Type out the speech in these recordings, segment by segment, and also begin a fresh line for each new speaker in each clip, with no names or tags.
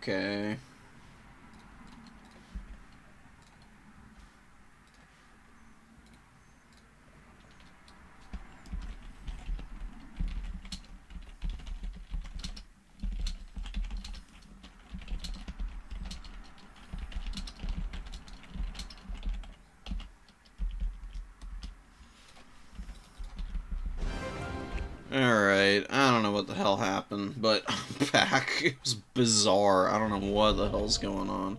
Okay. Alright, I don't know what the hell happened, but I'm back. It was bizarre. I don't know what the hell's going on.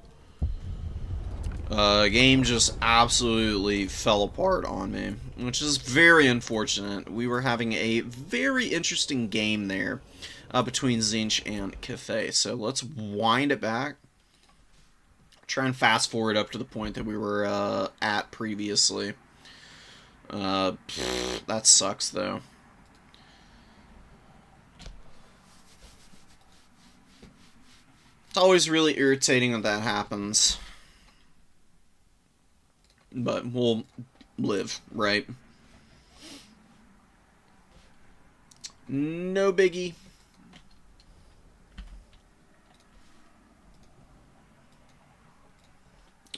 Game just absolutely fell apart on me, which is very unfortunate. We were having a very interesting game there between Zinch and Cathay, so let's wind it back. Try and fast forward up to the point that we were at previously. That sucks, though. It's always really irritating when that happens. But we'll live, right? No biggie.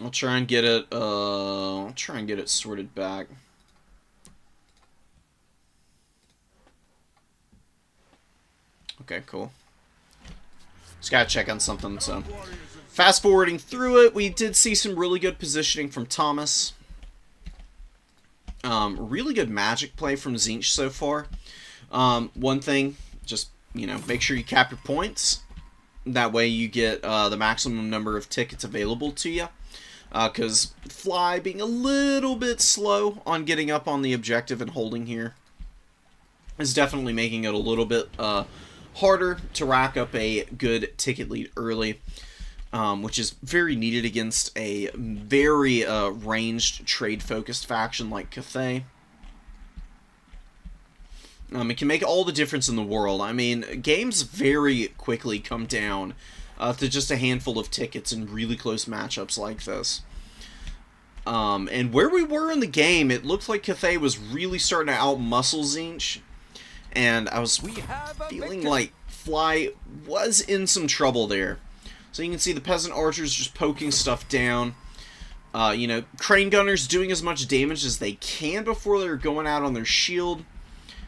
I'll try and get it sorted back. Okay, cool. Just gotta check on something, so. Fast forwarding through it, we did see some really good positioning from Thomas. Really good magic play from Zinch so far. One thing, just, you know, make sure you cap your points. That way you get the maximum number of tickets available to you. Because Fly being a little bit slow on getting up on the objective and holding here is definitely making it a little bit harder to rack up a good ticket lead early, which is very needed against a very ranged, trade-focused faction like Cathay. It can make all the difference in the world. I mean, games very quickly come down to just a handful of tickets in really close matchups like this. And where we were in the game, it looked like Cathay was really starting to out-muscle Zinch. And I was feeling like Fly was in some trouble there. So you can see the Peasant Archers just poking stuff down. You know, Crane Gunners doing as much damage as they can before they're going out on their shield.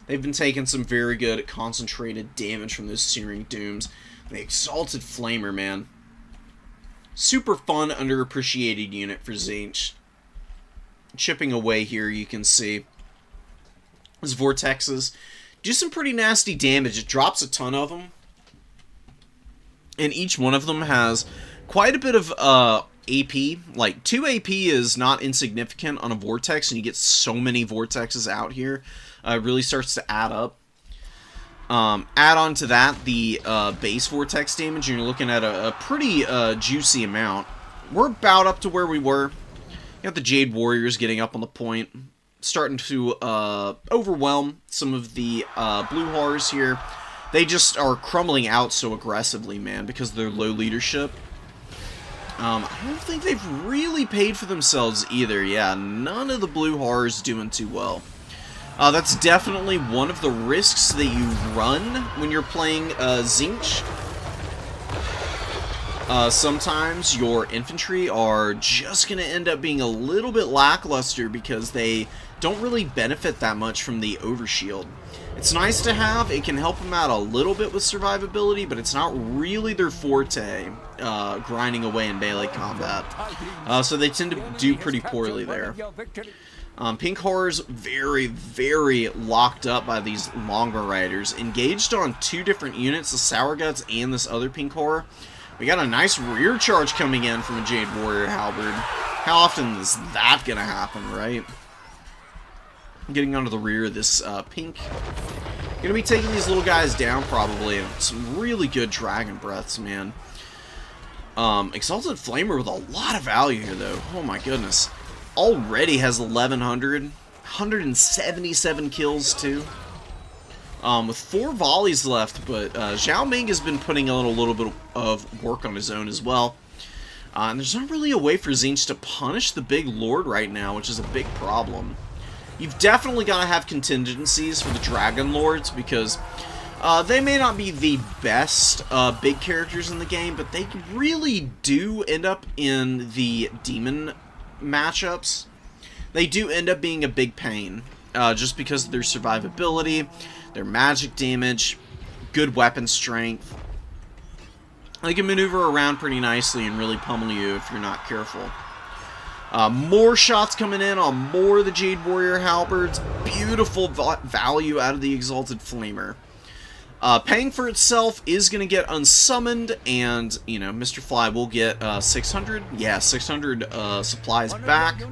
They've been taking some very good concentrated damage from those Searing Dooms. The Exalted Flamer, man. Super fun, underappreciated unit for Zinch. Chipping away here, you can see. His Vortexes do some pretty nasty damage. It drops a ton of them. And each one of them has quite a bit of AP. Like, 2 AP is not insignificant on a Vortex, and you get so many Vortexes out here. It really starts to add up. Add on to that the base Vortex damage, and you're looking at a pretty juicy amount. We're about up to where we were. You got the Jade Warriors getting up on the point, starting to overwhelm some of the blue horrors here. They just are crumbling out so aggressively, man, because of their low leadership. I don't think they've really paid for themselves either. Yeah, none of the blue horrors doing too well. That's definitely one of the risks that you run when you're playing Zinch. Sometimes your infantry are just going to end up being a little bit lackluster because they don't really benefit that much from the overshield. It's nice to have, it can help them out a little bit with survivability, but it's not really their forte, grinding away in melee combat. So they tend to do pretty poorly there. Pink Horrors very, very locked up by these Longbow Riders. Engaged on 2 different units, the Sour Guts and this other Pink Horror. We got a nice rear charge coming in from a Jade Warrior Halberd. How often is that going to happen, right? Getting onto the rear of this Pink. Going to be taking these little guys down probably. Some really good Dragon Breaths, man. Exalted Flamer with a lot of value here, though. Oh my goodness. Already has 1,100. 177 kills, too. With 4 volleys left, but Zhao Ming has been putting in a little bit of work on his own as well. And there's not really a way for Zinch to punish the big Lord right now, which is a big problem. You've definitely got to have contingencies for the Dragon Lords, because They may not be the best big characters in the game, but they really do end up in the demon matchups. They do end up being a big pain, just because of their survivability, their magic damage, good weapon strength. They can maneuver around pretty nicely and really pummel you if you're not careful. More shots coming in on more of the Jade Warrior halberds. Beautiful value out of the Exalted Flamer. Paying for itself is going to get unsummoned, and, you know, Mr. Fly will get 600. Yeah, 600 supplies back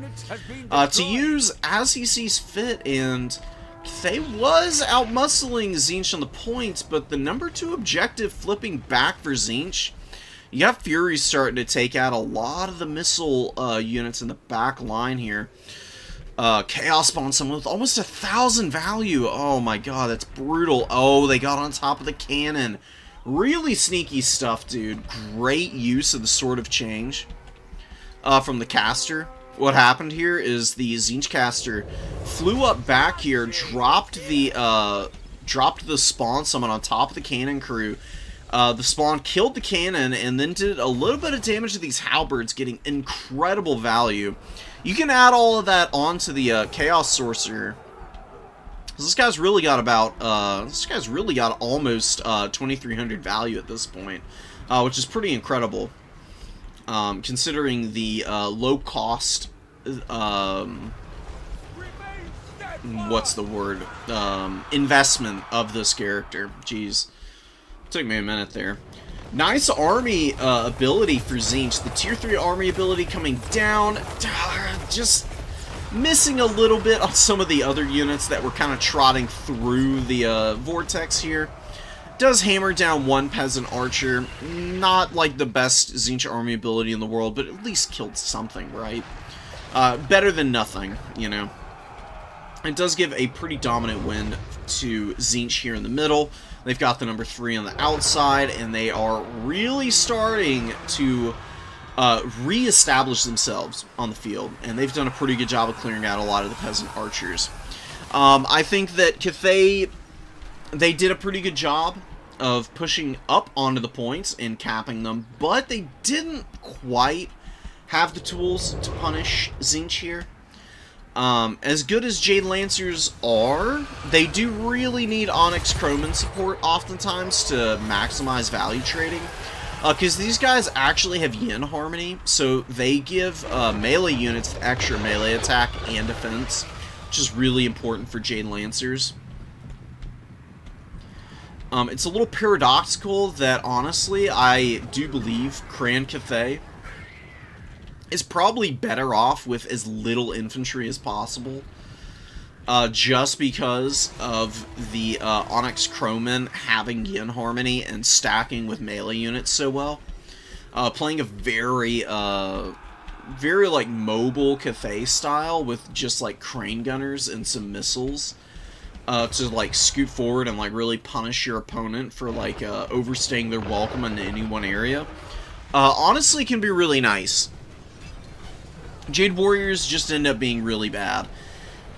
to use as he sees fit, and they was outmuscling Tzeentch on the points, but the number 2 objective flipping back for Tzeentch. You got Fury starting to take out a lot of the missile units in the back line here. Chaos Spawn someone with almost 1,000 value. Oh my god, that's brutal. Oh, they got on top of the cannon. Really sneaky stuff, dude. Great use of the Sword of Change from the caster. What happened here is the Tzeentch caster flew up back here, dropped the spawn summon on top of the cannon crew. The spawn killed the cannon and then did a little bit of damage to these halberds, getting incredible value. You can add all of that onto the Chaos Sorcerer. This guy's really got about almost 2,300 value at this point, which is pretty incredible, considering the low cost. What's the word? Investment of this character. Jeez, took me a minute there. Nice army ability for Tzeentch. The tier 3 army ability coming down. Just missing a little bit on some of the other units that were kind of trotting through the vortex here. Does hammer down one peasant archer. Not like the best Tzeentch army ability in the world, but at least killed something, right? Better than nothing, you know. It does give a pretty dominant win to Tzeentch here in the middle. They've got the number 3 on the outside, and they are really starting to re-establish themselves on the field. And they've done a pretty good job of clearing out a lot of the peasant archers. I think that Cathay, they did a pretty good job of pushing up onto the points and capping them, but they didn't quite have the tools to punish Tzeentch here. As good as Jade Lancers are, they do really need Onyx Croman support oftentimes to maximize value trading. Because these guys actually have Yin Harmony, so they give melee units extra melee attack and defense, which is really important for Jade Lancers. It's a little paradoxical that, honestly, I do believe Cran Cathay is probably better off with as little infantry as possible, just because of the Onyx Croman having Yin Harmony and stacking with melee units so well. Playing a very like mobile Cathay style with just like crane gunners and some missiles to like scoot forward and like really punish your opponent for like overstaying their welcome in any one area. Honestly, can be really nice. Jade Warriors just end up being really bad.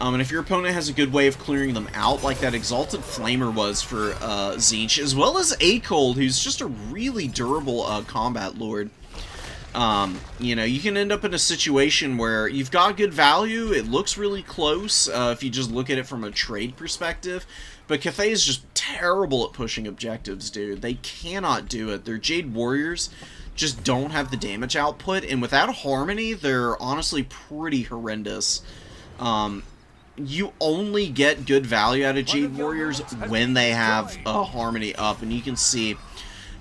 And if your opponent has a good way of clearing them out, like that Exalted Flamer was for Tzeentch, as well as Acold, who's just a really durable combat lord, you know, you can end up in a situation where you've got good value, it looks really close if you just look at it from a trade perspective, but Cathay is just terrible at pushing objectives, dude. They cannot do it. Their Jade Warriors just don't have the damage output, and without Harmony, they're honestly pretty horrendous. You only get good value out of Jade Warriors when they have Harmony up, and you can see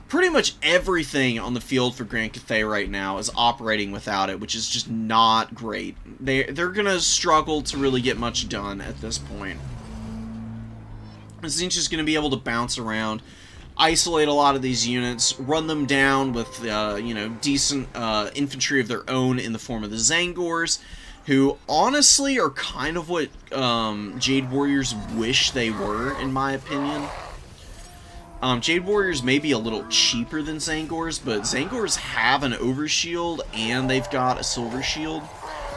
pretty much everything on the field for Grand Cathay right now is operating without it, which is just not great. They're gonna struggle to really get much done at this point. Tzeentch is gonna be able to bounce around, isolate a lot of these units, run them down with, you know, decent infantry of their own in the form of the Zangors, who honestly are kind of what Jade Warriors wish they were, in my opinion. Jade Warriors may be a little cheaper than Zangors, but Zangors have an overshield, and they've got a silver shield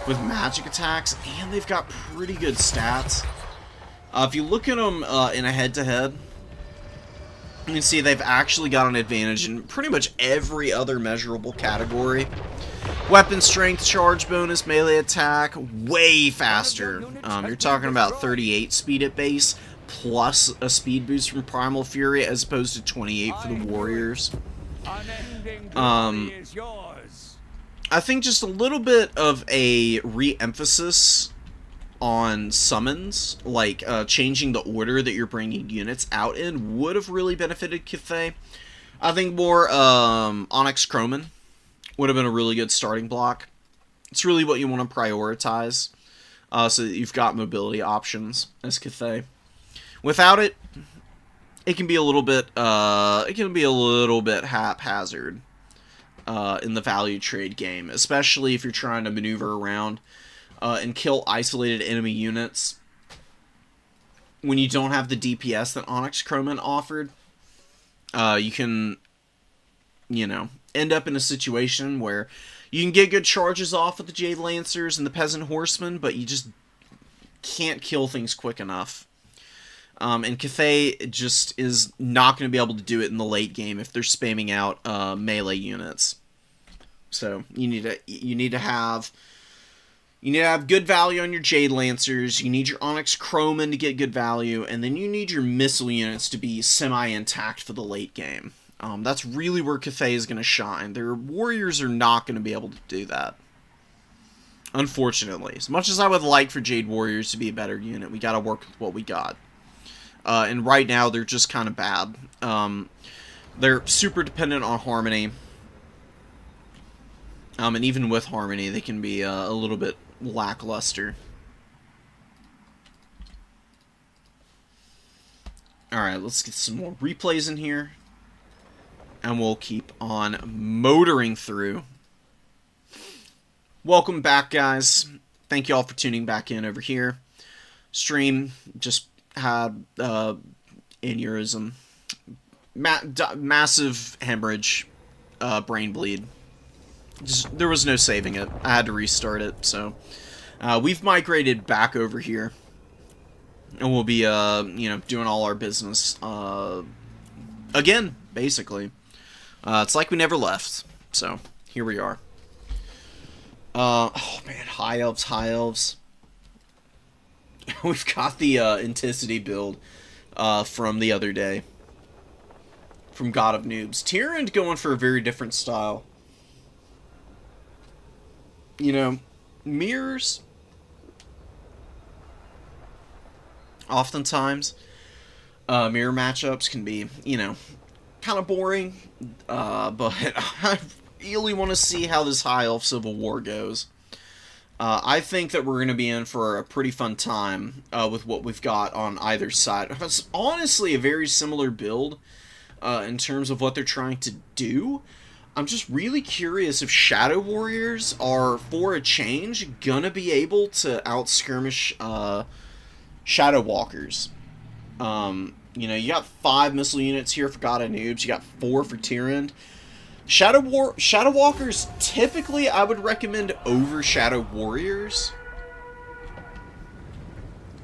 with magic attacks, and they've got pretty good stats. If you look at them in a head-to-head, You can see they've actually got an advantage in pretty much every other measurable category. Weapon strength, charge bonus, melee attack, way faster. You're talking about 38 speed at base, plus a speed boost from Primal Fury, as opposed to 28 for the Warriors. I think just a little bit of a re-emphasis on summons, like changing the order that you're bringing units out in, would have really benefited Cathay. I think more Onyx Chroman would have been a really good starting block. It's really what you want to prioritize, so that you've got mobility options as Cathay. Without it, it can be a little bit haphazard in the value trade game, especially if you're trying to maneuver around and kill isolated enemy units when you don't have the DPS that Onyx Chroman offered. You can, end up in a situation where you can get good charges off with the Jade Lancers and the Peasant Horsemen, but you just can't kill things quick enough. And Cathay just is not going to be able to do it in the late game if they're spamming out melee units. So you need to have good value on your Jade Lancers, you need your Onyx Chroman to get good value, and then you need your missile units to be semi-intact for the late game. That's really where Cathay is going to shine. Their Warriors are not going to be able to do that. Unfortunately. As much as I would like for Jade Warriors to be a better unit, we got to work with what we got. And right now, they're just kind of bad. They're super dependent on Harmony. And even with Harmony, they can be a little bit lackluster. Alright, let's get some more replays in here. And we'll keep on motoring through. Welcome back, guys. Thank you all for tuning back in over here. Stream just had aneurysm. Massive hemorrhage. Brain bleed. There was no saving it. I had to restart it, so we've migrated back over here, and we'll be doing all our business again, basically. It's like we never left, so here we are. Oh man, high elves. We've got the Intensity build from the other day, from God of Noobs. Tyrant going for a very different style. Mirrors, oftentimes, mirror matchups can be, kind of boring, but I really want to see how this High Elf Civil War goes. I think that we're going to be in for a pretty fun time with what we've got on either side. It's honestly a very similar build in terms of what they're trying to do. I'm just really curious if Shadow Warriors are, for a change, gonna be able to out-skirmish Shadow Walkers. You got 5 missile units here for God of Noobs, you got 4 for Tyrant. Shadow Walkers, typically, I would recommend over Shadow Warriors.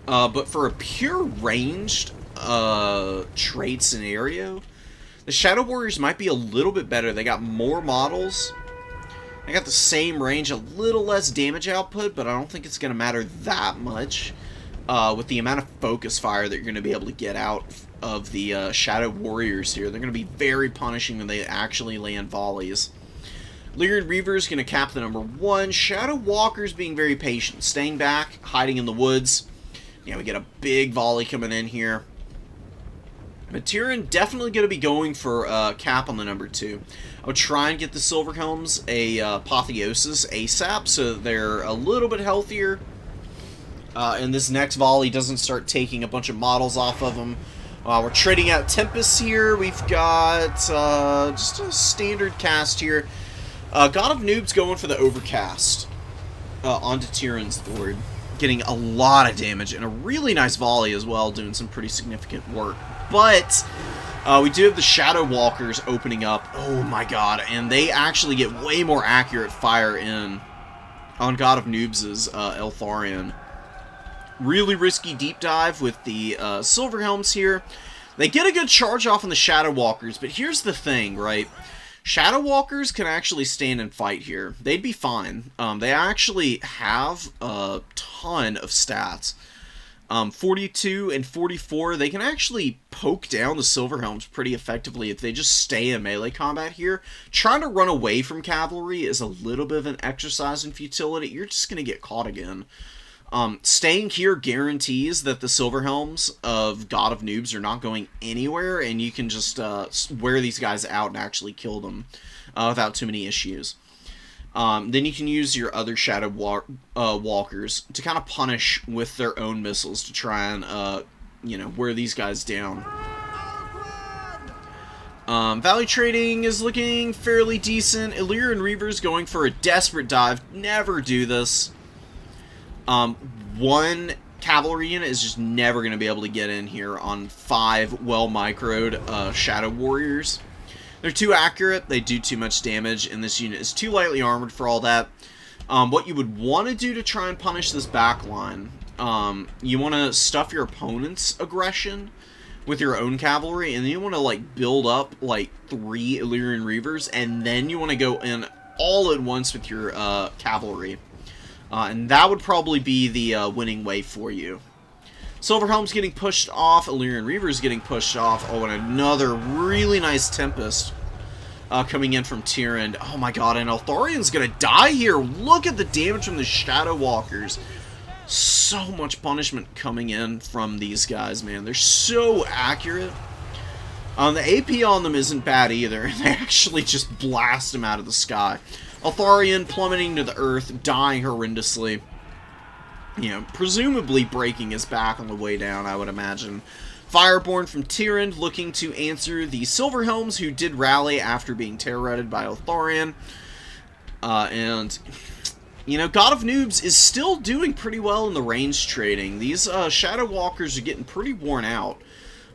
But for a pure ranged trade scenario, the Shadow Warriors might be a little bit better. They got more models. They got the same range, a little less damage output, but I don't think it's going to matter that much with the amount of focus fire that you're going to be able to get out of the Shadow Warriors here. They're going to be very punishing when they actually land volleys. Lyrian Reaver is going to cap the number 1. Shadow Walkers being very patient, staying back, hiding in the woods. We get a big volley coming in here. But Tyrion definitely going to be going for cap on the number 2. I would try and get the Silver Helms a Apotheosis ASAP so that they're a little bit healthier. And this next volley doesn't start taking a bunch of models off of them. We're trading out Tempest here. We've got just a standard cast here. God of Noobs going for the Overcast onto Tyrion's Thord. Getting a lot of damage and a really nice volley as well, doing some pretty significant work. But we do have the Shadow Walkers opening up. Oh my god, and they actually get way more accurate fire in on God of Noobs' Eltharion. Really risky deep dive with the Silver Helms here. They get a good charge off on the Shadow Walkers, but here's the thing, right? Shadow Walkers can actually stand and fight here. They'd be fine. They actually have a ton of stats. 42 and 44, they can actually poke down the Silverhelms pretty effectively if they just stay in melee combat here. Trying to run away from cavalry is a little bit of an exercise in futility. You're just going to get caught again. Staying here guarantees that the Silverhelms of God of Noobs are not going anywhere, and you can just wear these guys out and actually kill them without too many issues. Then you can use your other Shadow Walkers to kind of punish with their own missiles to try and, you know, wear these guys down. Valley Trading is looking fairly decent. Illyrian Reavers going for a desperate dive. Never do this. One cavalry unit is just never going to be able to get in here on 5 well-microed Shadow Warriors. They're too accurate, they do too much damage, and this unit is too lightly armored for all that. What you would want to do to try and punish this backline, you want to stuff your opponent's aggression with your own cavalry, and then you want to like build up like 3 Illyrian Reavers, and then you want to go in all at once with your cavalry. And that would probably be the winning way for you. Silverhelm's getting pushed off, Illyrian Reaver's getting pushed off. Oh, and another really nice Tempest coming in from Tyrande. Oh my god, and Eltharian's gonna die here. Look at the damage from the Shadow Walkers. So much punishment coming in from these guys, man. They're so accurate. The AP on them isn't bad either. They actually just blast them out of the sky. Eltharian plummeting to the earth, dying horrendously. You know, presumably breaking his back on the way down, I would imagine. Fireborn from Tyrande looking to answer the Silverhelms, who did rally after being terrorized by Eltharian. And, you know, God of Noobs is still doing pretty well in the range trading. These Shadow Walkers are getting pretty worn out.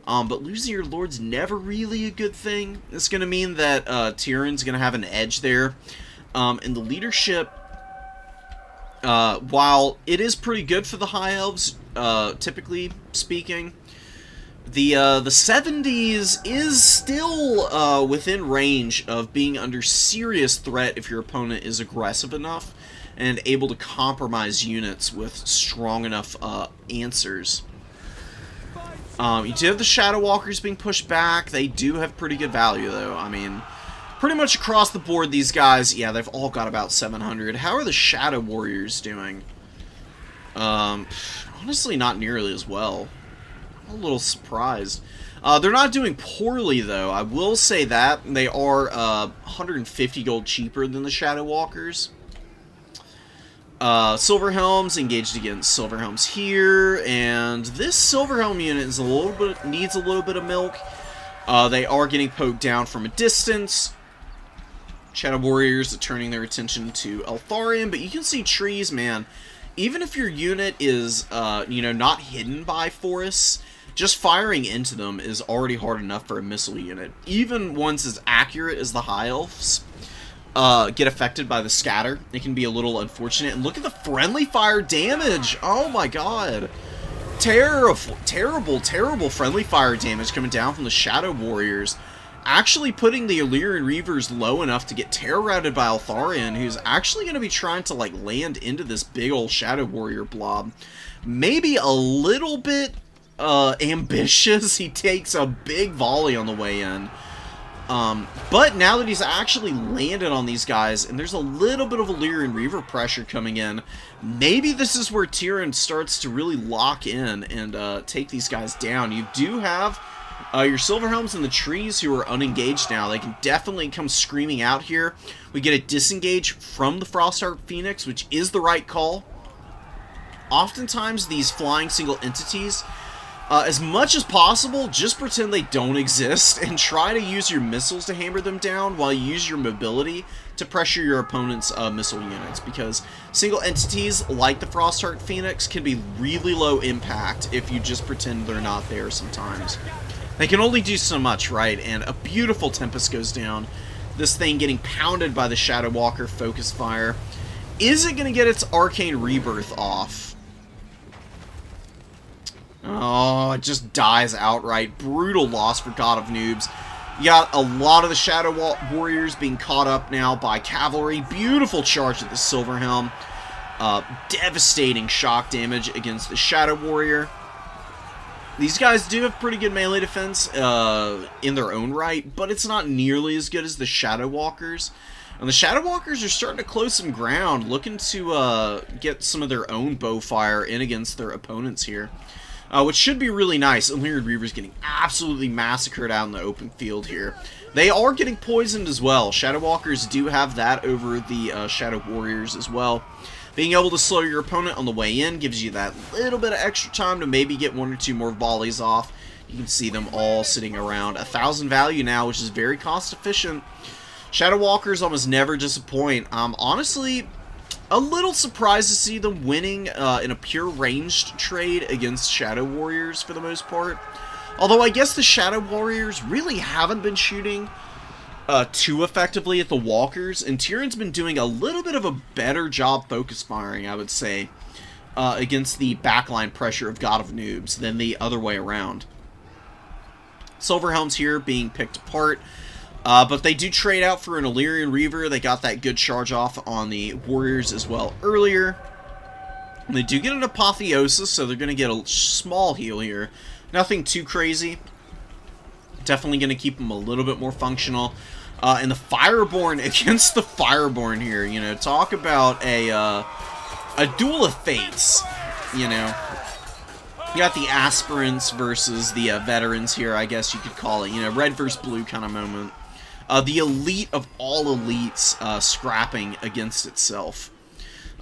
But losing your Lord's never really a good thing. It's going to mean that Tyrande's going to have an edge there. And the leadership... while it is pretty good for the High Elves, typically speaking, the 70s is still within range of being under serious threat if your opponent is aggressive enough and able to compromise units with strong enough answers. You do have the Shadow Walkers being pushed back. They do have pretty good value, though. I mean... pretty much across the board, these guys, yeah, they've all got about 700. How are the Shadow Warriors doing? Honestly, not nearly as well. I'm a little surprised. They're not doing poorly, though. I will say that. They are 150 gold cheaper than the Shadow Walkers. Silverhelms engaged against Silverhelms here, and this Silverhelm unit is needs a little bit of milk. They are getting poked down from a distance. Shadow Warriors are turning their attention to Eltharian, but you can see trees, man. Even if your unit is, you know, not hidden by forests, just firing into them is already hard enough for a missile unit. Even ones as accurate as the High Elves get affected by the scatter. It can be a little unfortunate. And look at the friendly fire damage! Oh my god! Terrible friendly fire damage coming down from the Shadow Warriors. Actually putting the Illyrian Reavers low enough to get terror-routed by Eltharian, who's actually going to be trying to, like, land into this big old Shadow Warrior blob. Maybe a little bit ambitious. He takes a big volley on the way in. But now that he's actually landed on these guys, and there's a little bit of Illyrian Reaver pressure coming in, maybe this is where Tyrande starts to really lock in and take these guys down. You do have your Silverhelms in the trees who are unengaged now. They can definitely come screaming out here. We get a disengage from the Frostheart Phoenix, which is the right call. Oftentimes, these flying single entities, as much as possible, just pretend they don't exist and try to use your missiles to hammer them down while you use your mobility to pressure your opponent's missile units, because single entities like the Frostheart Phoenix can be really low impact if you just pretend they're not there sometimes. They can only do so much, right? And a beautiful Tempest goes down. This thing getting pounded by the Shadow Walker focus fire. Is it going to get its Arcane Rebirth off? Oh, it just dies outright. Brutal loss for God of Noobs. You got a lot of the Shadow Warriors being caught up now by cavalry. Beautiful charge at the Silver Helm. Devastating shock damage against the Shadow Warrior. These guys do have pretty good melee defense in their own right, but it's not nearly as good as the Shadow Walkers. And the Shadow Walkers are starting to close some ground, looking to get some of their own bow fire in against their opponents here. Which should be really nice. Illyrian Reaver's getting absolutely massacred out in the open field here. They are getting poisoned as well. Shadow Walkers do have that over the Shadow Warriors as well. Being able to slow your opponent on the way in gives you that little bit of extra time to maybe get 1 or 2 more volleys off. You can see them all sitting around 1,000 value now, which is very cost efficient. Shadow Walkers almost never disappoint. Honestly, a little surprised to see them winning in a pure ranged trade against Shadow Warriors for the most part. Although I guess the Shadow Warriors really haven't been shooting too effectively at the Walkers, and Tyrion's been doing a little bit of a better job focus firing, I would say, against the backline pressure of God of Noobs than the other way around. Silverhelm's here being picked apart. But they do trade out for an Illyrian Reaver. They got that good charge off on the Warriors as well earlier. And they do get an Apotheosis, so they're going to get a small heal here. Nothing too crazy. Definitely going to keep them a little bit more functional. And the Fireborn against the Fireborn here. You know, talk about a duel of fates, you know. You got the aspirants versus the veterans here, I guess you could call it. You know, red versus blue kind of moment. The elite of all elites scrapping against itself.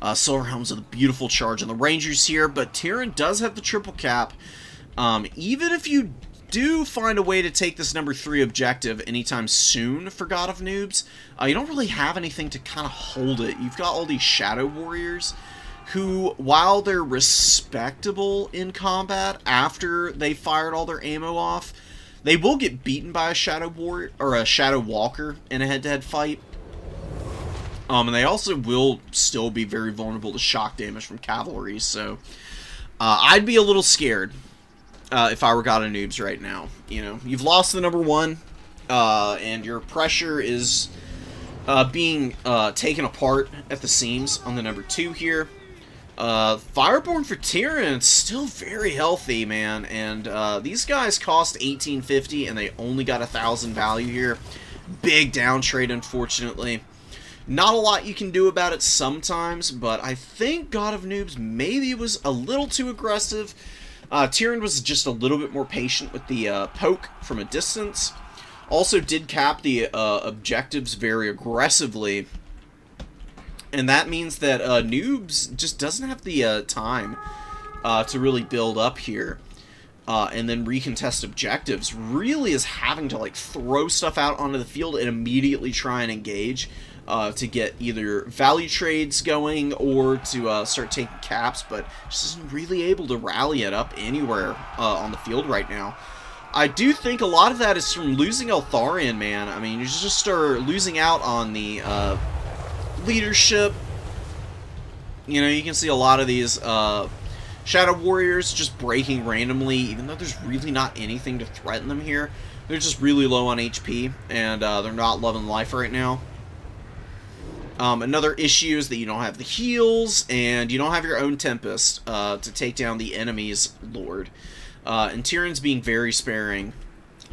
Silverhelm's with a beautiful charge on the Rangers here, but Tyrion does have the triple cap. Even if you do find a way to take this number 3 objective anytime soon for God of Noobs, you don't really have anything to kind of hold it. You've got all these Shadow Warriors who, while they're respectable in combat after they fired all their ammo off, they will get beaten by a Shadow Warrior or a Shadow Walker in a head-to-head fight. And they also will still be very vulnerable to shock damage from cavalry, so I'd be a little scared if I were God of Noobs right now. You know, you've lost the number 1, and your pressure is being taken apart at the seams on the number 2 here. Fireborn for Tyrion, still very healthy, man, and these guys cost 1850 and they only got 1,000 value here. Big down trade, unfortunately. Not a lot you can do about it sometimes, but I think God of Noobs maybe was a little too aggressive. Tyrion was just a little bit more patient with the poke from a distance. Also did cap the objectives very aggressively. And that means that Noobs just doesn't have the time to really build up here and then recontest objectives. Really is having to like throw stuff out onto the field and immediately try and engage to get either value trades going or to start taking caps, but just isn't really able to rally it up anywhere on the field right now. I do think a lot of that is from losing Eltharion, man. I mean, you just start losing out on the leadership. You know, you can see a lot of these Shadow Warriors just breaking randomly, even though there's really not anything to threaten them here. They're just really low on HP, and they're not loving life right now. Another issue is that you don't have the heals, and you don't have your own Tempest to take down the enemy's Lord. And Tyrion's being very sparing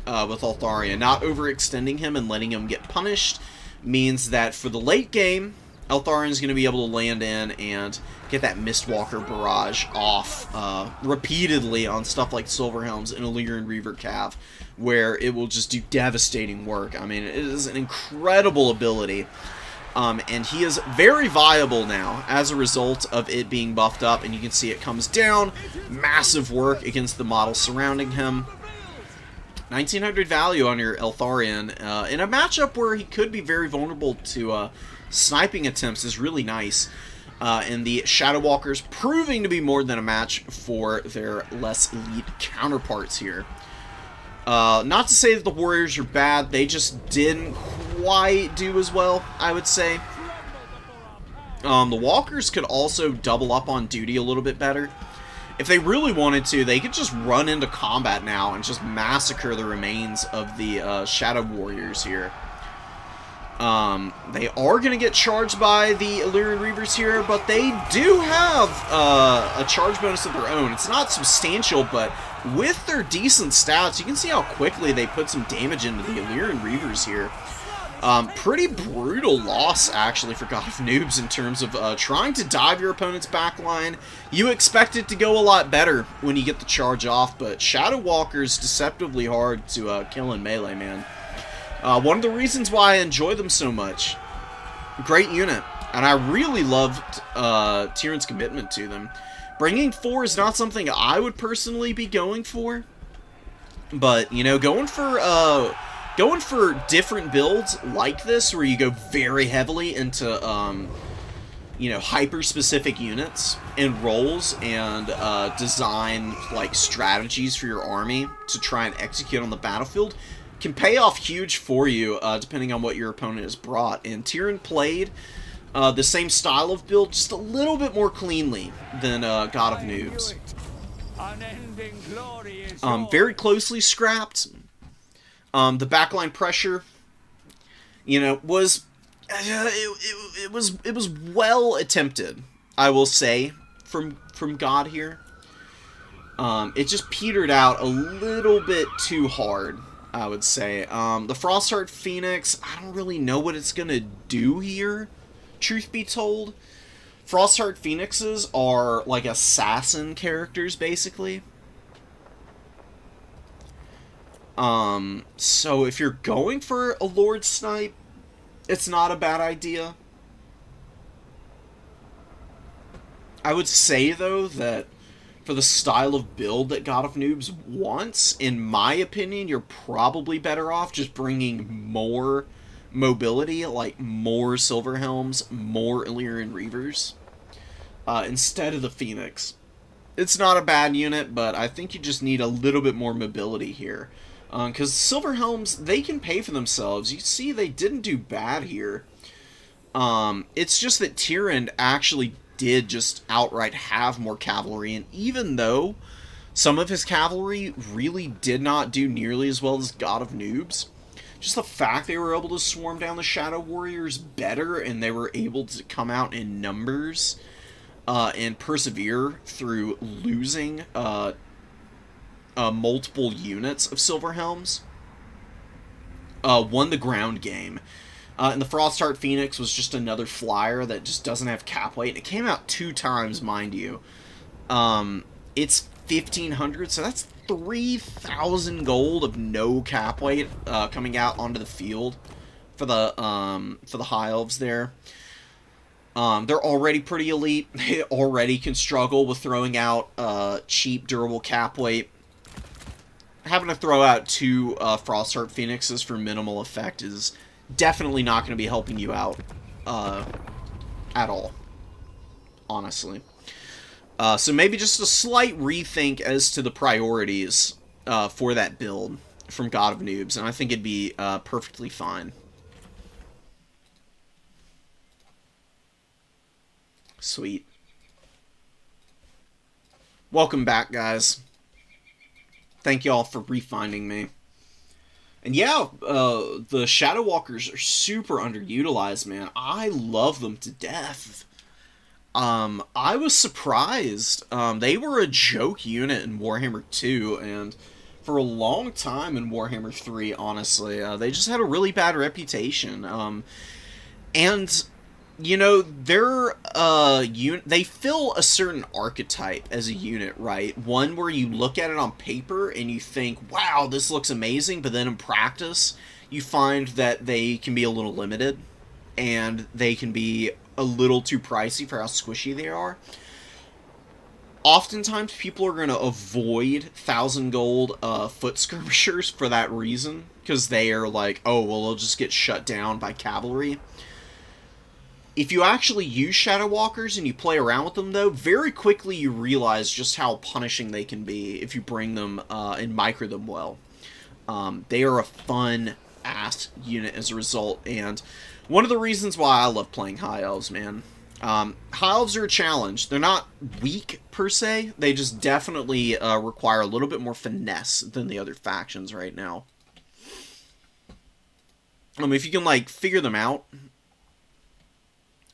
with Eltharion. Not overextending him and letting him get punished means that for the late game, Eltharion's going to be able to land in and get that Mistwalker barrage off repeatedly on stuff like Silverhelm's and Illyrian Reaver Cav, where it will just do devastating work. I mean, it is an incredible ability, and he is very viable now as a result of it being buffed up, and you can see it comes down. Massive work against the model surrounding him. 1900 value on your Eltharion in a matchup where he could be very vulnerable to sniping attempts is really nice. And the Shadow Walkers proving to be more than a match for their less elite counterparts here. Not to say that the Warriors are bad, they just didn't quite do as well, I would say. The Walkers could also double up on duty a little bit better. if they really wanted to, they could just run into combat now and just massacre the remains of the Shadow Warriors here. They are going to get charged by the Illyrian Reavers here, but they do have a charge bonus of their own. It's not substantial, but with their decent stats, you can see how quickly they put some damage into the Illyrian Reavers here. Pretty brutal loss, actually, for God of Noobs in terms of trying to dive your opponent's backline. You expect it to go a lot better when you get the charge off, but Shadow Walker's deceptively hard to kill in melee, man. One of the reasons why I enjoy them so much. Great unit. And I really loved Tyrion's commitment to them. Bringing 4 is not something I would personally be going for. But, you know, going for different builds like this, where you go very heavily into, you know, hyper-specific units and roles and design, like, strategies for your army to try and execute on the battlefield, can pay off huge for you, depending on what your opponent has brought. And Tyrion played the same style of build, just a little bit more cleanly than God of Noobs. Very closely scrapped. The backline pressure, you know, was it was well attempted, I will say, from God here. It just petered out a little bit too hard, I would say. The Frostheart Phoenix, I don't really know what it's gonna do here, truth be told. Frostheart Phoenixes are like assassin characters, basically. So if you're going for a Lord Snipe, it's not a bad idea. I would say, though, that for the style of build that God of Noobs wants, in my opinion, you're probably better off just bringing more mobility, like more Silver Helms, more Illyrian Reavers, instead of the Phoenix. It's not a bad unit, but I think you just need a little bit more mobility here. Because Silver Helms, they can pay for themselves. You see, they didn't do bad here. It's just that Tyrion actually did just outright have more cavalry, and even though some of his cavalry really did not do nearly as well as God of Noobs, just the fact they were able to swarm down the Shadow Warriors better, and they were able to come out in numbers and persevere through losing multiple units of Silver Helms, won the ground game. And the Frostheart Phoenix was just another flyer that just doesn't have cap weight. It came out 2 times, mind you. It's 1,500, so that's 3,000 gold of no cap weight coming out onto the field for the High Elves there. They're already pretty elite. They already can struggle with throwing out cheap, durable cap weight. Having to throw out 2 Frostheart Phoenixes for minimal effect is definitely not going to be helping you out at all, honestly. So maybe just a slight rethink as to the priorities for that build from God of Noobs, and I think it'd be perfectly fine. Sweet. Welcome back, guys. Thank y'all for refinding me. And yeah, the Shadow Walkers are super underutilized, man. I love them to death. I was surprised. They were a joke unit in Warhammer 2, and for a long time in Warhammer 3, honestly. They just had a really bad reputation. And, you know, they fill a certain archetype as a unit, right? One where you look at it on paper and you think, wow, this looks amazing, but then in practice, you find that they can be a little limited, and they can be a little too pricey for how squishy they are. Oftentimes, people are going to avoid 1,000 gold foot skirmishers for that reason, because they are like, oh, well, they'll just get shut down by cavalry. If you actually use Shadow Walkers and you play around with them, though, very quickly you realize just how punishing they can be if you bring them and micro them well. They are a fun-ass unit as a result, and one of the reasons why I love playing High Elves, man. High Elves are a challenge. They're not weak, per se. They just definitely require a little bit more finesse than the other factions right now. If you can, like, figure them out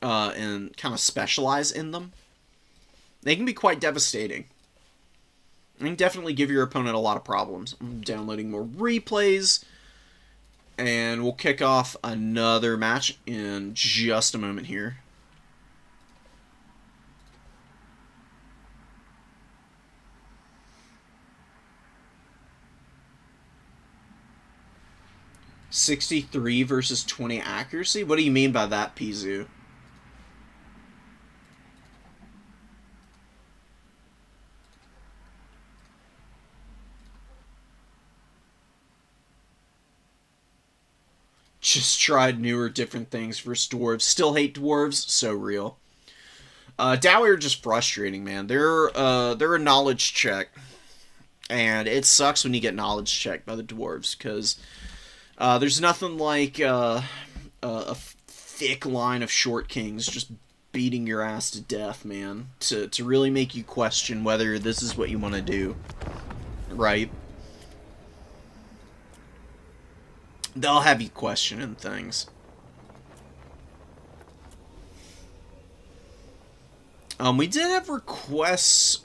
and kind of specialize in them, they can be quite devastating. They can definitely give your opponent a lot of problems. I'm downloading more replays, and we'll kick off another match in just a moment here. .63 versus 20 accuracy? What do you mean by that, Pizu? Just tried newer, different things versus dwarves. Still hate dwarves. So real. Dowie are just frustrating, man. They're a knowledge check. And it sucks when you get knowledge checked by the dwarves, because there's nothing like a thick line of short kings just beating your ass to death, man, to really make you question whether this is what you want to do, right? They'll have you questioning things. We did have requests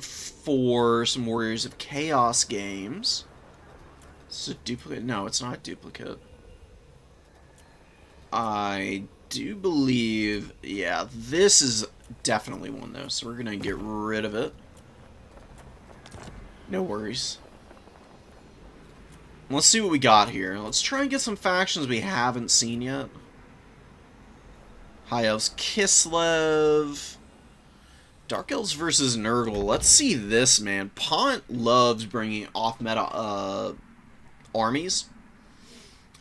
for some Warriors of Chaos games. It's a duplicate. No, it's not a duplicate. I do believe, yeah, this is definitely one, though, so we're going to get rid of it. No worries. Let's see what we got here. Let's try and get some factions we haven't seen yet. High Elves Kislev. Dark Elves versus Nurgle. Let's see this, man. Pont loves bringing off-meta armies.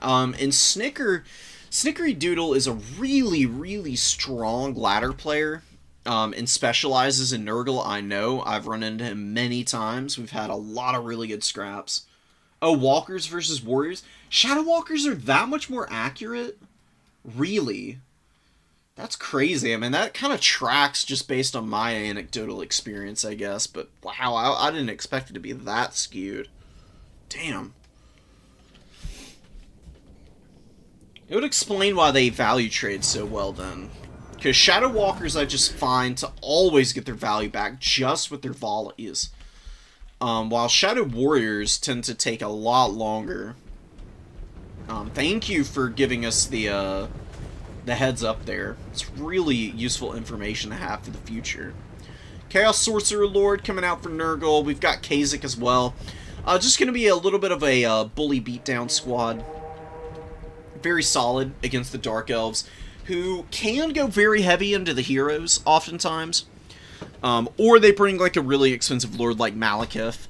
And Snickery Doodle is a really, really strong ladder player. And specializes in Nurgle, I know. I've run into him many times. We've had a lot of really good scraps. Oh, Walkers versus Warriors? Shadow Walkers are that much more accurate? Really? That's crazy. I mean, that kind of tracks just based on my anecdotal experience, I guess. But, wow, I didn't expect it to be that skewed. Damn. It would explain why they value trade so well, then. Because Shadow Walkers I just find to always get their value back just with their volleys. While Shadow Warriors tend to take a lot longer. Thank you for giving us the heads up there. It's really useful information to have for the future. Chaos Sorcerer Lord coming out for Nurgle. We've got Kha'Zix as well. Just going to be a little bit of a bully beatdown squad. Very solid against the Dark Elves, who can go very heavy into the heroes oftentimes. Or they bring like a really expensive lord like Malekith.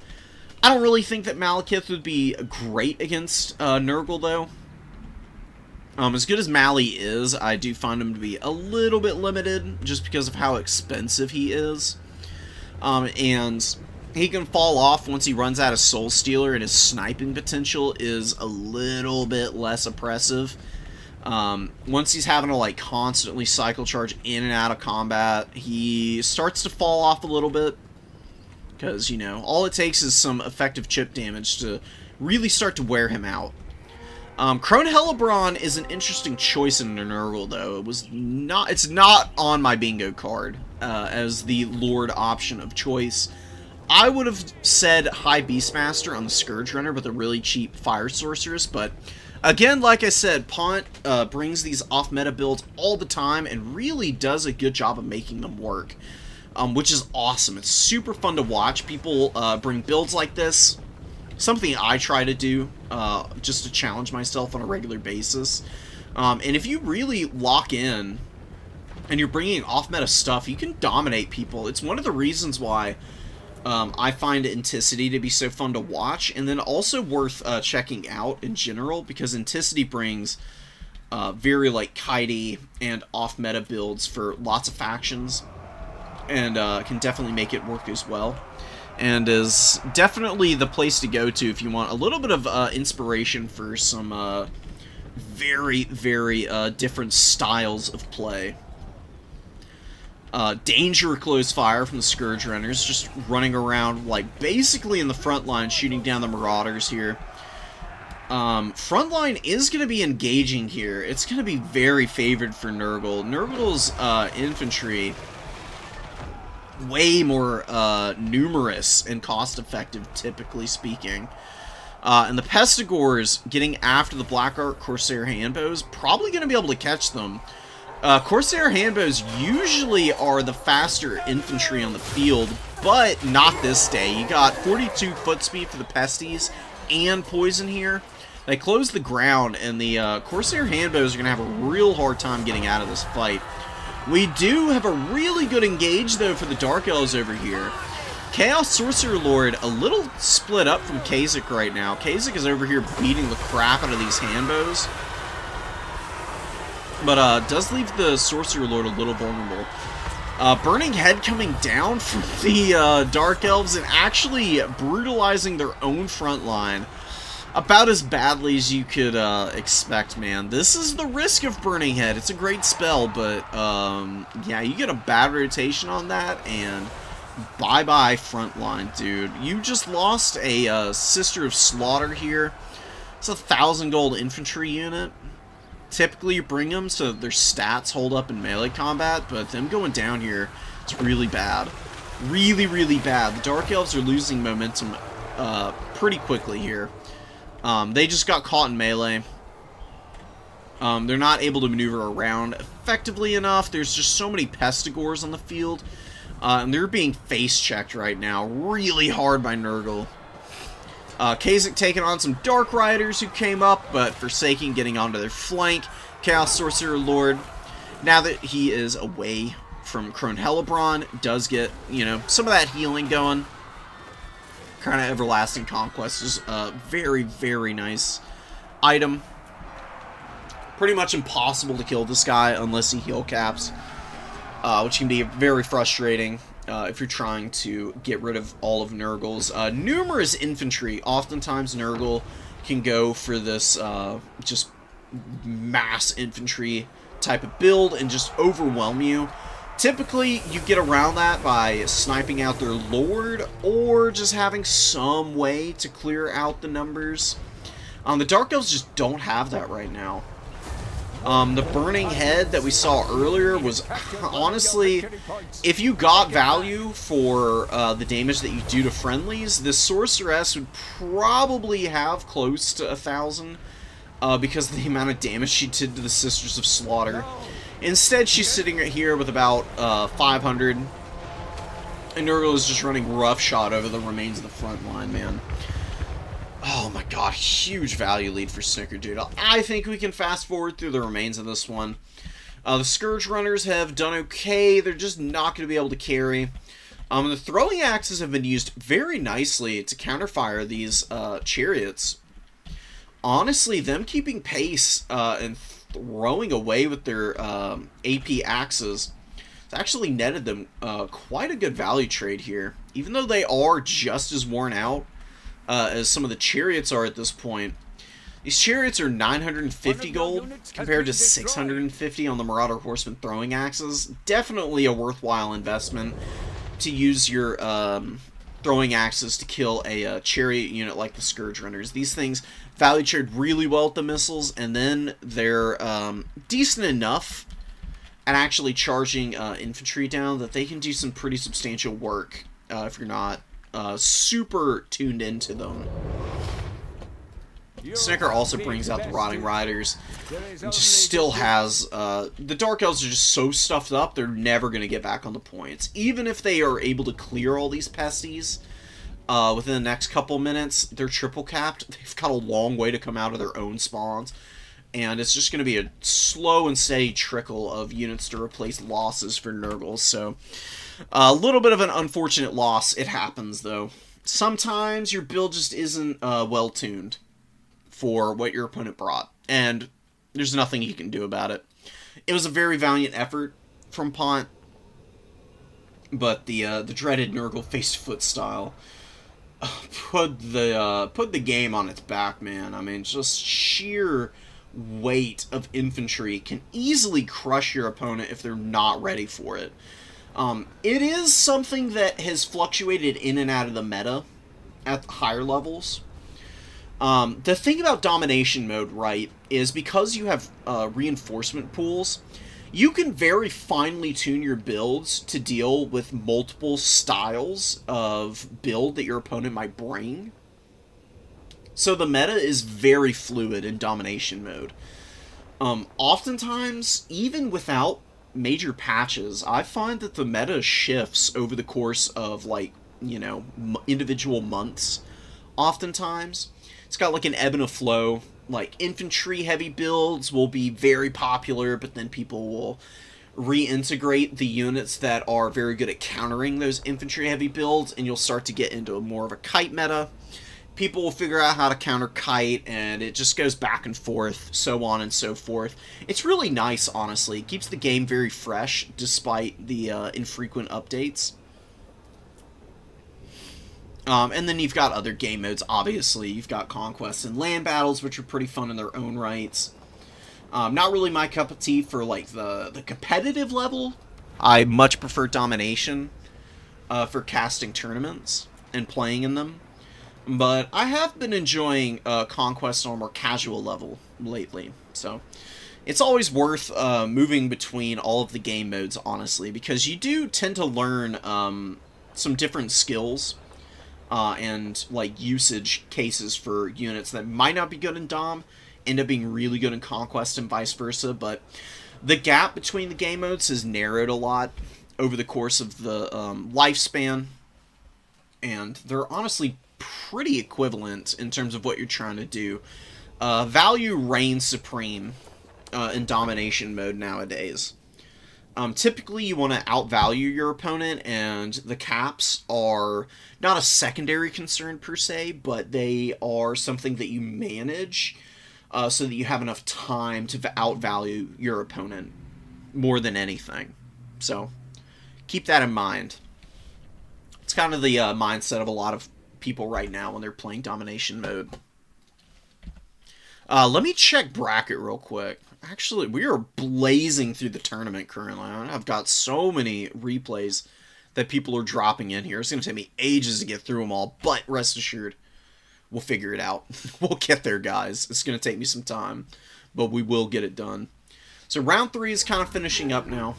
I don't really think that Malekith would be great against Nurgle, though. As good as Mali is, I do find him to be a little bit limited just because of how expensive he is. And he can fall off once he runs out of Soul Stealer, and his sniping potential is a little bit less oppressive. Once he's having to like constantly cycle charge in and out of combat, he starts to fall off a little bit. Because, you know, all it takes is some effective chip damage to really start to wear him out. Crone Hellebron is an interesting choice in Nurgle, though. It's not on my bingo card as the Lord option of choice. I would have said High Beastmaster on the Scourge Runner with a really cheap Fire Sorceress, but again, like I said, Pont brings these off-meta builds all the time and really does a good job of making them work, which is awesome. It's super fun to watch. People bring builds like this, something I try to do just to challenge myself on a regular basis. And if you really lock in and you're bringing off-meta stuff, you can dominate people. It's one of the reasons why I find Anticity to be so fun to watch, and then also worth checking out in general, because Anticity brings very like kitey and off-meta builds for lots of factions, and can definitely make it work as well, and is definitely the place to go to if you want a little bit of inspiration for some very, very different styles of play. Danger close fire from the Scourge Runners, just running around, like, basically in the front line, shooting down the Marauders here. Front line is going to be engaging here. It's going to be very favored for Nurgle. Nurgle's infantry, way more numerous and cost-effective, typically speaking. And the Pestigors getting after the Blackheart Corsair Handbows, probably going to be able to catch them. Corsair Handbows usually are the faster infantry on the field, but not this day. You got 42 foot speed for the Pesties and poison here. They close the ground, and the Corsair Handbows are going to have a real hard time getting out of this fight. We do have a really good engage, though, for the Dark Elves over here. Chaos Sorcerer Lord a little split up from Kha'Zix right now. Kha'Zix is over here beating the crap out of these Handbows, but does leave the Sorcerer Lord a little vulnerable. Burning Head coming down from the Dark Elves and actually brutalizing their own front line about as badly as you could expect, man. This is the risk of Burning Head. It's a great spell, but yeah, you get a bad rotation on that, and bye-bye front line, dude. You just lost a Sister of Slaughter here. It's 1,000 gold infantry unit. Typically you bring them so that their stats hold up in melee combat, but them going down here, it's really bad. Really, really bad. The Dark Elves are losing momentum pretty quickly here. They just got caught in melee. They're not able to maneuver around effectively enough. There's just so many Pestigors on the field. And they're being face-checked right now really hard by Nurgle. Kha'Zix taking on some Dark Riders who came up, but Forsaking getting onto their flank. Chaos Sorcerer Lord, now that he is away from Crone Hellebron, does get, you know, some of that healing going. Kind of Everlasting Conquest is a very, very nice item. Pretty much impossible to kill this guy unless he heal caps, which can be very frustrating if you're trying to get rid of all of Nurgle's numerous infantry. Oftentimes Nurgle can go for this just mass infantry type of build and just overwhelm you. Typically, you get around that by sniping out their Lord or just having some way to clear out the numbers. The Dark Elves just don't have that right now. The Burning Head that we saw earlier was, honestly, if you got value for the damage that you do to friendlies, this Sorceress would probably have close to 1,000 because of the amount of damage she did to the Sisters of Slaughter. Instead, she's sitting right here with about 500, and Nurgle is just running roughshod over the remains of the front line, man. Oh my god, huge value lead for Snickerdoodle. I think we can fast forward through the remains of this one. The Scourge Runners have done okay. They're just not going to be able to carry. The throwing axes have been used very nicely to counterfire these chariots. Honestly, them keeping pace and throwing away with their AP axes, it's actually netted them quite a good value trade here. Even though they are just as worn out as some of the chariots are at this point. These chariots are 950 gold compared to 650 on the Marauder Horseman throwing axes. Definitely a worthwhile investment to use your throwing axes to kill a chariot unit like the Scourge Runners. These things value trade really well with the missiles, and then they're decent enough at actually charging infantry down that they can do some pretty substantial work if you're not super tuned into them. Snicker also brings out the Rotting Riders. It just still has... the Dark Elves are just so stuffed up, they're never going to get back on the points. Even if they are able to clear all these pesties within the next couple minutes, they're triple capped. They've got a long way to come out of their own spawns. And it's just going to be a slow and steady trickle of units to replace losses for Nurgle. So, a little bit of an unfortunate loss. It happens, though. Sometimes your build just isn't well-tuned for what your opponent brought, and there's nothing you can do about it. It was a very valiant effort from Pont, but the dreaded Nurgle face-to-foot style put the game on its back, man. I mean, just sheer weight of infantry can easily crush your opponent if they're not ready for it. It is something that has fluctuated in and out of the meta at higher levels. The thing about domination mode, right, is because you have reinforcement pools, you can very finely tune your builds to deal with multiple styles of build that your opponent might bring. So the meta is very fluid in domination mode. Oftentimes, even without major patches, I find that the meta shifts over the course of, like, you know, individual months. Oftentimes, it's got like an ebb and a flow. Like, infantry heavy builds will be very popular, but then people will reintegrate the units that are very good at countering those infantry heavy builds, and you'll start to get into more of a kite meta. People will figure out how to counter kite, and it just goes back and forth, so on and so forth. It's really nice, honestly. It keeps the game very fresh, despite the infrequent updates. And then you've got other game modes, obviously. You've got conquests and land battles, which are pretty fun in their own rights. Not really my cup of tea for, like, the competitive level. I much prefer domination for casting tournaments and playing in them. But I have been enjoying conquest on a more casual level lately. So it's always worth moving between all of the game modes, honestly, because you do tend to learn some different skills and, like, usage cases for units that might not be good in Dom, end up being really good in Conquest and vice versa, but the gap between the game modes has narrowed a lot over the course of the lifespan, and they're honestly pretty equivalent in terms of what you're trying to do. Value reigns supreme in domination mode nowadays. Typically, you want to outvalue your opponent, and the caps are not a secondary concern per se, but they are something that you manage so that you have enough time to outvalue your opponent more than anything. So, keep that in mind. It's kind of the mindset of a lot of people right now when they're playing domination mode. Let me check bracket real quick. Actually, we are blazing through the tournament currently. I've got so many replays that people are dropping in here. It's going to take me ages to get through them all, but rest assured, we'll figure it out. We'll get there, guys. It's going to take me some time, but we will get it done. So round 3 is kind of finishing up now.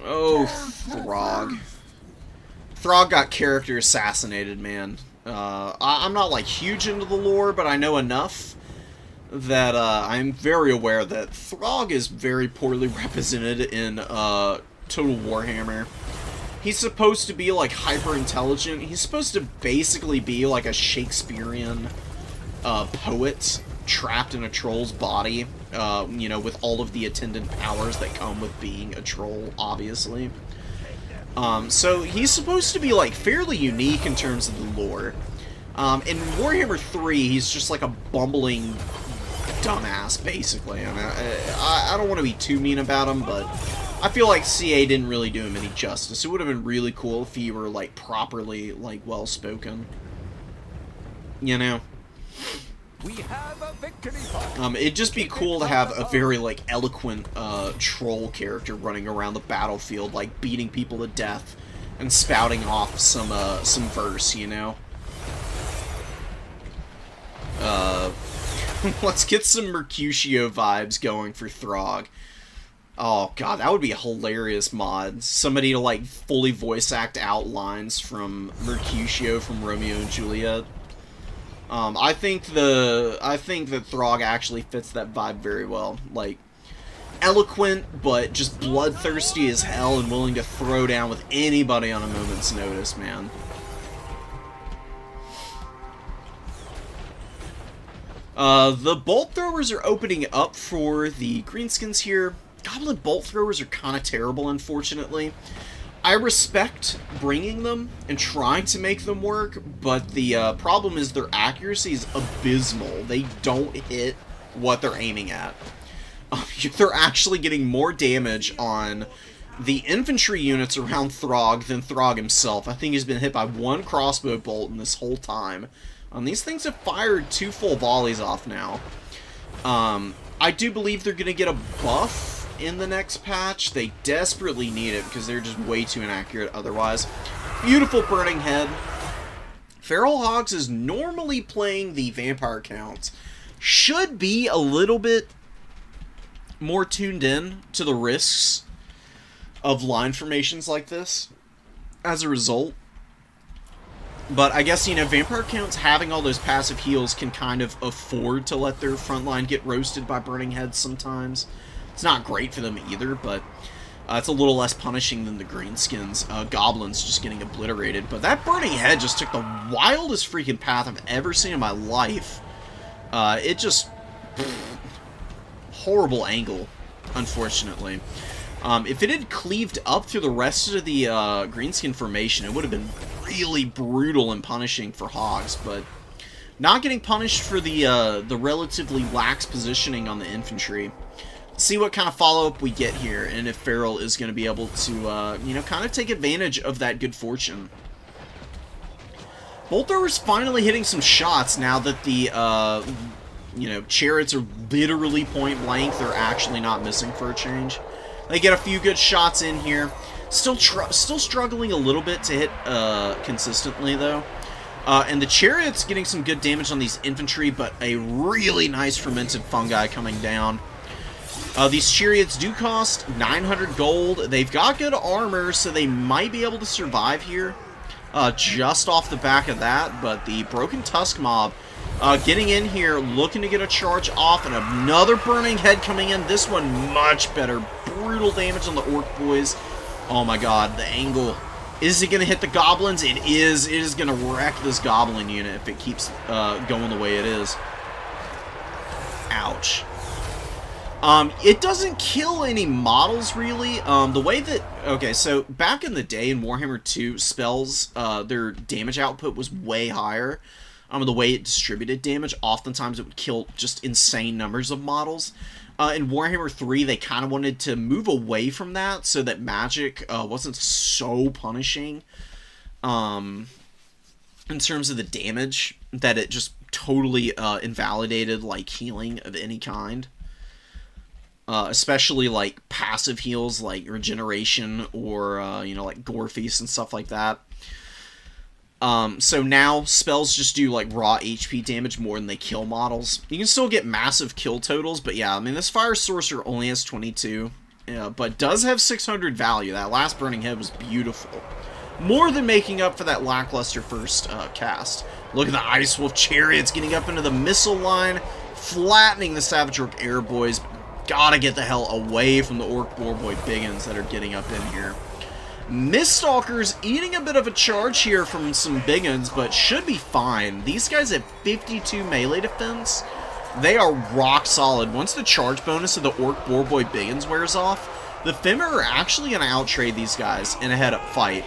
Oh, Throg. Throg got character assassinated, man. I'm not, like, huge into the lore, but I know enough that I'm very aware that Throg is very poorly represented in Total Warhammer. He's supposed to be, like, hyper-intelligent. He's supposed to basically be, like, a Shakespearean poet trapped in a troll's body, you know, with all of the attendant powers that come with being a troll, obviously. So he's supposed to be, like, fairly unique in terms of the lore. In Warhammer 3, he's just like a bumbling dumbass, basically. I mean, I don't want to be too mean about him, but I feel like CA didn't really do him any justice. It would have been really cool if he were, like, properly, like, well-spoken. You know?
We have a victory.
It'd just be cool to have a very, like, eloquent troll character running around the battlefield, like, beating people to death and spouting off some verse, you know? Let's get some Mercutio vibes going for Throg. Oh, God, that would be a hilarious mod. Somebody to, like, fully voice act out lines from Mercutio from Romeo and Juliet. I think that Throg actually fits that vibe very well. Like, eloquent, but just bloodthirsty as hell and willing to throw down with anybody on a moment's notice, man. The bolt throwers are opening up for the greenskins here. Goblin bolt throwers are kind of terrible, unfortunately. I respect bringing them and trying to make them work, but the problem is their accuracy is abysmal. They don't hit what they're aiming at. They're actually getting more damage on the infantry units around Throg than Throg himself. I think he's been hit by 1 crossbow bolt in this whole time. These things have fired 2 full volleys off now. I do believe they're going to get a buff in the next patch. They desperately need it because they're just way too inaccurate otherwise. Beautiful Burning Head. Feral Hogs is normally playing the Vampire counts. Should be a little bit more tuned in to the risks of line formations like this as a result. But I guess, you know, Vampire counts having all those passive heals can kind of afford to let their front line get roasted by Burning Heads sometimes. It's not great for them either, but it's a little less punishing than the Greenskins. Goblins just getting obliterated. But that Burning Head just took the wildest freaking path I've ever seen in my life. It just... horrible angle, unfortunately. If it had cleaved up through the rest of the Greenskin formation, it would have been really brutal and punishing for Hogs, but not getting punished for the relatively lax positioning on the infantry. Let's see what kind of follow-up we get here, and if Feral is going to be able to, you know, kind of take advantage of that good fortune. Bolt Thrower's finally hitting some shots now that the, you know, chariots are literally point blank. They're actually not missing for a change. They get a few good shots in here. Still struggling a little bit to hit consistently, though. And the Chariot's getting some good damage on these infantry, but a really nice Fermented Fungi coming down. These Chariots do cost 900 gold. They've got good armor, so they might be able to survive here just off the back of that. But the Broken Tusk Mob getting in here, looking to get a charge off, and another Burning Head coming in. This one much better. Brutal damage on the Orc Boys. Oh my god, the angle. Is it going to hit the Goblins? It is. It is going to wreck this Goblin unit if it keeps going the way it is. Ouch. It doesn't kill any models, really. The way that... Okay, so back in the day in Warhammer 2, spells, their damage output was way higher. The way it distributed damage, oftentimes it would kill just insane numbers of models. In Warhammer 3, they kind of wanted to move away from that so that magic wasn't so punishing in terms of the damage, that it just totally invalidated like healing of any kind. Especially like passive heals like regeneration or you know, like Gore Feast and stuff like that. So now spells just do like raw HP damage more than they kill models. You can still get massive kill totals, but yeah, I mean, this Fire Sorcerer only has 22, but does have 600 value. That last Burning Head was beautiful. More than making up for that lackluster first cast. Look at the Ice Wolf Chariots getting up into the missile line, flattening the Savage Orc Air Boys. Gotta get the hell away from the Orc Boar Boy Biggins that are getting up in here. Miststalkers eating a bit of a charge here from some Biggins, but should be fine. These guys have 52 melee defense. They are rock solid. Once the charge bonus of the Orc Boar Boy Biggins wears off, the Fimmer are actually going to outtrade these guys in a head-up fight.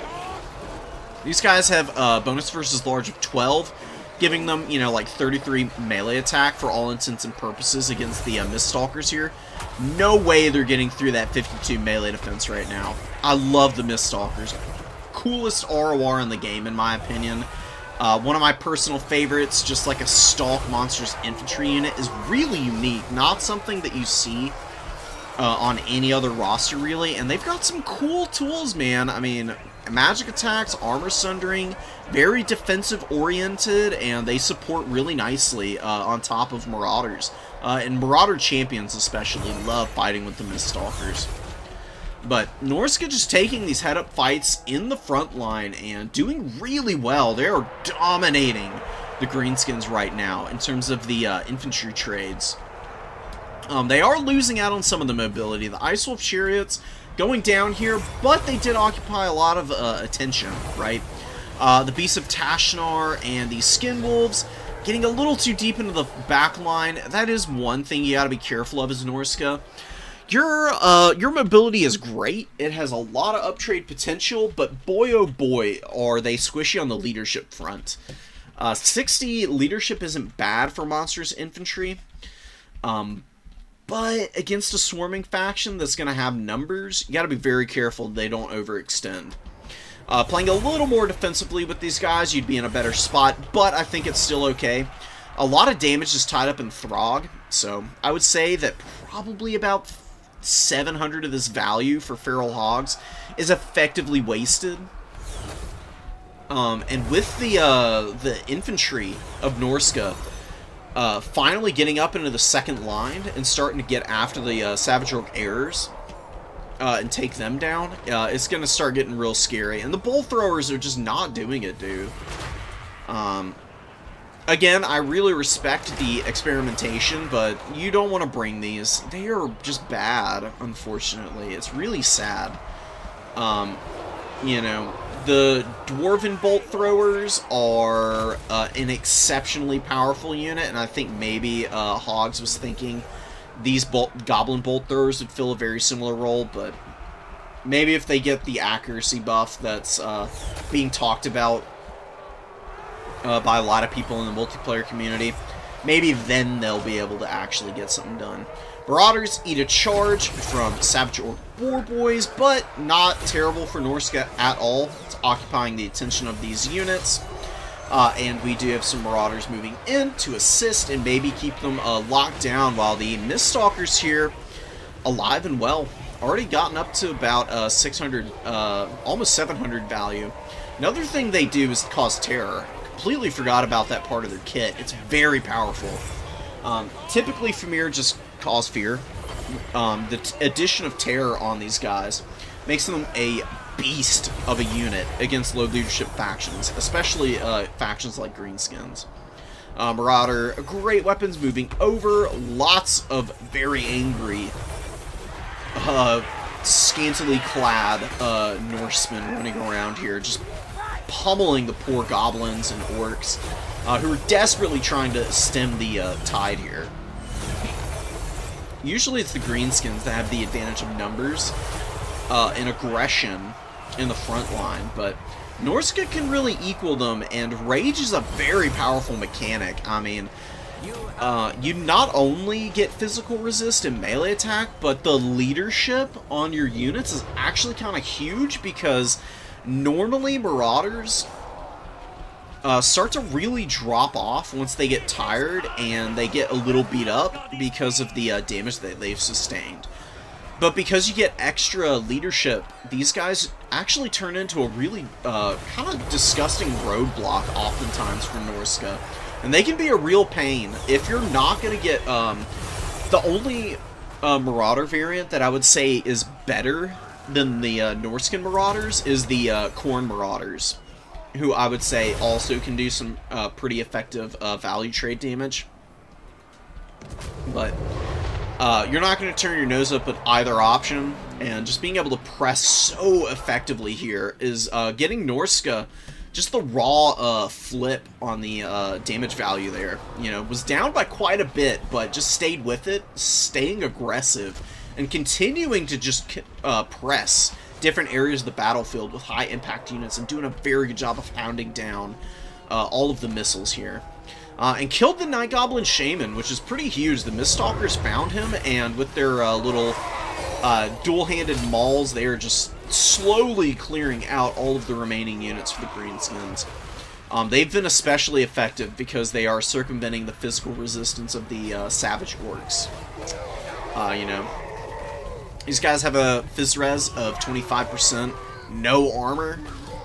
These guys have bonus versus large of 12, giving them, you know, like 33 melee attack for all intents and purposes against the Miststalkers here. No way they're getting through that 52 melee defense right now. I love the Miststalkers. Coolest ROR in the game, in my opinion. One of my personal favorites, just like a Stalk Monsters infantry unit, is really unique. Not something that you see on any other roster, really. And they've got some cool tools, man. I mean, magic attacks, armor sundering, very defensive oriented, and they support really nicely on top of Marauders. And Marauder champions especially love fighting with the Miststalkers. But Norska just taking these head-up fights in the front line and doing really well. They are dominating the Greenskins right now in terms of the infantry trades. They are losing out on some of the mobility. The Ice Wolf Chariots going down here, but they did occupy a lot of attention, right? The Beasts of Tashnar and the Skin Wolves getting a little too deep into the back line. That is one thing you gotta be careful of as Norska. Your mobility is great. It has a lot of uptrade potential, but boy oh boy are they squishy on the leadership front. 60 leadership isn't bad for Monsters Infantry, but against a swarming faction that's going to have numbers, you got to be very careful they don't overextend. Playing a little more defensively with these guys, you'd be in a better spot, but I think it's still okay. A lot of damage is tied up in Throg, so I would say that probably about 700 of this value for Feral Hogs is effectively wasted. And with the infantry of Norska finally getting up into the second line and starting to get after the Savage Orc Heirs and take them down, it's going to start getting real scary. And the Bull Throwers are just not doing it, dude. Again, I really respect the experimentation, but you don't want to bring these. They are just bad, unfortunately. It's really sad. You know, the Dwarven Bolt Throwers are an exceptionally powerful unit, and I think maybe Hogs was thinking these Goblin Bolt Throwers would fill a very similar role, but maybe if they get the accuracy buff that's being talked about by a lot of people in the multiplayer community, maybe then they'll be able to actually get something done. Marauders eat a charge from Savage Orc War Boys, but not terrible for Norska at all. It's occupying the attention of these units. And we do have some Marauders moving in to assist and maybe keep them locked down, while the Miststalkers here, alive and well. Already gotten up to about 600, almost 700 value. Another thing they do is cause terror. Completely forgot about that part of their kit. It's very powerful. Typically, Famir just cause fear. The addition of terror on these guys makes them a beast of a unit against low leadership factions, especially factions like Greenskins. Marauder, great weapons moving over. Lots of very angry, scantily clad Norsemen running around here, just pummeling the poor goblins and orcs, who are desperately trying to stem the tide here. Usually it's the Greenskins that have the advantage of numbers and aggression in the front line, but Norska can really equal them, and Rage is a very powerful mechanic. I mean, you not only get physical resist and melee attack, but the leadership on your units is actually kind of huge, because normally Marauders start to really drop off once they get tired and they get a little beat up because of the damage that they've sustained. But because you get extra leadership, these guys actually turn into a really kind of disgusting roadblock oftentimes for Norska. And they can be a real pain. If you're not going to get... the only Marauder variant that I would say is better than the Norskin Marauders is the Khorne Marauders, who I would say also can do some pretty effective value trade damage. But you're not going to turn your nose up at either option, and just being able to press so effectively here is getting Norska just the raw flip on the damage value there. You know, was down by quite a bit, but just stayed with it, staying aggressive, and continuing to just press different areas of the battlefield with high impact units, and doing a very good job of hounding down all of the missiles here. And killed the Night Goblin Shaman, which is pretty huge. The Miststalkers found him, and with their little dual-handed mauls, they are just slowly clearing out all of the remaining units for the Greenskins. They've been especially effective because they are circumventing the physical resistance of the Savage Orcs. You know, these guys have a Phys Res of 25%, no armor,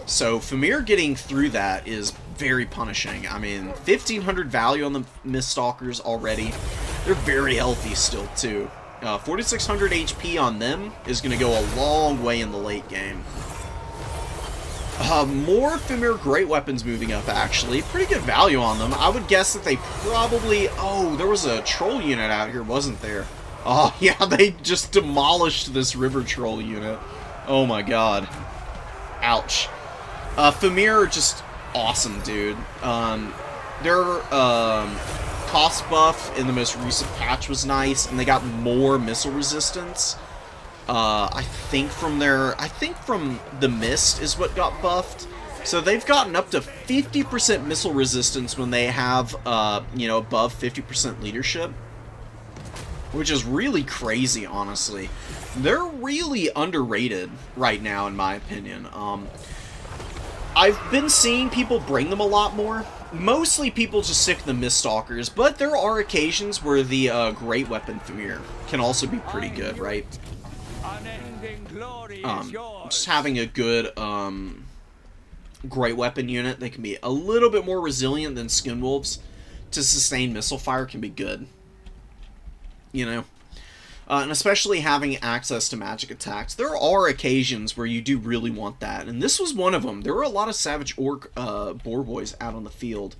so Famir getting through that is very punishing. I mean, 1,500 value on the Miststalkers already. They're very healthy still, too. 4,600 HP on them is going to go a long way in the late game. More Famir Great Weapons moving up, actually. Pretty good value on them. I would guess that they probably... Oh, there was a troll unit out here, wasn't there? Oh, yeah, they just demolished this River Troll unit. Oh my god. Ouch. Famir are just awesome, dude. Their cost buff in the most recent patch was nice, and they got more missile resistance. I think from the Mist is what got buffed. So they've gotten up to 50% missile resistance when they have, you know, above 50% leadership. Which is really crazy, honestly. They're really underrated right now, in my opinion. I've been seeing people bring them a lot more, Mostly people just stick to the Miststalkers, but there are occasions where the Great Weapon Thamir can also be pretty good, right?
Unending glory is yours.
Just having a good Great Weapon unit that can be a little bit more resilient than Skinwolves to sustain missile fire can be good. You know? And especially having access to magic attacks. There are occasions where you do really want that. And this was one of them. There were a lot of Savage Orc Boar Boys out on the field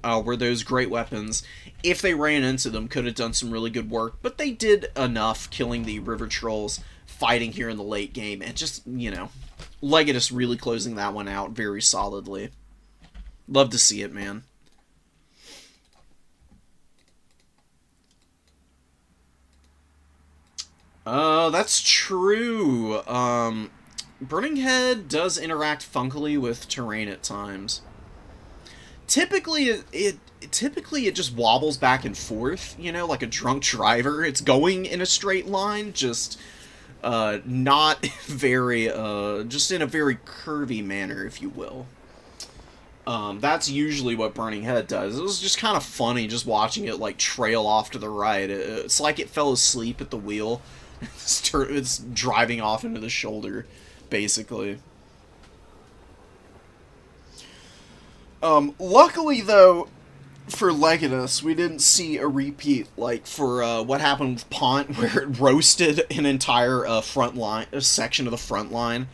where those great weapons, if they ran into them, could have done some really good work. But they did enough killing the River Trolls, fighting here in the late game. And just, you know, Legatus really closing that one out very solidly. Love to see it, man. That's true. Burning Head does interact funkily with terrain at times. Typically, it just wobbles back and forth, you know, like a drunk driver. It's going in a straight line, just not very, just in a very curvy manner, if you will. That's usually what Burning Head does. It was just kind of funny just watching it, like, trail off to the right. It's like it fell asleep at the wheel. It's driving off into the shoulder, basically. Luckily, though, for Legatus, we didn't see a repeat, like, for what happened with Pont, where it roasted an entire front line, a section of the front line.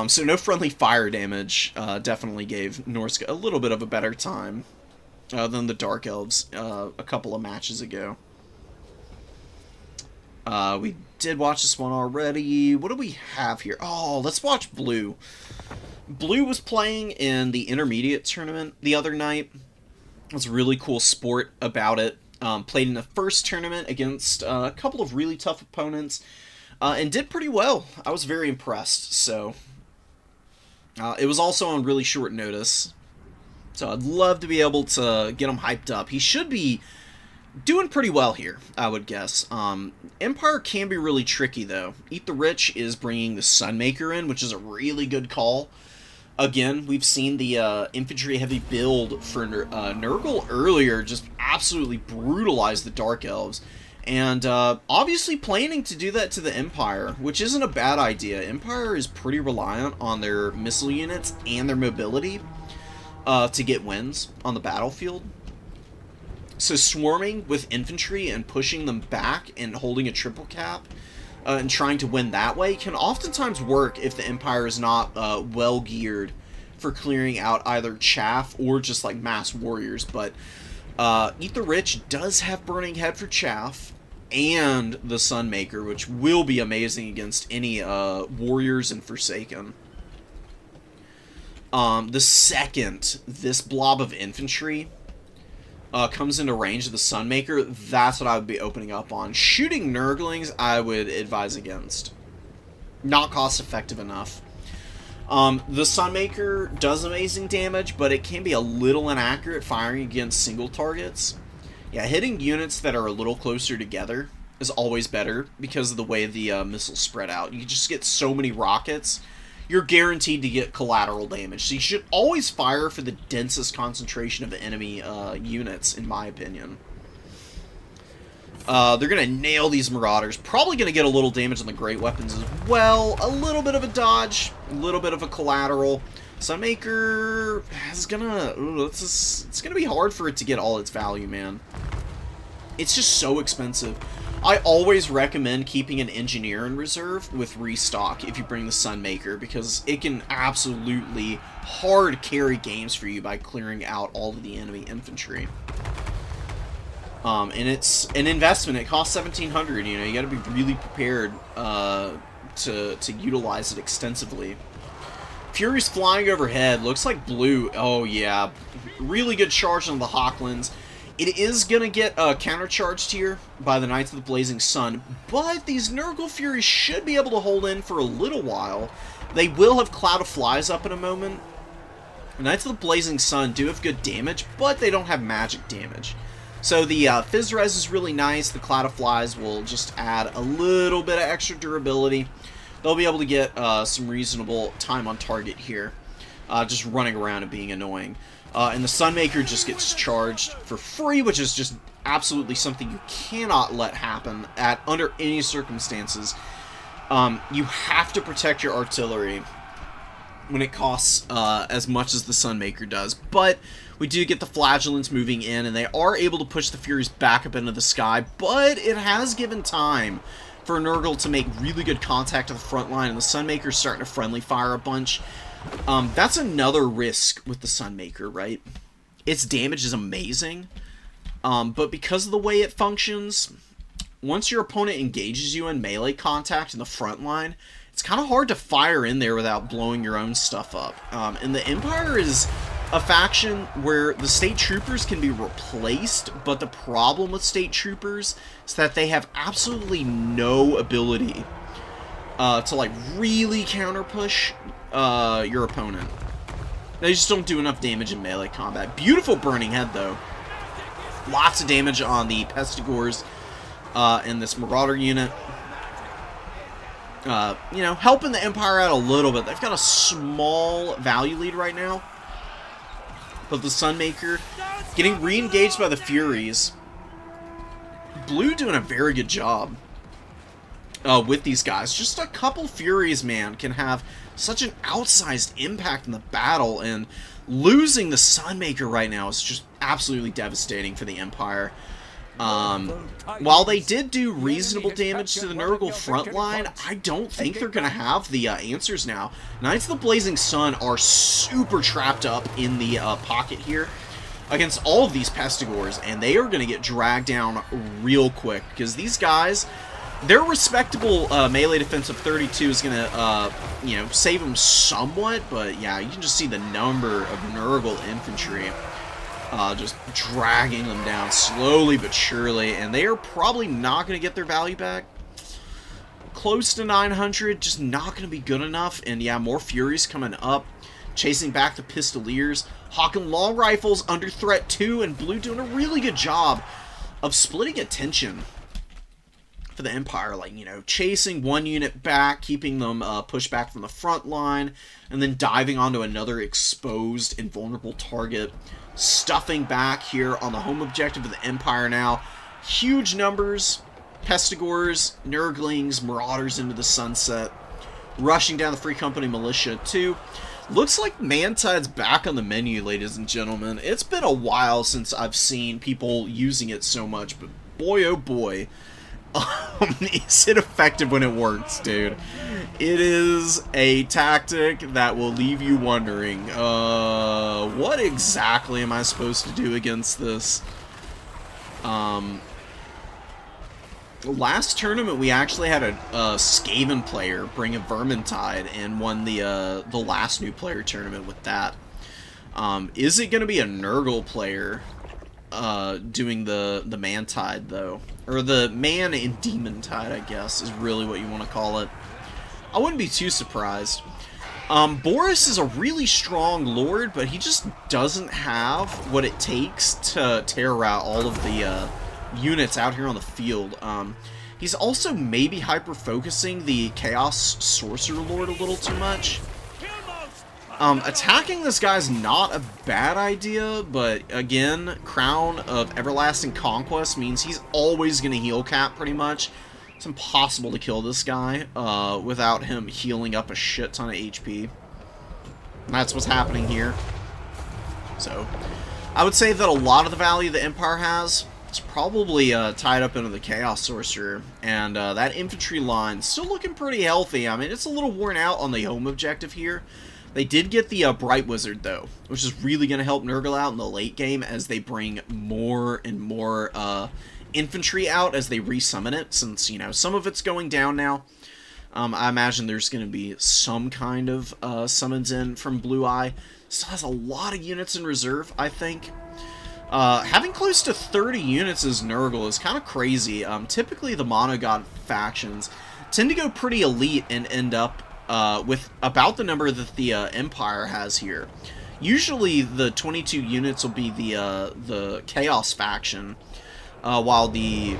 So no friendly fire damage. Definitely gave Norska a little bit of a better time than the Dark Elves a couple of matches ago. We did watch this one already. What do we have here? Oh, let's watch Blue. Blue was playing in the intermediate tournament the other night. It was a really cool sport about it. Played in the first tournament against a couple of really tough opponents. And did pretty well. I was very impressed. So it was also on really short notice. So I'd love to be able to get him hyped up. He should be doing pretty well here, I would guess. Empire can be really tricky, though. Eat the Rich is bringing the Sunmaker in, which is a really good call. Again, we've seen the infantry-heavy build for Nurgle earlier just absolutely brutalize the Dark Elves. And obviously planning to do that to the Empire, which isn't a bad idea. Empire is pretty reliant on their missile units and their mobility to get wins on the battlefield. So swarming with infantry and pushing them back and holding a triple cap and trying to win that way can oftentimes work if the Empire is not well geared for clearing out either chaff or just like mass warriors. But Eat the Rich does have Burning Head for chaff and the Sunmaker, which will be amazing against any warriors in Forsaken. The second this blob of infantry comes into range of the Sunmaker, that's what I would be opening up on. Shooting Nurglings, I would advise against. Not cost-effective enough. The Sunmaker does amazing damage, but it can be a little inaccurate firing against single targets. Yeah, hitting units that are a little closer together is always better because of the way the missiles spread out. You just get so many rockets, you're guaranteed to get collateral damage. So you should always fire for the densest concentration of enemy units, in my opinion. They're going to nail these Marauders. Probably going to get a little damage on the Great Weapons as well. A little bit of a dodge. A little bit of a collateral. Sunmaker is going to... It's going to be hard for it to get all its value, man. It's just so expensive. I always recommend keeping an engineer in reserve with restock if you bring the Sunmaker, because it can absolutely hard carry games for you by clearing out all of the enemy infantry. And it's an investment. It costs $1,700. You know, you got to be really prepared to utilize it extensively. Fury's flying overhead. Looks like Blue. Oh yeah, really good charge on the Hawklands. It is going to get countercharged here by the Knights of the Blazing Sun, but these Nurgle Furies should be able to hold in for a little while. They will have Cloud of Flies up in a moment. The Knights of the Blazing Sun do have good damage, but they don't have magic damage. So the Fizz Res is really nice. The Cloud of Flies will just add a little bit of extra durability. They'll be able to get some reasonable time on target here. just running around and being annoying. And the Sunmaker just gets charged for free, which is just absolutely something you cannot let happen under any circumstances. You have to protect your artillery when it costs as much as the Sunmaker does. But we do get the Flagellants moving in, and they are able to push the Furies back up into the sky, but it has given time for Nurgle to make really good contact at the front line, and the Sunmaker's starting to friendly fire a bunch. That's another risk with the Sunmaker, right? Its damage is amazing, but because of the way it functions, once your opponent engages you in melee contact in the front line, it's kind of hard to fire in there without blowing your own stuff up. And the Empire is a faction where the State Troopers can be replaced, but the problem with State Troopers is that they have absolutely no ability to, like, really counter-push your opponent. They just don't do enough damage in melee combat. Beautiful Burning Head, though. Lots of damage on the Pestigores in this Marauder unit. You know, helping the Empire out a little bit. They've got a small value lead right now. But the Sunmaker getting re-engaged by the Furies. Blue doing a very good job with these guys. Just a couple Furies, man, can have such an outsized impact in the battle, and losing the Sunmaker right now is just absolutely devastating for the Empire. While they did do reasonable damage to the Nurgle front line, I don't think they're going to have the answers now. Knights of the Blazing Sun are super trapped up in the pocket here against all of these Pestigores, and they are going to get dragged down real quick, because these guys, their respectable melee defense of 32 is going to, you know, save them somewhat, but yeah, you can just see the number of Nurgle infantry just dragging them down slowly but surely, and they are probably not going to get their value back. Close to 900, just not going to be good enough, and yeah, more Furies coming up, chasing back the Pistoliers. Hawk and Long Rifles under threat too, and Blue doing a really good job of splitting attention for the Empire, like, you know, chasing one unit back, keeping them pushed back from the front line, and then diving onto another exposed and vulnerable target. Stuffing back here on the home objective of the Empire now. Huge numbers. Pestigores, Nurglings, Marauders into the sunset. Rushing down the Free Company Militia too. Looks like Mantide's back on the menu, ladies and gentlemen. It's been a while since I've seen people using it so much, but boy oh boy, is it effective when it works, dude. It is a tactic that will leave you wondering, what exactly am I supposed to do against this? Last tournament we actually had a Skaven player bring a Vermintide and won the last new player tournament with that. Is it going to be a Nurgle player doing the Mantide, though? Or the Man and Demon Tide, I guess, is really what you want to call it. I wouldn't be too surprised. Boris is a really strong lord, but he just doesn't have what it takes to tear out all of the units out here on the field. He's also maybe hyper-focusing the Chaos Sorcerer Lord a little too much. Attacking this guy's not a bad idea, but again, Crown of Everlasting Conquest means he's always going to heal cap pretty much. It's impossible to kill this guy without him healing up a shit ton of HP. And that's what's happening here. So, I would say that a lot of the value the Empire has is probably tied up into the Chaos Sorcerer. And that infantry line still looking pretty healthy. I mean, it's a little worn out on the home objective here. They did get the Bright Wizard, though, which is really going to help Nurgle out in the late game as they bring more and more infantry out as they resummon it, since, you know, some of it's going down now. I imagine there's going to be some kind of summons in from Blue Eye. Still has a lot of units in reserve, I think. Having close to 30 units as Nurgle is kind of crazy. Typically, the Monogod factions tend to go pretty elite and end up with about the number that the Empire has here. Usually, the 22 units will be the Chaos faction, while the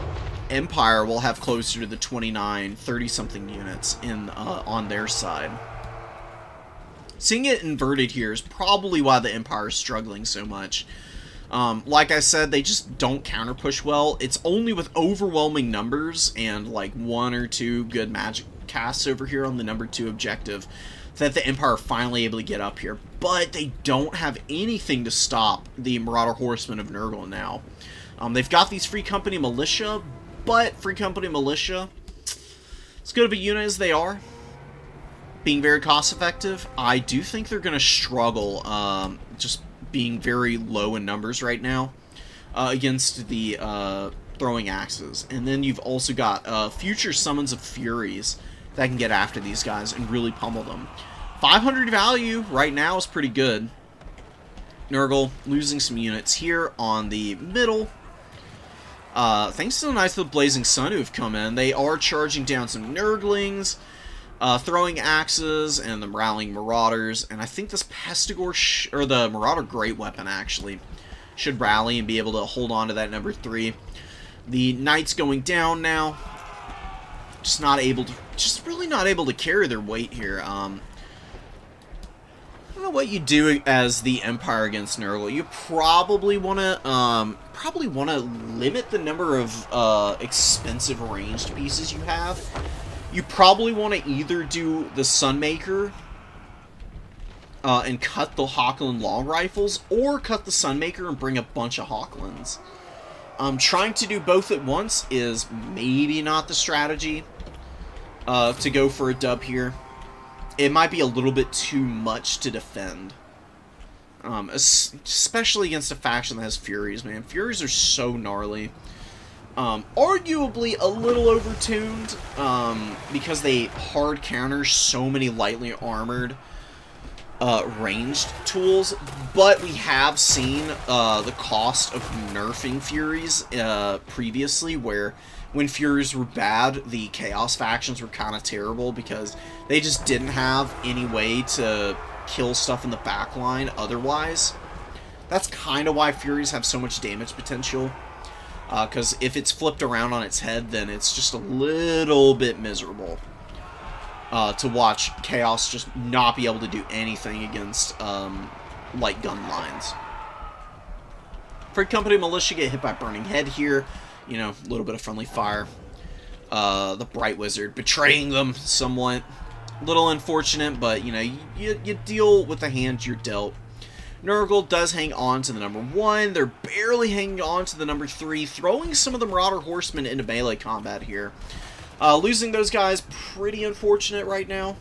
Empire will have closer to the 29, 30-something units in on their side. Seeing it inverted here is probably why the Empire is struggling so much. Like I said, they just don't counter push well. It's only with overwhelming numbers and like 1 or 2 good magic casts over here on the number 2 objective that the Empire are finally able to get up here. But they don't have anything to stop the Marauder Horsemen of Nurgle now. They've got these Free Company Militia, but Free Company Militia, as good of a unit as they are, being very cost effective, I do think they're going to struggle just being very low in numbers right now against the throwing axes. And then you've also got future summons of Furies that can get after these guys and really pummel them. 500 value right now is pretty good. Nurgle losing some units here on the middle. Thanks to the Knights of the Blazing Sun who have come in, they are charging down some Nurglings, throwing axes, and the rallying Marauders. And I think this Pestigore, or the Marauder Great Weapon actually, should rally and be able to hold on to that number 3. The Knights going down now. Just really not able to carry their weight here. I don't know what you do as the Empire against Nurgle. You probably want to limit the number of expensive ranged pieces you have. You probably want to either do the Sunmaker and cut the Hochland long rifles, or cut the Sunmaker and bring a bunch of Hochlands. Trying to do both at once is maybe not the strategy to go for a dub here. It might be a little bit too much to defend. Especially against a faction that has Furies, man. Furies are so gnarly. Arguably a little overtuned, because they hard counter so many lightly armored ranged tools, but we have seen the cost of nerfing Furies previously, where when Furies were bad, the Chaos factions were kind of terrible because they just didn't have any way to kill stuff in the backline otherwise. That's kind of why Furies have so much damage potential, because if it's flipped around on its head, then it's just a little bit miserable to watch Chaos just not be able to do anything against light gun lines. Free Company Militia get hit by Burning Head here. You know, a little bit of friendly fire. The Bright Wizard betraying them somewhat. Little unfortunate, but, you know, you deal with the hand you're dealt. Nurgle does hang on to the number 1. They're barely hanging on to the number 3, throwing some of the Marauder Horsemen into melee combat here. Losing those guys, pretty unfortunate right now.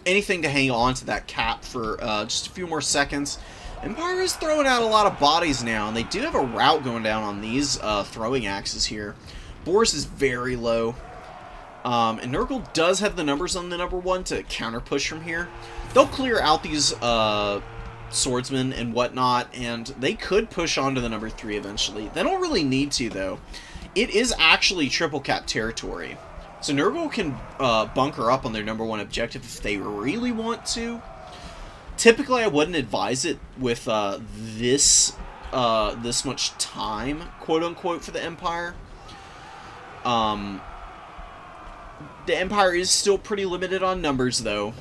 Anything to hang on to that cap for just a few more seconds. Empire is throwing out a lot of bodies now, and they do have a route going down on these throwing axes here. Boris is very low. And Nurgle does have the numbers on the number 1 to counter push from here. They'll clear out these swordsmen and whatnot, and they could push on to the number 3 eventually. They don't really need to, though. It is actually triple cap territory. So Nurgle can bunker up on their number 1 objective if they really want to. Typically, I wouldn't advise it with this much time, quote-unquote, for the Empire. The Empire is still pretty limited on numbers, though.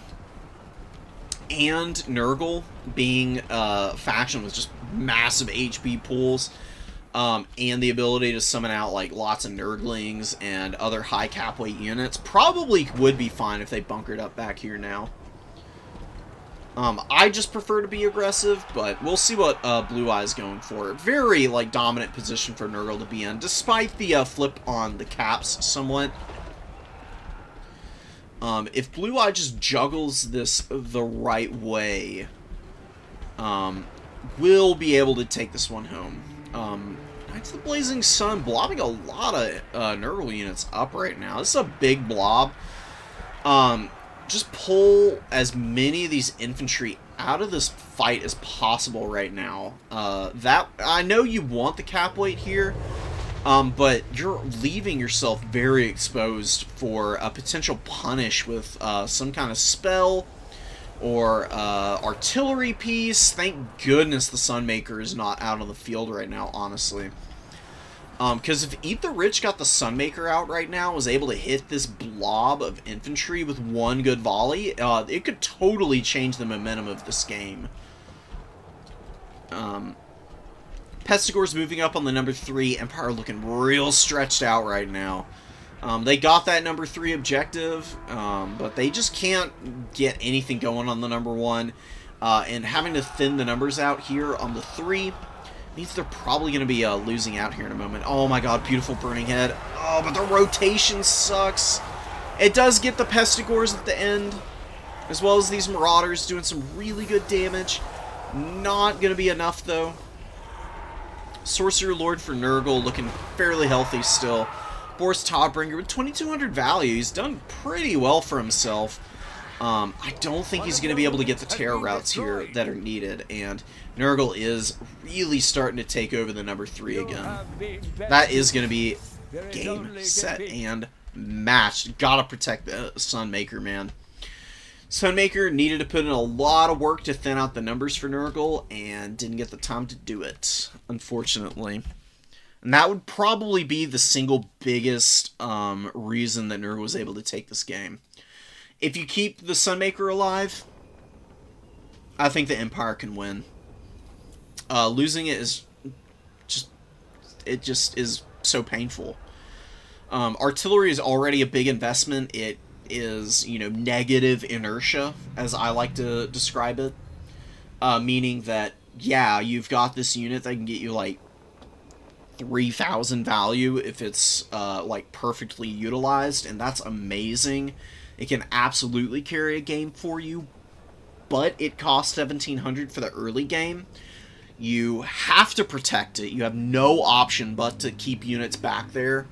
And Nurgle, being a faction with just massive HP pools, and the ability to summon out like lots of Nurglings and other high cap weight units, probably would be fine if they bunkered up back here now. I just prefer to be aggressive, but we'll see what Blue Eye's going for. Very like dominant position for Nurgle to be in, despite the flip on the caps somewhat. If Blue Eye just juggles this the right way, we'll be able to take this one home. Knights of the Blazing Sun blobbing a lot of Nurgle units up right now. This is a big blob. Just pull as many of these infantry out of this fight as possible right now. That I know you want the cap weight here, but you're leaving yourself very exposed for a potential punish with some kind of spell or artillery piece. Thank goodness the Sunmaker is not out on the field right now, honestly. Because if Eat the Rich got the Sunmaker out right now, was able to hit this blob of infantry with one good volley, it could totally change the momentum of this game. Pestigor's moving up on the number 3. Empire looking real stretched out right now. They got that number 3 objective, but they just can't get anything going on the number 1. And having to thin the numbers out here on the 3 means they're probably going to be losing out here in a moment. Oh my god, beautiful Burning Head. Oh, but the rotation sucks. It does get the Pestigors at the end, as well as these Marauders doing some really good damage. Not going to be enough, though. Sorcerer Lord for Nurgle looking fairly healthy still. Boris Todbringer with 2,200 value. He's done pretty well for himself. I don't think he's going to be able to get the terror routes here that are needed, and Nurgle is really starting to take over the number 3 again. That is going to be game, set, and match. Gotta protect the Sunmaker, man. Sunmaker needed to put in a lot of work to thin out the numbers for Nurgle, and didn't get the time to do it, unfortunately. And that would probably be the single biggest reason that Nurgle was able to take this game. If you keep the Sunmaker alive, I think the Empire can win. Losing it is just is so painful. Artillery is already a big investment. It is, you know, negative inertia, as I like to describe it. Meaning that, yeah, you've got this unit that can get you, like, 3,000 value if it's, like, perfectly utilized, and that's amazing. It can absolutely carry a game for you, but it costs 1,700 for the early game. You have to protect it. You have no option but to keep units back there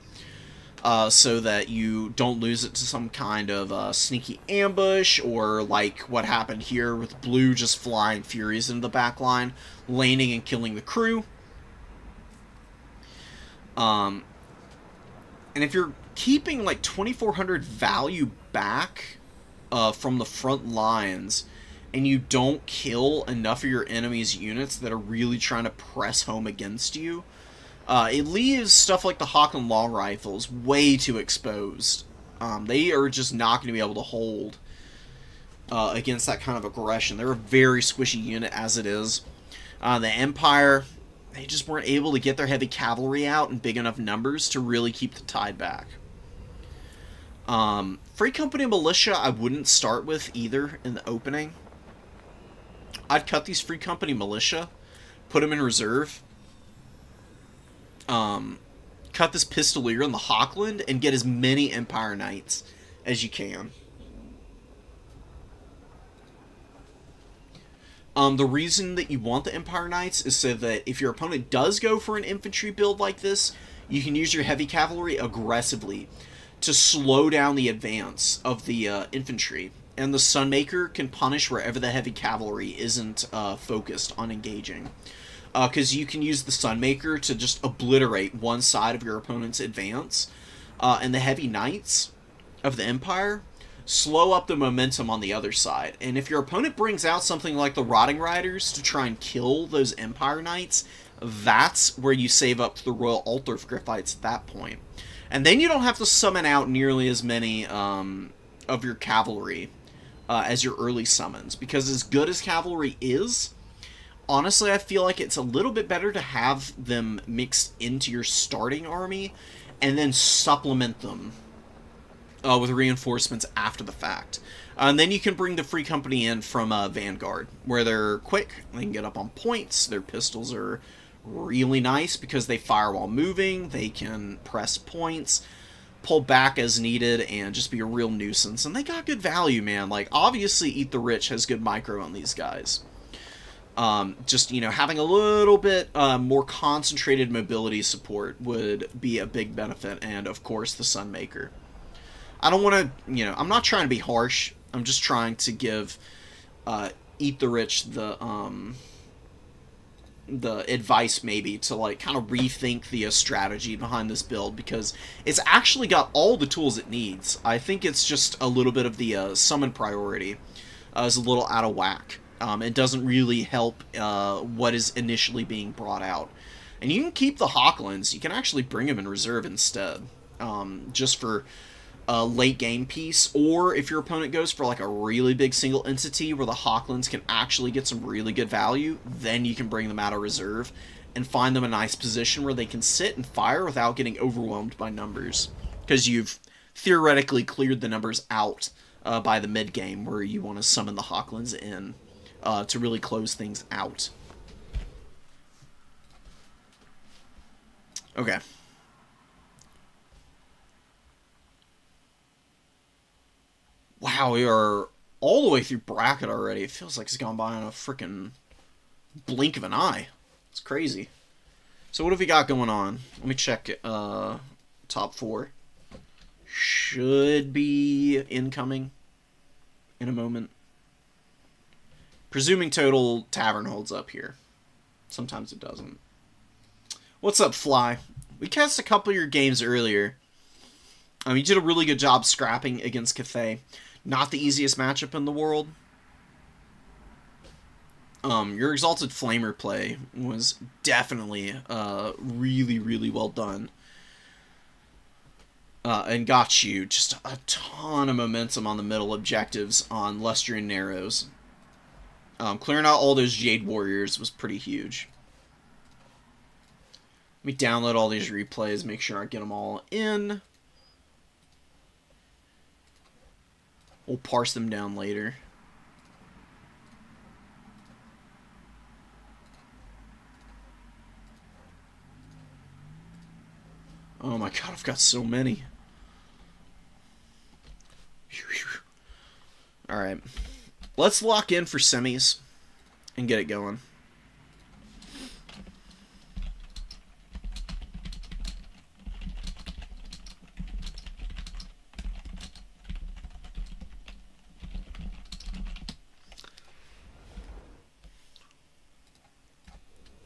so that you don't lose it to some kind of sneaky ambush, or like what happened here with Blue just flying Furies into the back line, landing and killing the crew. And if you're keeping like 2,400 value back from the front lines, and you don't kill enough of your enemy's units that are really trying to press home against you, it leaves stuff like the Hawk and Long Rifles way too exposed. They are just not going to be able to hold against that kind of aggression. They're a very squishy unit as it is. The Empire, they just weren't able to get their heavy cavalry out in big enough numbers to really keep the tide back. Free Company Militia I wouldn't start with either in the opening. I'd cut these Free Company Militia, put them in reserve, cut this Pistolier in the Hawkland, and get as many Empire Knights as you can. The reason that you want the Empire Knights is so that if your opponent does go for an infantry build like this, you can use your heavy cavalry aggressively to slow down the advance of the infantry. And the Sunmaker can punish wherever the heavy cavalry isn't focused on engaging. Because you can use the Sunmaker to just obliterate one side of your opponent's advance. And the heavy knights of the Empire slow up the momentum on the other side. And if your opponent brings out something like the Rotting Riders to try and kill those Empire Knights, that's where you save up the Royal Altar of Griffites at that point. And then you don't have to summon out nearly as many of your cavalry as your early summons. Because as good as cavalry is, honestly, I feel like it's a little bit better to have them mixed into your starting army and then supplement them with reinforcements after the fact. And then you can bring the Free Company in from Vanguard, where they're quick, they can get up on points, their pistols are really nice because they fire while moving, they can press points, pull back as needed, and just be a real nuisance. And they got good value, man. Like, obviously Eat the Rich has good micro on these guys. Just, you know, having a little bit more concentrated mobility support would be a big benefit, and of course the Sunmaker. I don't want to, you know, I'm not trying to be harsh, I'm just trying to give Eat the Rich the advice maybe to like kind of rethink the strategy behind this build, because it's actually got all the tools it needs. I think it's just a little bit of the summon priority is a little out of whack. It doesn't really help what is initially being brought out. And you can keep the Hawklands. You can actually bring them in reserve instead. Just for a late game piece. Or if your opponent goes for like a really big single entity where the Hawklands can actually get some really good value, then you can bring them out of reserve and find them a nice position where they can sit and fire without getting overwhelmed by numbers. Because you've theoretically cleared the numbers out by the mid game where you want to summon the Hawklands in to really close things out. Okay. Wow, we are all the way through bracket already. It feels like it's gone by in a freaking blink of an eye. It's crazy. So what have we got going on? Let me check top 4. Should be incoming in a moment. Presuming total tavern holds up here. Sometimes it doesn't. What's up, Fly? We cast a couple of your games earlier. You did a really good job scrapping against Cathay. Not the easiest matchup in the world. Your Exalted Flamer play was definitely really, really well done. And got you just a ton of momentum on the middle objectives on Lustrian Narrows. Clearing out all those Jade Warriors was pretty huge. Let me download all these replays, make sure I get them all in. We'll parse them down later. Oh my god, I've got so many. Alright. Let's lock in for semis and get it going.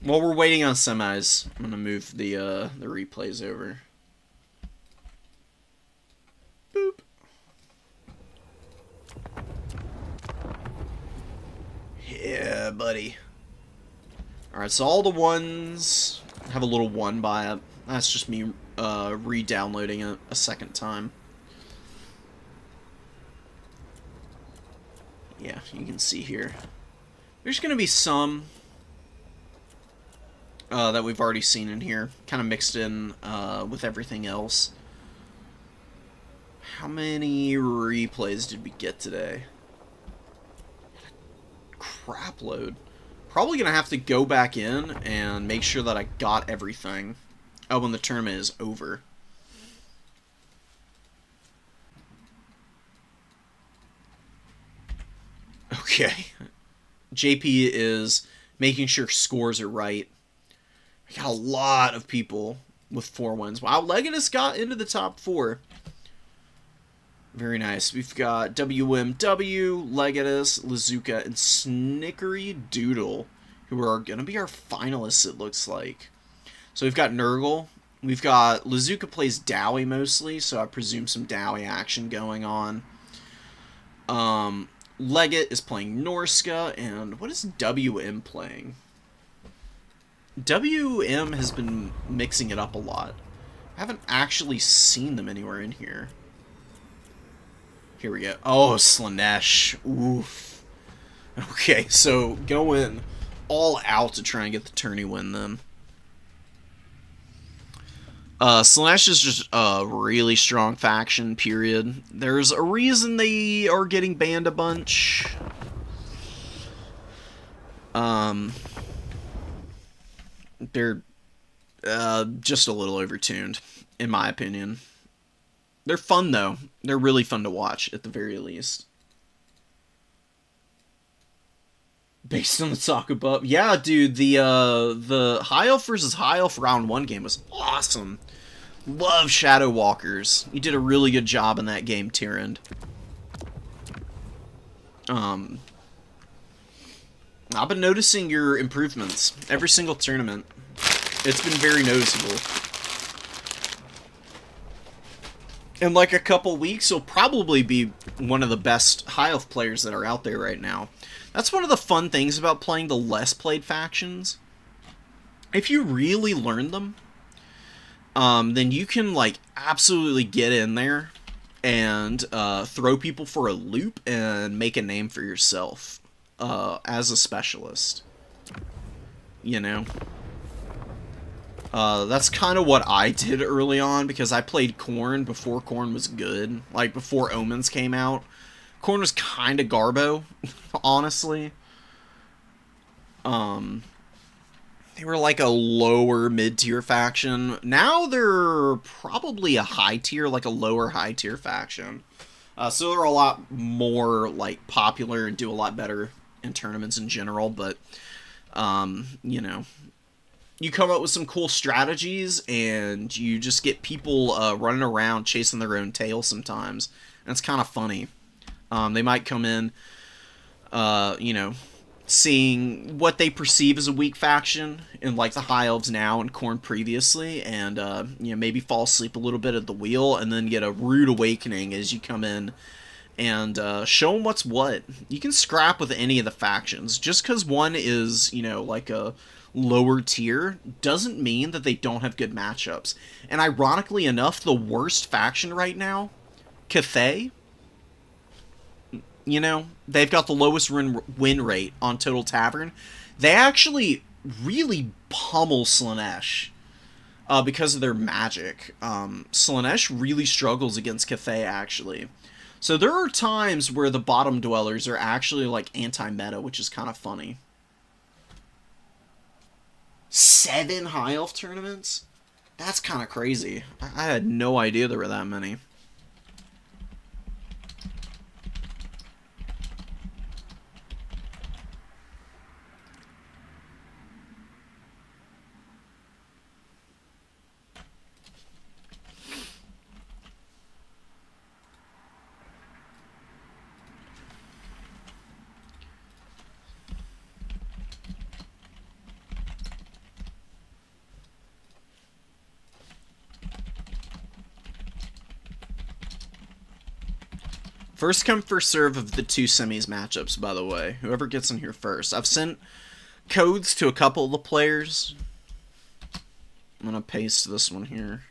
While we're waiting on semis, I'm gonna move the replays over. Boop. Yeah, buddy. Alright, so all the ones have a little 1 by it. That's just me re-downloading it a second time. Yeah, you can see here. There's gonna be some that we've already seen in here, kind of mixed in with everything else. How many replays did we get today? Crap load. Probably gonna have to go back in and make sure that I got everything when the tournament is over. Okay. JP is making sure scores are right. I got a lot of people with 4 wins. Wow, Legatus got into the top 4. Very nice. We've got WMW, Legatus, Lazuka, and Snickery Doodle, who are going to be our finalists, it looks like. So we've got Nurgle. We've got Lazuka plays Dowie mostly, so I presume some Dowie action going on. Leggett is playing Norska, and what is WM playing? WM has been mixing it up a lot. I haven't actually seen them anywhere in here. Here we go. Oh, Slanesh. Oof. Okay, so going all out to try and get the tourney win then. Slanesh is just a really strong faction, period. There's a reason they are getting banned a bunch. They're just a little overtuned, in my opinion. They're fun, though. They're really fun to watch, at the very least. Based on the talk above. Yeah, dude, the High Elf versus High Elf round 1 game was awesome. Love Shadow Walkers. You did a really good job in that game, Tyrande. I've been noticing your improvements every single tournament. It's been very noticeable. In like a couple weeks, you'll probably be one of the best High Elf players that are out there right now. That's one of the fun things about playing the less played factions. If you really learn them, then you can, like, absolutely get in there and throw people for a loop and make a name for yourself as a specialist. You know? That's kind of what I did early on, because I played Corn before Corn was good. Like, before Omens came out. Corn was kind of garbo, honestly. They were like a lower mid-tier faction. Now they're probably a high-tier, like a lower high-tier faction. So they're a lot more, like, popular and do a lot better in tournaments in general, but, you know, you come up with some cool strategies, and you just get people running around chasing their own tail sometimes. And it's kind of funny. They might come in, you know, seeing what they perceive as a weak faction in, like, the High Elves now and Khorne previously, and, you know, maybe fall asleep a little bit at the wheel, and then get a rude awakening as you come in and show them what's what. You can scrap with any of the factions. Just because one is, you know, like a lower tier doesn't mean that they don't have good matchups. And ironically enough, the worst faction right now, Cathay, you know, they've got the lowest win rate on Total Tavern. They actually really pummel Slaanesh because of their magic. Slaanesh really struggles against Cathay, actually. So there are times where the bottom dwellers are actually, like, anti-meta, which is kind of funny. 7 High Elf tournaments? That's kind of crazy. I had no idea there were that many. First come, first serve of the 2 semis matchups, by the way. Whoever gets in here first. I've sent codes to a couple of the players. I'm going to paste this one here.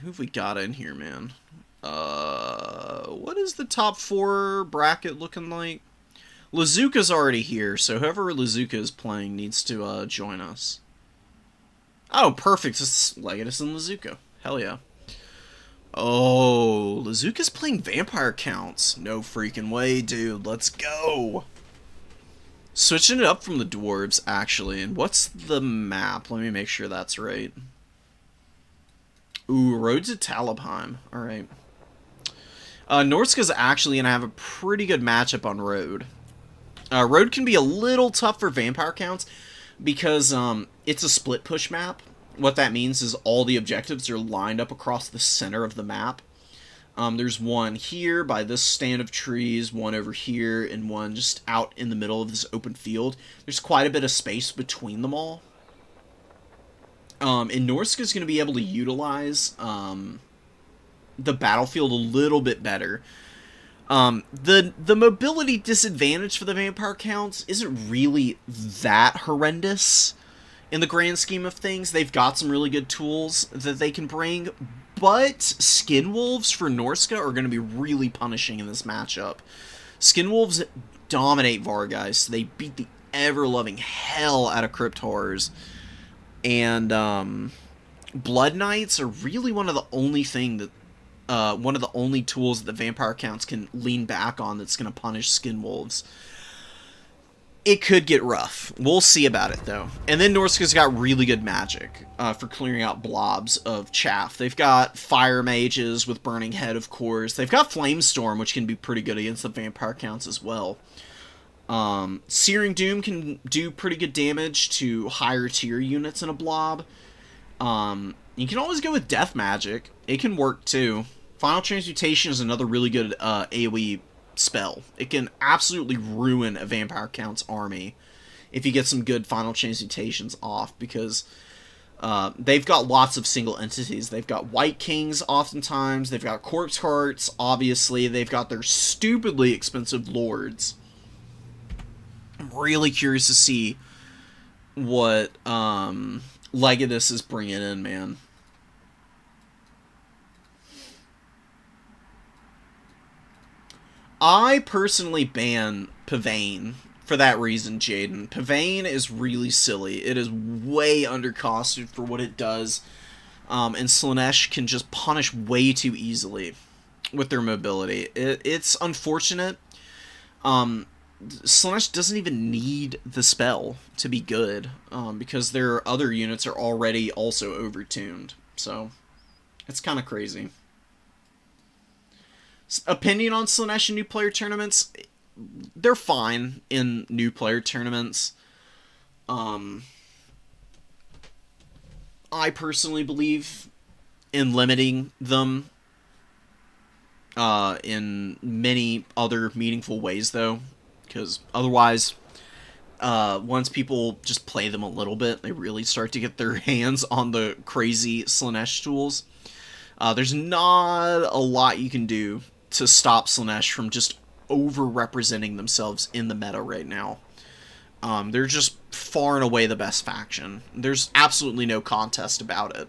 Who have we got in here, man? What is the top 4 bracket looking like? Lazuka's already here, so whoever Lazuka is playing needs to join us. Oh, perfect. It's Legatus and Lazuka. Hell yeah. Oh, Lazuka's playing vampire counts. No freaking way, dude. Let's go. Switching it up from the dwarves, actually. And what's the map? Let me make sure that's right. Ooh, Road to Talabheim. Alright. Norska's actually going to have a pretty good matchup on Road. Road can be a little tough for vampire counts because it's a split push map. What that means is all the objectives are lined up across the center of the map. There's one here by this stand of trees, one over here, and one just out in the middle of this open field. There's quite a bit of space between them all. And Norska's going to be able to utilize the battlefield a little bit better. The mobility disadvantage for the vampire counts isn't really that horrendous in the grand scheme of things. They've got some really good tools that they can bring, but Skinwolves for Norska are going to be really punishing in this matchup. Skinwolves dominate Vargeist. They beat the ever-loving hell out of Crypt Horrors. And Blood Knights are really one of the only tools that the vampire counts can lean back on that's going to punish Skinwolves. It could get rough. We'll see about it, though. And then Norska's got really good magic for clearing out blobs of chaff. They've got Fire Mages with Burning Head, of course. They've got Flamestorm, which can be pretty good against the vampire counts as well. Searing Doom can do pretty good damage to higher tier units in a blob. You can always go with Death Magic. It can work, too. Final Transmutation is another really good AoE spell. It can absolutely ruin a vampire count's army if you get some good Final Transmutations off, because They've got lots of single entities. They've got White Kings oftentimes. They've got Corpse Carts, obviously. They've got their stupidly expensive Lords. I'm really curious to see what Legatus is bringing in, man. I personally ban Pavane for that reason, Jaden. Pavane is really silly. It is way undercosted for what it does, and Slaanesh can just punish way too easily with their mobility. It's unfortunate. Slaanesh doesn't even need the spell to be good, because their other units are already also overtuned. So, it's kind of crazy. Opinion on Slaanesh in new player tournaments? They're fine in new player tournaments. I personally believe in limiting them in many other meaningful ways, though, because otherwise, once people just play them a little bit, they really start to get their hands on the crazy Slaanesh tools. There's not a lot you can do to stop Slaanesh from just over-representing themselves in the meta right now. They're just far and away the best faction. There's absolutely no contest about it.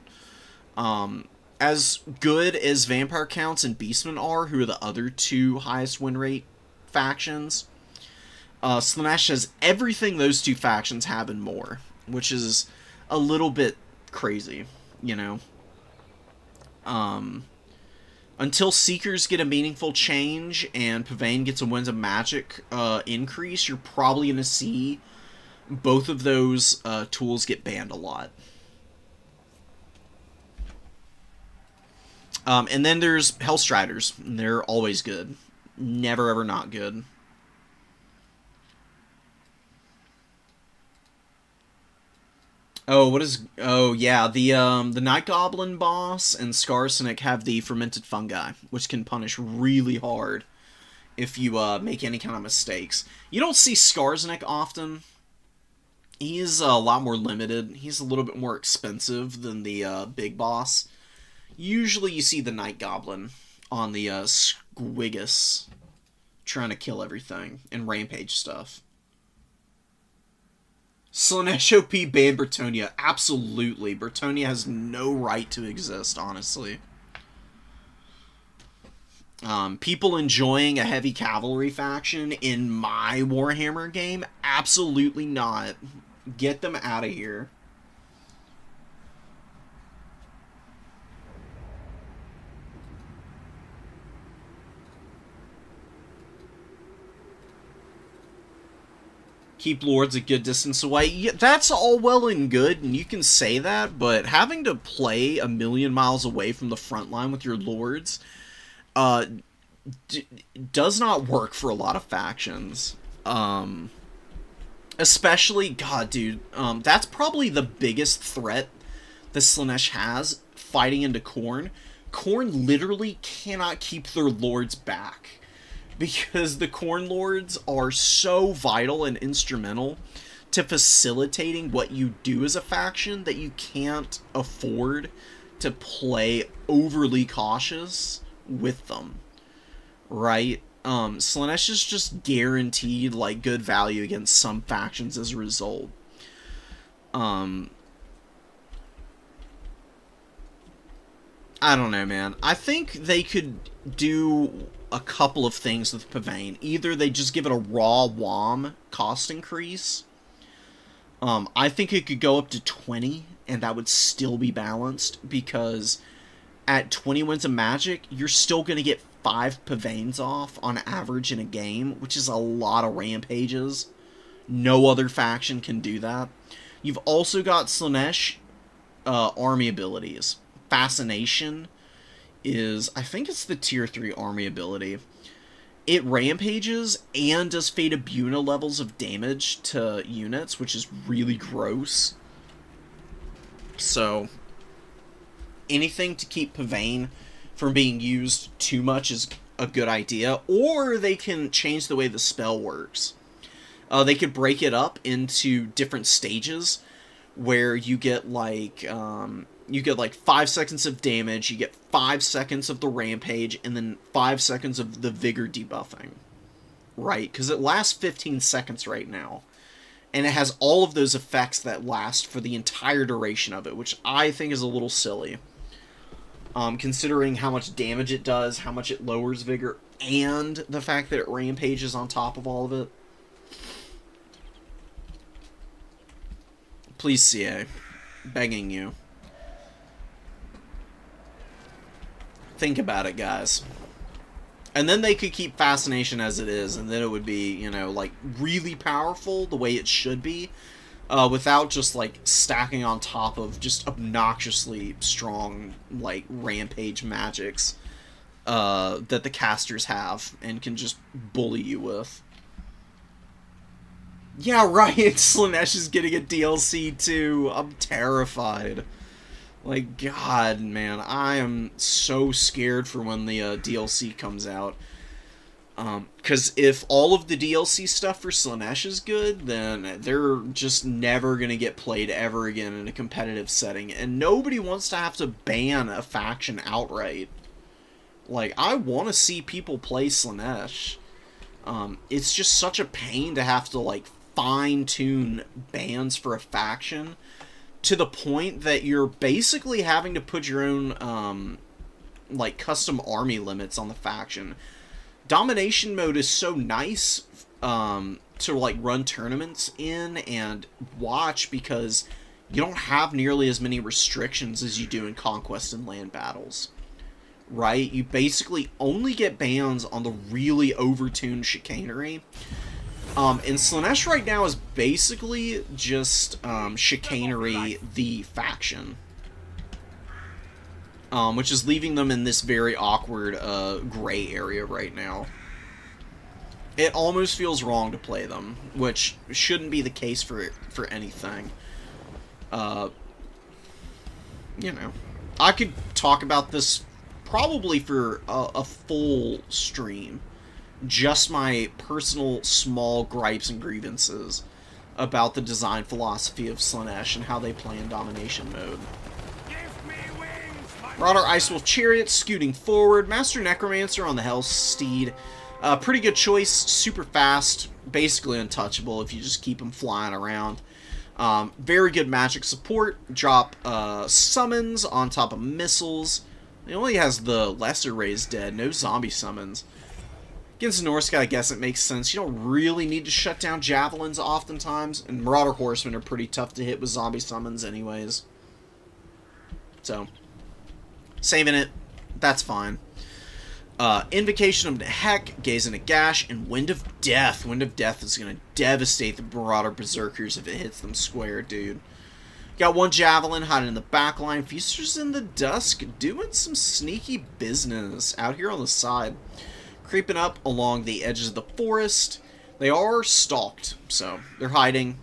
As good as Vampire Counts and Beastmen are, who are the other two highest win rate factions, Slaanesh has everything those two factions have and more, which is a little bit crazy, you know? Until Seekers get a meaningful change and Pavane gets a Winds of Magic increase, you're probably going to see both of those tools get banned a lot. And then there's Hellstriders. They're always good. Never ever not good. Oh, what is... Oh, yeah, the Night Goblin boss and Skarsnik have the Fermented Fungi, which can punish really hard if you make any kind of mistakes. You don't see Skarsnik often. He's a lot more limited. He's a little bit more expensive than the big boss. Usually you see the Night Goblin on the Squigus trying to kill everything and rampage stuff. Slaanesh OP ban Bretonnia. Absolutely. Bretonnia has no right to exist, honestly. People enjoying a heavy cavalry faction in my Warhammer game? Absolutely not. Get them out of here. Keep Lords a good distance away. Yeah, that's all well and good, and you can say that, but having to play a million miles away from the front line with your Lords does not work for a lot of factions. Especially, God, dude, that's probably the biggest threat that Slaanesh has, fighting into Khorne. Khorne literally cannot keep their Lords back, because the Khorne Lords are so vital and instrumental to facilitating what you do as a faction that you can't afford to play overly cautious with them, right? Slaanesh is just guaranteed, like, good value against some factions as a result. I don't know, man. I think they could do a couple of things with Pavane. Either they just give it a raw WOM cost increase. I think it could go up to 20, and that would still be balanced, because at 20 Winds of Magic, you're still going to get 5 Pavanes off on average in a game, which is a lot of rampages. No other faction can do that. You've also got Slaanesh army abilities. Fascination is, I think it's the tier 3 army ability. It rampages and does Fate Abuna levels of damage to units, which is really gross. So, anything to keep Pavane from being used too much is a good idea. Or they can change the way the spell works. They could break it up into different stages, where you get like 5 seconds of damage, you get 5 seconds of the rampage, and then 5 seconds of the vigor debuffing, right? Because it lasts 15 seconds right now, and it has all of those effects that last for the entire duration of it, which I think is a little silly, considering how much damage it does, how much it lowers vigor, and the fact that it rampages on top of all of it. Please, CA. Begging you. Think about it, guys. And then they could keep Fascination as it is, and then it would be, you know, like, really powerful the way it should be, without just, like, stacking on top of just obnoxiously strong, like, rampage magics that the casters have and can just bully you with. Yeah, right, Slanesh is getting a DLC too. I'm terrified. Like, God, man, I am so scared for when the DLC comes out. Because if all of the DLC stuff for Slanesh is good, then they're just never going to get played ever again in a competitive setting. And nobody wants to have to ban a faction outright. Like, I want to see people play Slanesh. It's just such a pain to have to, like, fine-tune bans for a faction to the point that you're basically having to put your own, like, custom army limits on the faction. Domination mode is so nice to, like, run tournaments in and watch because you don't have nearly as many restrictions as you do in Conquest and Land Battles. Right? You basically only get bans on the really overtuned chicanery. And Slanesh right now is basically just chicanery the faction. Which is leaving them in this very awkward gray area right now. It almost feels wrong to play them, which shouldn't be the case for anything. You know, I could talk about this probably for a full stream. Just my personal small gripes and grievances about the design philosophy of Slanesh and how they play in domination mode. Marauder Icewolf Chariot scooting forward. Master Necromancer on the Hell Steed. Pretty good choice. Super fast. Basically untouchable if you just keep him flying around. Very good magic support. Drop summons on top of missiles. He only has the Lesser Raised Dead. No zombie summons. Against Norska, I guess it makes sense. You don't really need to shut down Javelins oftentimes, and Marauder Horsemen are pretty tough to hit with zombie summons anyways. So, saving it, that's fine. Invocation of Heck, Gaze in a Gash, and Wind of Death. Wind of Death is going to devastate the Marauder Berserkers if it hits them square, dude. Got one Javelin hiding in the backline. Feasters in the Dusk doing some sneaky business out here on the side. Creeping up along the edges of the forest. They are stalked, so they're hiding.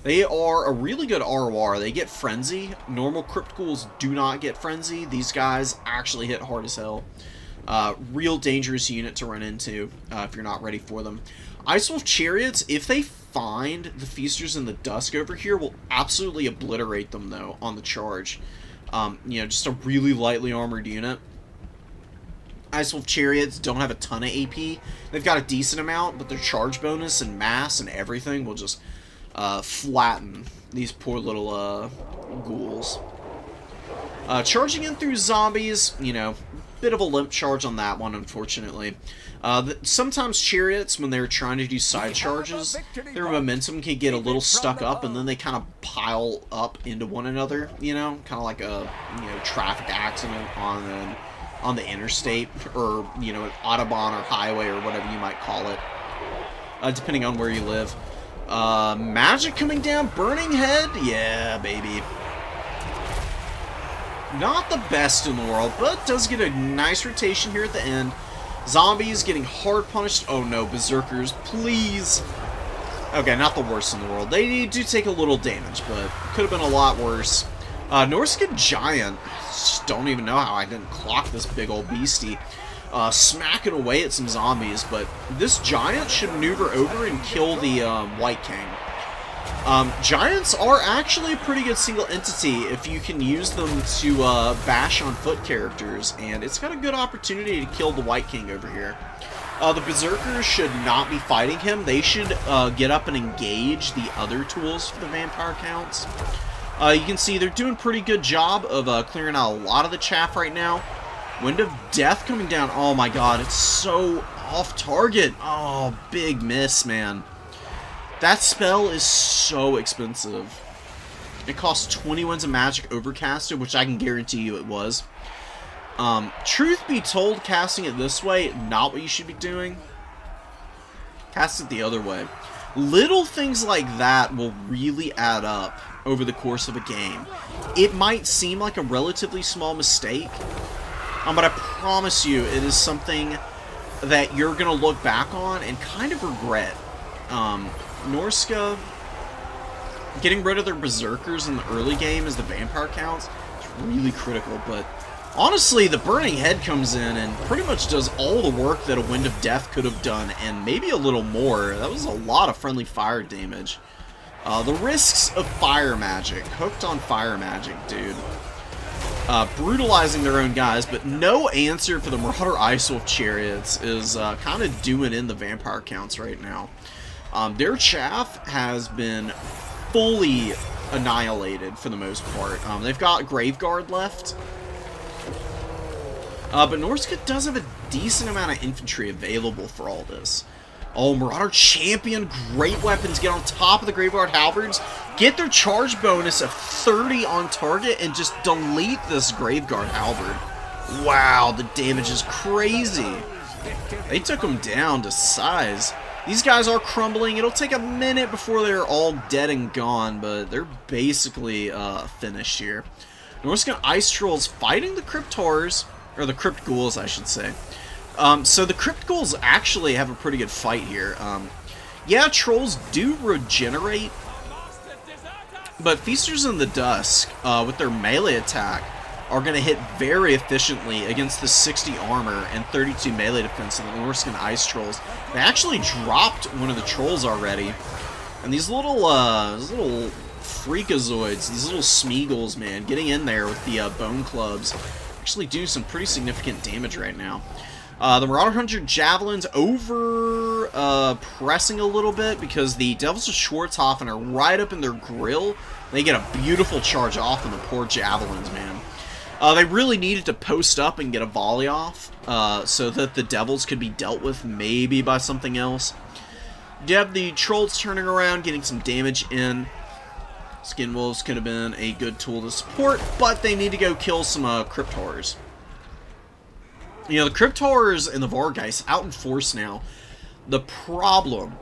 They are a really good ROR. They get Frenzy. Normal Crypt Ghouls do not get Frenzy. These guys actually hit hard as hell. Real dangerous unit to run into if you're not ready for them. Icewolf Chariots, if they find the Feasters in the Dusk over here, will absolutely obliterate them, though, on the charge. You know, just a really lightly armored unit. Icewolf Chariots don't have a ton of AP. They've got a decent amount, but their charge bonus and mass and everything will just flatten these poor little ghouls. Charging in through zombies, you know, bit of a limp charge on that one, unfortunately. Sometimes Chariots, when they're trying to do side charges, their momentum can get a little stuck up, and then they kind of pile up into one another, you know? Kind of like a, you know, traffic accident on the interstate, or, you know, an Autobahn or highway, or whatever you might call it, depending on where you live. Magic coming down, Burning Head, yeah, baby. Not the best in the world, but does get a nice rotation here at the end. Zombies getting hard punished. Oh no, Berserkers, please. Okay, not the worst in the world. They do take a little damage, but could have been a lot worse. Norskin Giant. Just don't even know how I didn't clock this big old beastie. Smacking away at some zombies, but this Giant should maneuver over and kill the White King. Giants are actually a pretty good single entity if you can use them to bash on foot characters, and it's got a good opportunity to kill the White King over here. The Berserkers should not be fighting him. They should get up and engage the other tools for the Vampire Counts. You can see they're doing a pretty good job of clearing out a lot of the chaff right now. Wind of Death coming down. Oh my god, it's so off target. Oh, big miss, man. That spell is so expensive. It costs 20 Winds of Magic overcasted, which I can guarantee you it was. Truth be told, casting it this way, not what you should be doing. Cast it the other way. Little things like that will really add up over the course of a game. It might seem like a relatively small mistake, but I promise you it is something that you're going to look back on and kind of regret. Norska getting rid of their Berserkers in the early game as the Vampire Counts is really critical, but honestly, the Burning Head comes in and pretty much does all the work that a Wind of Death could have done, and maybe a little more. That was a lot of friendly fire damage. The risks of fire magic. Hooked on fire magic, dude. Brutalizing their own guys, but no answer for the Marauder Ice Wolf Chariots is kind of doing in the Vampire Counts right now. Their chaff has been fully annihilated for the most part. They've got Graveguard left. But Norska does have a decent amount of infantry available for all this. Oh, Marauder Champion, great weapons, get on top of the Graveguard Halberds, get their charge bonus of 30 on target, and just delete this Graveguard Halberd. Wow, the damage is crazy. They took them down to size. These guys are crumbling. It'll take a minute before they're all dead and gone, but they're basically finished here. Norska Ice Trolls fighting the Crypt Horrors, or the Crypt Ghouls, I should say. So the Crypt Ghouls actually have a pretty good fight here. Yeah, Trolls do regenerate, but Feasters in the Dusk, with their melee attack, are going to hit very efficiently against the 60 armor and 32 melee defense of the Norscan Ice Trolls. They actually dropped one of the Trolls already, and these little freakazoids, these little Smeagol's, man, getting in there with the bone clubs, actually do some pretty significant damage right now. The Marauder Hunter Javelins over pressing a little bit because the Devils of Schwarzhofen are right up in their grill. They get a beautiful charge off on the poor Javelins, man. They really needed to post up and get a volley off so that the Devils could be dealt with maybe by something else. You have the Trolls turning around, getting some damage in. Skin Wolves could have been a good tool to support, but they need to go kill some Crypt Horrors. You know, the Crypt Horrors and the Vargeist out in force now. The problem,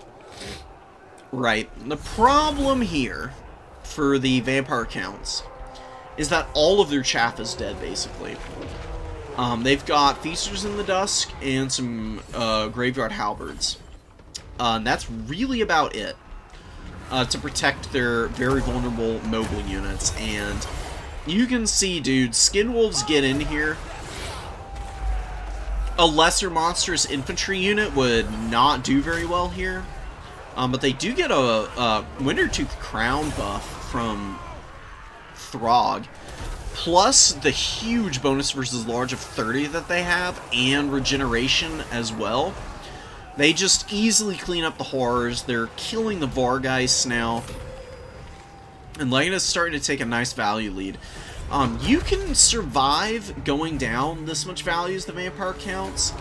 right, the problem here for the Vampire Counts is that all of their chaff is dead, basically. They've got Feasters in the Dusk and some Graveyard Halberds. And that's really about it to protect their very vulnerable mobile units. And you can see, dude, Skin Wolves get in here. A lesser monstrous infantry unit would not do very well here. But they do get a Wintertooth Crown buff from Throg, plus the huge bonus versus large of 30 that they have, and regeneration as well. They just easily clean up the horrors. They're killing the Vargeists now, and Lega's starting to take a nice value lead. You can survive going down this much value as the Vampire Counts.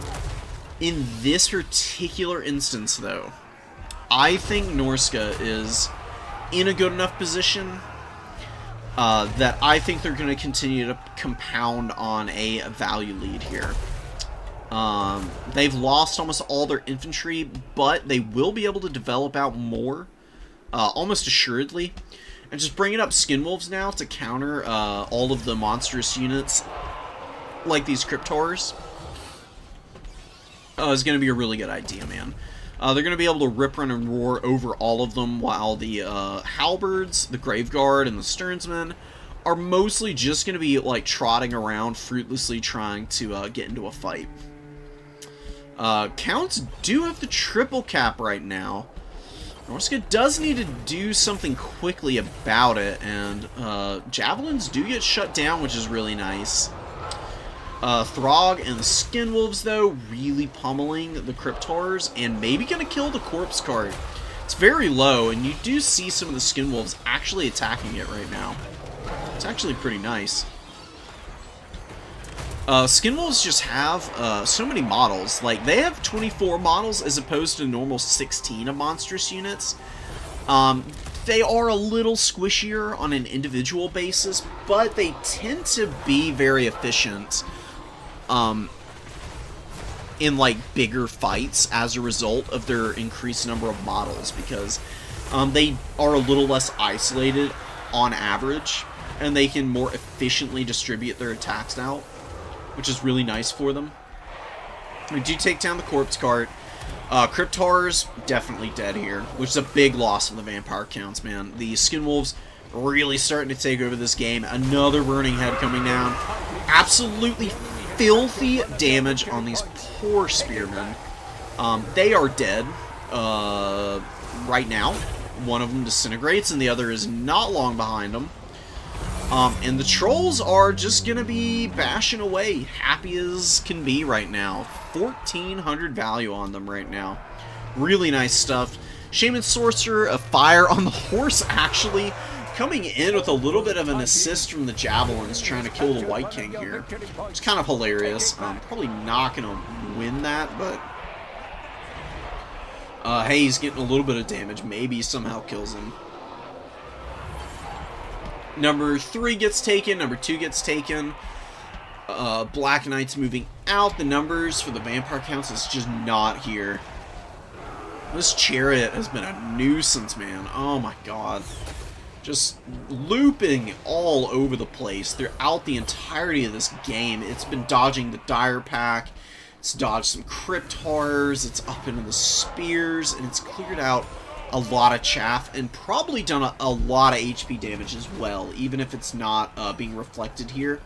In this particular instance, though, I think Norska is in a good enough position that I think they're going to continue to compound on a value lead here. They've lost almost all their infantry, but they will be able to develop out more, almost assuredly. And just bringing up Skin Wolves now to counter all of the monstrous units, like these Crypt Horrors, is going to be a really good idea, man. They're going to be able to rip, run, and roar over all of them, while the Halberds, the Graveguard, and the Stearnsmen are mostly just going to be like trotting around, fruitlessly trying to get into a fight. Counts do have the triple cap right now.
Norska does need to do something quickly about it, and javelins do get shut down, which is really nice. Throg and the Skinwolves, though, really pummeling the Cryptors, and maybe going to kill the Corpse Cart. It's very low, and you do see some of the Skinwolves actually attacking it right now. It's actually pretty nice. Skinwolves just have so many models. Like, they have 24 models as opposed to normal 16 of monstrous units. They are a little squishier on an individual basis, but they tend to be very efficient in, like, bigger fights as a result of their increased number of models, because they are a little less isolated on average, and they can more efficiently distribute their attacks out, which is really nice for them. We do take down the Corpse Cart. Cryptars, definitely dead here, which is a big loss for the Vampire counts, man. The Skinwolves really starting to take over this game. Another Burning Head coming down. Absolutely filthy damage on these poor Spearmen. They are dead right now. One of them disintegrates, and the other is not long behind them. And the Trolls are just going to be bashing away, happy as can be right now. 1,400 value on them right now. Really nice stuff. Shaman Sorcerer, a fire on the horse, actually coming in with a little bit of an assist from the Javelins, trying to kill the White King here. It's kind of hilarious. Probably not going to win that, but hey, he's getting a little bit of damage. Maybe somehow kills him. Number 3 gets taken. Number 2 gets taken. Black Knight's moving out. The numbers for the Vampire counts is just not here. This Chariot has been a nuisance, man. Oh my god. Just looping all over the place throughout the entirety of this game. It's been dodging the Dire Pack. It's dodged some Cryptars. It's up into the Spears. And it's cleared out a lot of chaff, and probably done a lot of HP damage as well, even if it's not being reflected here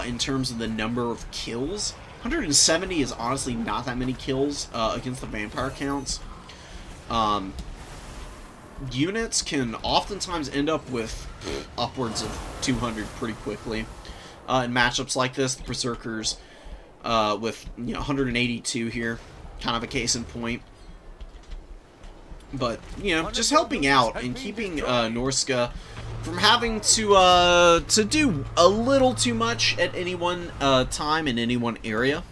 in terms of the number of kills. 170 is honestly not that many kills against the Vampire counts. Units can oftentimes end up with upwards of 200 pretty quickly in matchups like this. The Berserkers with 182 here, kind of a case in point. But, just helping out and keeping Norska from having to do a little too much at any one time in any one area.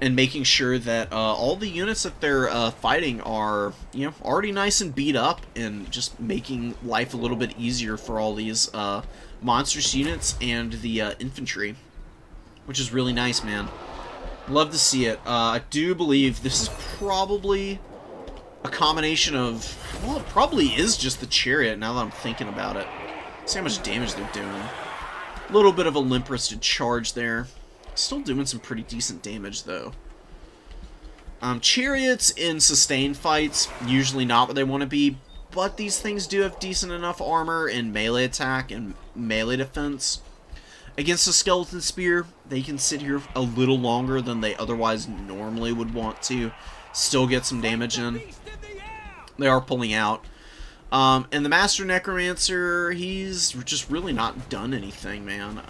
And making sure that all the units that they're fighting are, already nice and beat up. And just making life a little bit easier for all these monstrous units and the infantry. Which is really nice, man. Love to see it. I do believe this is probably a combination of, well, it probably is just the Chariot now that I'm thinking about it. See how much damage they're doing. A little bit of a limp-wristed charge there. Still doing some pretty decent damage, though. Chariots in sustained fights, usually not what they want to be, but these things do have decent enough armor and melee attack and melee defense. Against a Skeleton Spear, they can sit here a little longer than they otherwise normally would want to. Still get some damage in. They are pulling out. And the Master Necromancer, he's just really not done anything, man.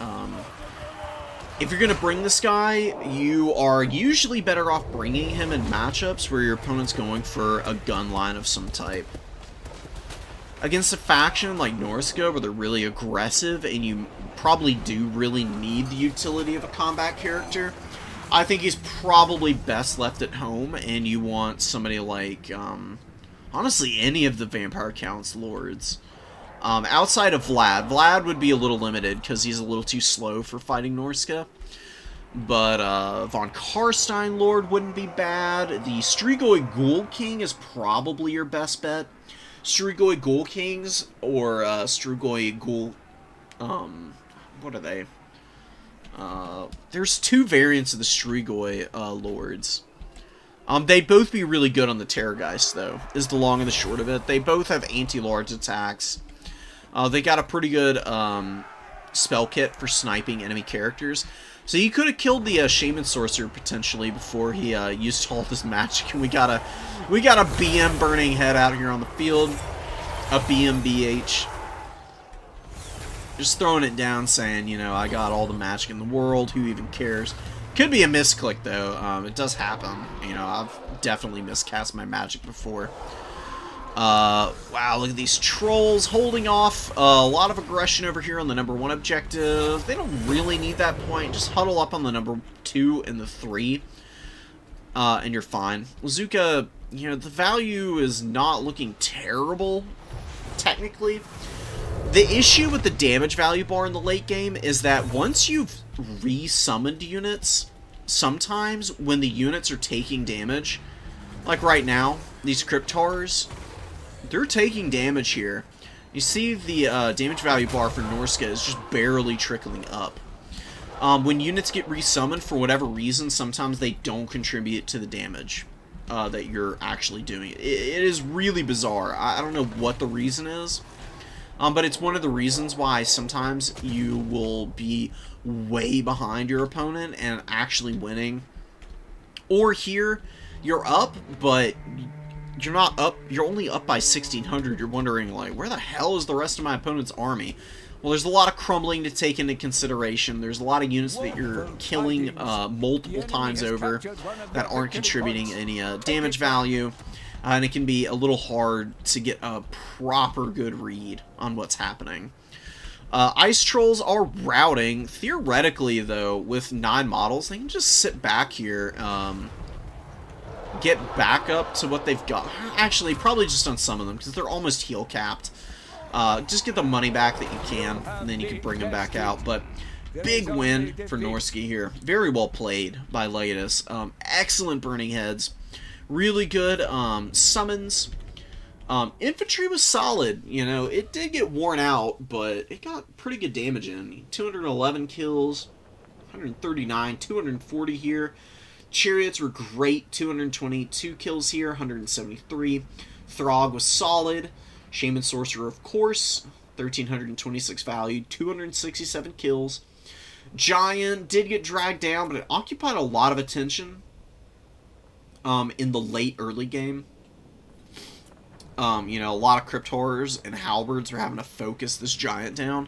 If you're going to bring this guy, you are usually better off bringing him in matchups where your opponent's going for a gun line of some type. Against a faction like Norska, where they're really aggressive and you probably do really need the utility of a combat character, I think he's probably best left at home, and you want somebody like, honestly, any of the Vampire Counts Lords. Outside of Vlad would be a little limited, because he's a little too slow for fighting Norska. But, Von Karstein Lord wouldn't be bad. The Strigoi Ghoul King is probably your best bet. Strigoi Ghoul Kings, or, Strigoi Ghoul, what are they? There's 2 variants of the Strigoi Lords. They'd both be really good on the Terrorgeist, though, is the long and the short of it. They both have anti-large attacks. They got a pretty good spell kit for sniping enemy characters. So he could have killed the Shaman Sorcerer potentially before he used all this magic, and we got a BM Burning Head out here on the field, a BMBH. Just throwing it down, saying, you know, I got all the magic in the world. Who even cares? Could be a misclick though. It does happen. You know, I've definitely miscast my magic before. Wow, look at these trolls holding off. A lot of aggression over here on the number 1 objective. They don't really need that point. Just huddle up on the number 2 and the 3. And you're fine. Lazuka, you know, the value is not looking terrible, technically. The issue with the damage value bar in the late game is that once you've re-summoned units, sometimes when the units are taking damage, like right now, these Cryptars, they're taking damage here. You see the damage value bar for Norska is just barely trickling up. When units get resummoned, for whatever reason, sometimes they don't contribute to the damage that you're actually doing. It is really bizarre. I don't know what the reason is. But it's one of the reasons why sometimes you will be way behind your opponent and actually winning. Or here, you're up, but you're not up. You're only up by 1,600. You're wondering, like, where the hell is the rest of my opponent's army? Well, there's a lot of crumbling to take into consideration. There's a lot of units that you're killing multiple times over that aren't contributing any damage value. And it can be a little hard to get a proper good read on what's happening. Ice Trolls are routing. Theoretically, though, with 9 models, they can just sit back here, get back up to what they've got. Actually, probably just unsummon them, because they're almost heal capped. Just get the money back that you can, and then you can bring them back out. But big win for Norsky here. Very well played by Legatus. Excellent Burning Heads. Really good summons. Infantry was solid. You know, it did get worn out, but it got pretty good damage in. 211 kills, 139, 240 here. Chariots were great. 222 kills here, 173. Throg was solid. Shaman Sorcerer, of course, 1,326 value, 267 kills. Giant did get dragged down, but it occupied a lot of attention. In the late early game. You know, a lot of Cryptors and Halberds were having to focus this Giant down.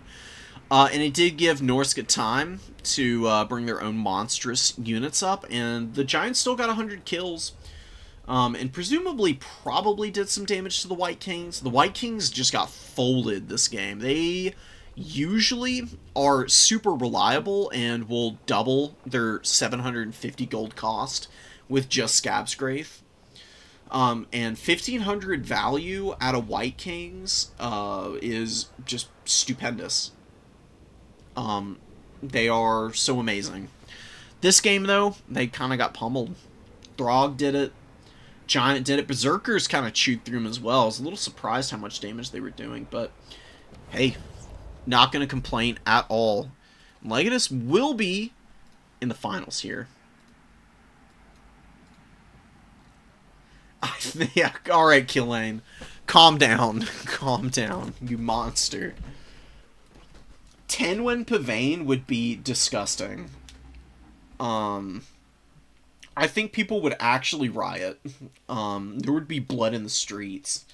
And it did give Norska time to bring their own monstrous units up, and the Giant still got 100 kills. And presumably probably did some damage to the White Kings. The White Kings just got folded this game. They usually are super reliable and will double their 750 gold cost with just Scabsgraith. And 1,500 value out of White Kings is just stupendous. They are so amazing. This game, though, they kind of got pummeled. Throg did it. Giant did it. Berserkers kind of chewed through them as well. I was a little surprised how much damage they were doing, but hey, not going to complain at all. Legatus will be in the finals here. Yeah, alright, Killane. Calm down. Calm down, you monster. 10-win Pavane would be disgusting. I think people would actually riot. There would be blood in the streets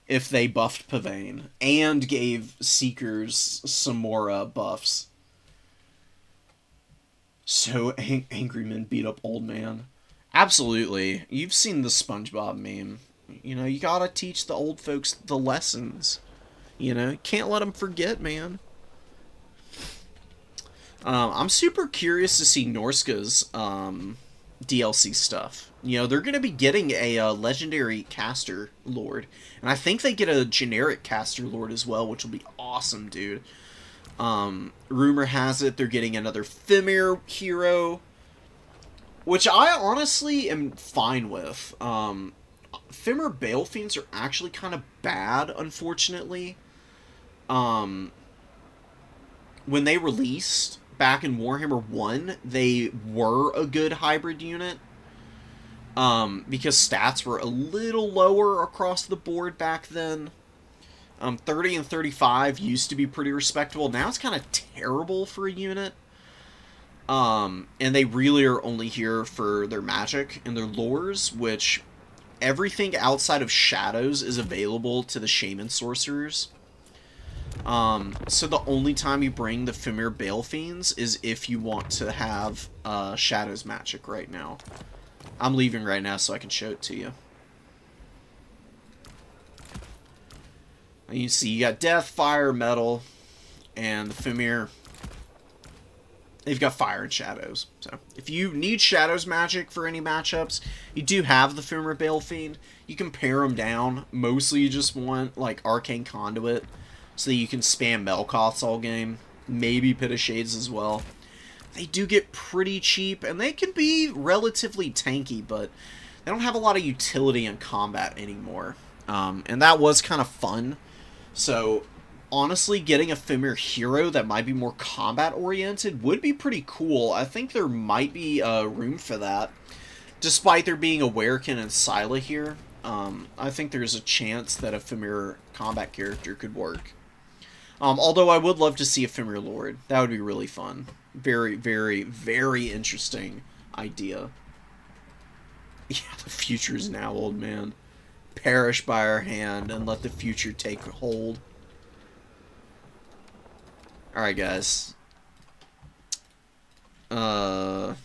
if they buffed Pavane and gave Seekers some more buffs. So angry men beat up old man. Absolutely. You've seen the SpongeBob meme. You know, you gotta teach the old folks the lessons. You know, can't let them forget, man. I'm super curious to see Norska's DLC stuff. You know, they're going to be getting a legendary caster lord. And I think they get a generic caster lord as well, which will be awesome, dude. Rumor has it they're getting another Fimir hero, which I honestly am fine with. Fimir Balefiends are actually kind of bad, unfortunately. When they released back in Warhammer 1, they were a good hybrid unit. Because stats were a little lower across the board back then. 30 and 35 used to be pretty respectable. Now it's kind of terrible for a unit. And they really are only here for their magic and their lures, which everything outside of shadows is available to the shaman sorcerers. So the only time you bring the Fimir Bale Fiends is if you want to have shadows magic right now. I'm leaving right now so I can show it to you. And you see you got death, fire, metal, and the Fimir. They've got fire and shadows. So if you need shadows magic for any matchups, you do have the Fimir Bale Fiend. You can pare them down. Mostly you just want like Arcane Conduit so that you can spam Melkoths all game. Maybe Pit of Shades as well. They do get pretty cheap, and they can be relatively tanky, but they don't have a lot of utility in combat anymore. And that was kind of fun. So honestly, getting a Fimir hero that might be more combat-oriented would be pretty cool. I think there might be room for that. Despite there being a Werekin and Scylla here, I think there's a chance that a Fimir combat character could work. Although I would love to see a Fimir Lord. That would be really fun. Very, very, very interesting idea. Yeah, the future is now, old man. Perish by our hand and let the future take hold. Alright, guys. We're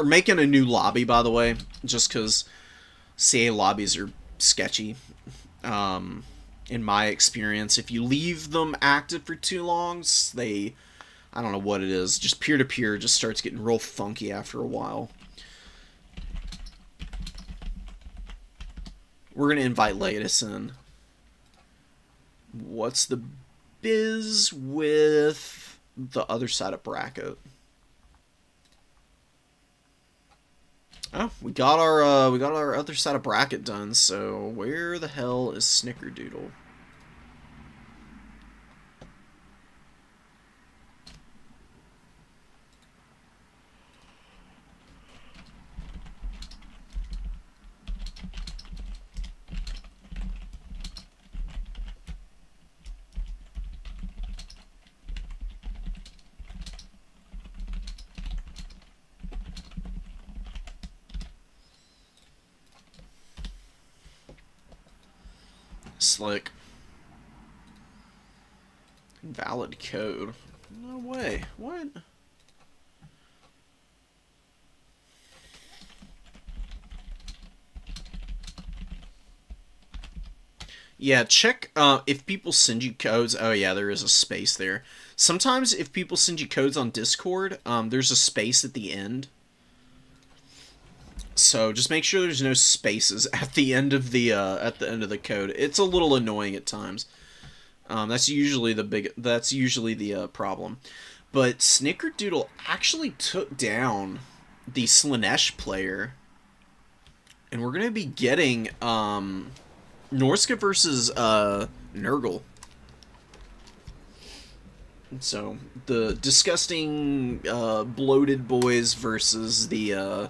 making a new lobby, by the way, just because CA lobbies are sketchy. In my experience, if you leave them active for too long, they, I don't know what it is, just peer-to-peer just starts getting real funky after a while. We're going to invite Laetus in. What's the biz with the other side of bracket? Oh, we got our other side of bracket done, so where the hell is Snickerdoodle? Slick. Invalid code. No way. What? Yeah, check if people send you codes. Oh yeah, there is a space there. Sometimes if people send you codes on Discord, there's a space at the end. So just make sure there's no spaces at the end of the code. It's a little annoying at times. That's usually the problem. But Snickerdoodle actually took down the Slanesh player, and we're gonna be getting Norska versus Nurgle. So the disgusting bloated boys versus the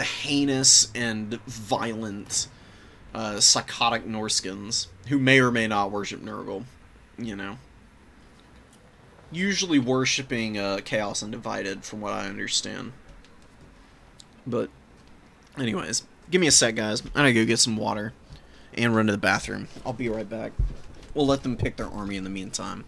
heinous and violent psychotic Norskins who may or may not worship Nurgle, you know. Usually worshipping Chaos Undivided, from what I understand. But, anyways, give me a sec, guys. I'm gonna go get some water and run to the bathroom. I'll be right back. We'll let them pick their army in the meantime.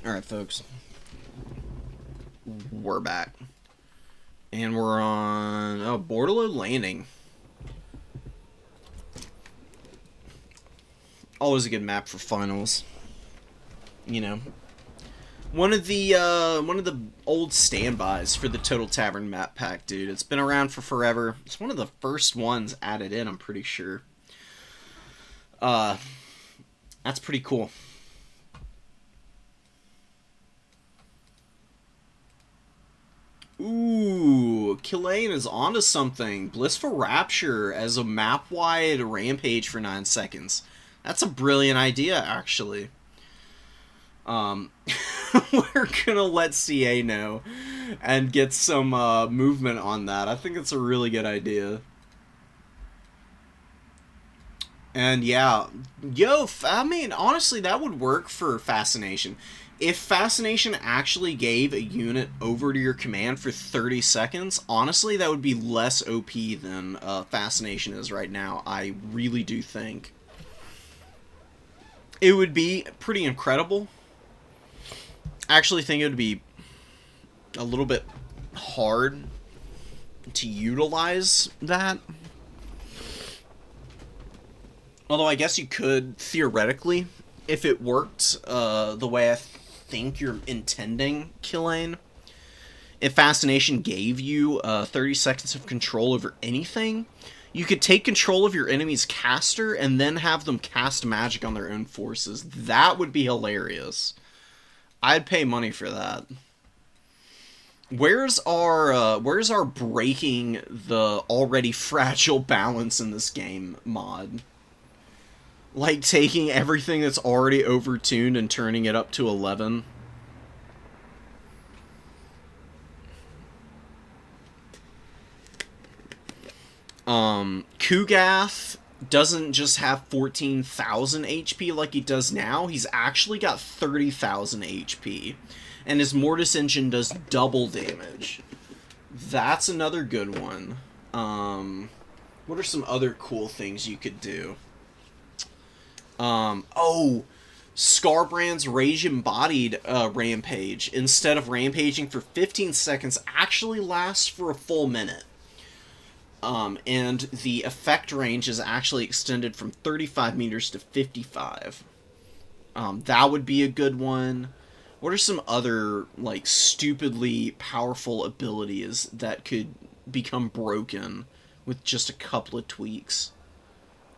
Alright, folks. We're back. And we're on... Oh, Bordello Landing. Always a good map for finals. You know. One of the old standbys for the Total Tavern map pack, dude. It's been around for forever. It's one of the first ones added in, I'm pretty sure. That's pretty cool. Ooh, Killane is onto something. Blissful Rapture as a map-wide rampage for 9 seconds. That's a brilliant idea, actually. We're gonna let CA know and get some movement on that. I think it's a really good idea. And yeah, I mean, honestly, that would work for Fascination. If Fascination actually gave a unit over to your command for 30 seconds, honestly, that would be less OP than Fascination is right now. I really do think. It would be pretty incredible. I actually think it would be a little bit hard to utilize that. Although I guess you could, theoretically, if it worked the way I think you're intending, Killane. If Fascination gave you 30 seconds of control over anything, you could take control of your enemy's caster and then have them cast magic on their own forces. That would be hilarious. I'd pay money for that. Where's our breaking the already fragile balance in this game mod? Like taking everything that's already overtuned and turning it up to 11. Kugath doesn't just have 14,000 HP like he does now. He's actually got 30,000 HP. And his Mortis engine does double damage. That's another good one. What are some other cool things you could do? Scarbrand's Rage Embodied Rampage, instead of rampaging for 15 seconds, actually lasts for a full minute. And the effect range is actually extended from 35 meters to 55. That would be a good one. What are some other, like, stupidly powerful abilities that could become broken with just a couple of tweaks?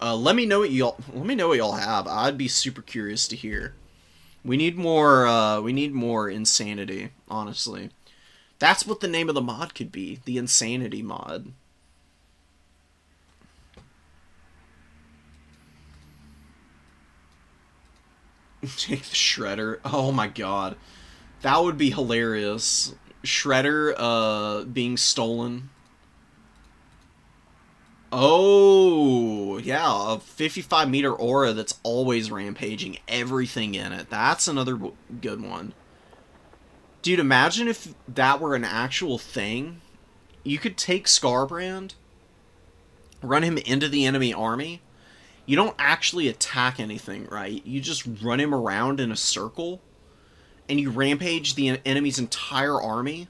Let me know what y'all have. I'd be super curious to hear. We need more insanity, honestly. That's what the name of the mod could be, the Insanity mod. Take the Shredder. Oh my god. That would be hilarious. Shredder, being stolen. Oh, yeah, a 55-meter aura that's always rampaging everything in it. That's another good one. Dude, imagine if that were an actual thing. You could take Scarbrand, run him into the enemy army. You don't actually attack anything, right? You just run him around in a circle, and you rampage the enemy's entire army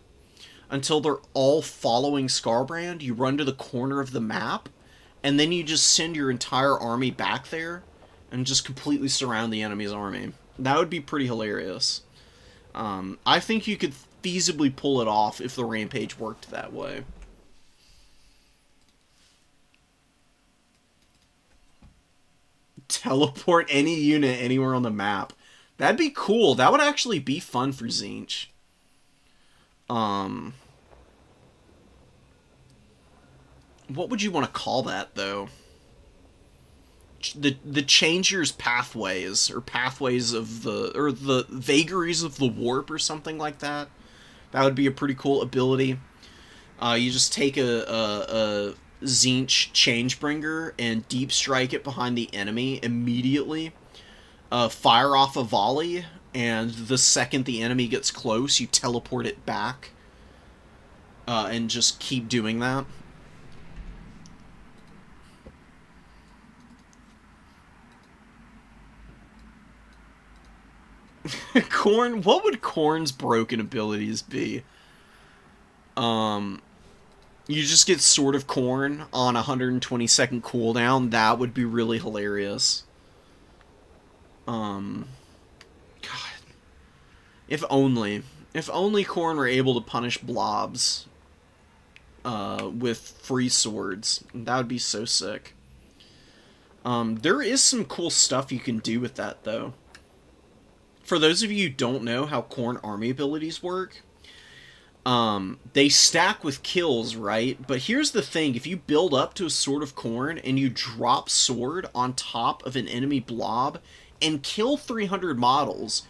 until they're all following Scarbrand. You run to the corner of the map, and then you just send your entire army back there and just completely surround the enemy's army. That would be pretty hilarious. I think you could feasibly pull it off if the rampage worked that way. Teleport any unit anywhere on the map. That'd be cool. That would actually be fun for Tzeentch. What would you want to call that, though? The Changer's Pathways, or Pathways of the Vagaries of the Warp, or something like that. That would be a pretty cool ability. You just take a Tzeentch Changebringer and deep strike it behind the enemy immediately. Fire off a volley, and the second the enemy gets close, you teleport it back. And just keep doing that. Corn, what would Corn's broken abilities be? You just get Sword of Corn on a 120-second cooldown. That would be really hilarious. God. If only. If only Corn were able to punish blobs with free swords. That would be so sick. There is some cool stuff you can do with that, though. For those of you who don't know how Corn army abilities work, they stack with kills, right? But here's the thing, if you build up to a Sword of Corn and you drop Sword on top of an enemy blob and kill 300 models,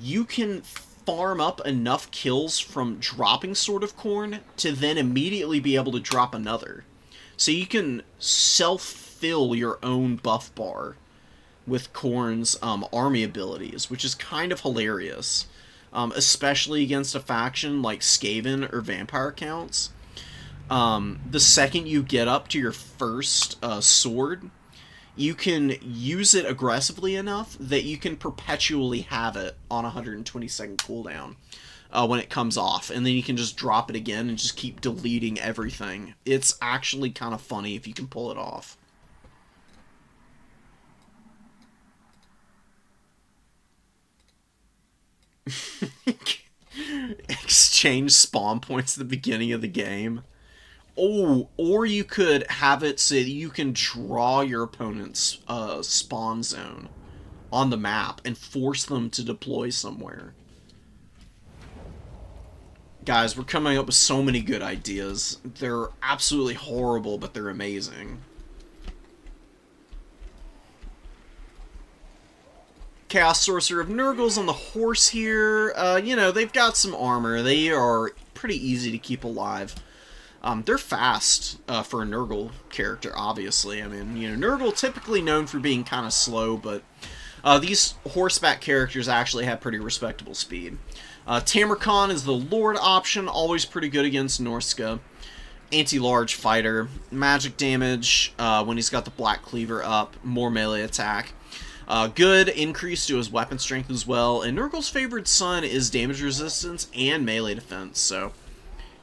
you can farm up enough kills from dropping Sword of Corn to then immediately be able to drop another. So you can self-fill your own buff bar with Corn's army abilities, which is kind of hilarious. Especially against a faction like Skaven or Vampire Counts. The second you get up to your first sword, you can use it aggressively enough that you can perpetually have it on a 120-second cooldown when it comes off. And then you can just drop it again and just keep deleting everything. It's actually kind of funny if you can pull it off. Exchange spawn points at the beginning of the game. Oh, or you could have it so that you can draw your opponent's spawn zone on the map and force them to deploy somewhere. Guys, we're coming up with so many good ideas. They're absolutely horrible, but they're amazing. Chaos Sorcerer of Nurgle's on the horse here. You know, they've got some armor. They are pretty easy to keep alive. They're fast for a Nurgle character, obviously. I mean, you know, Nurgle typically known for being kind of slow, but these horseback characters actually have pretty respectable speed. Tamarcon is the Lord option, always pretty good against Norska. Anti-large fighter. Magic damage when he's got the Black Cleaver up. More melee attack. Good increase to his weapon strength as well, and Nurgle's favored son is damage resistance and melee defense, so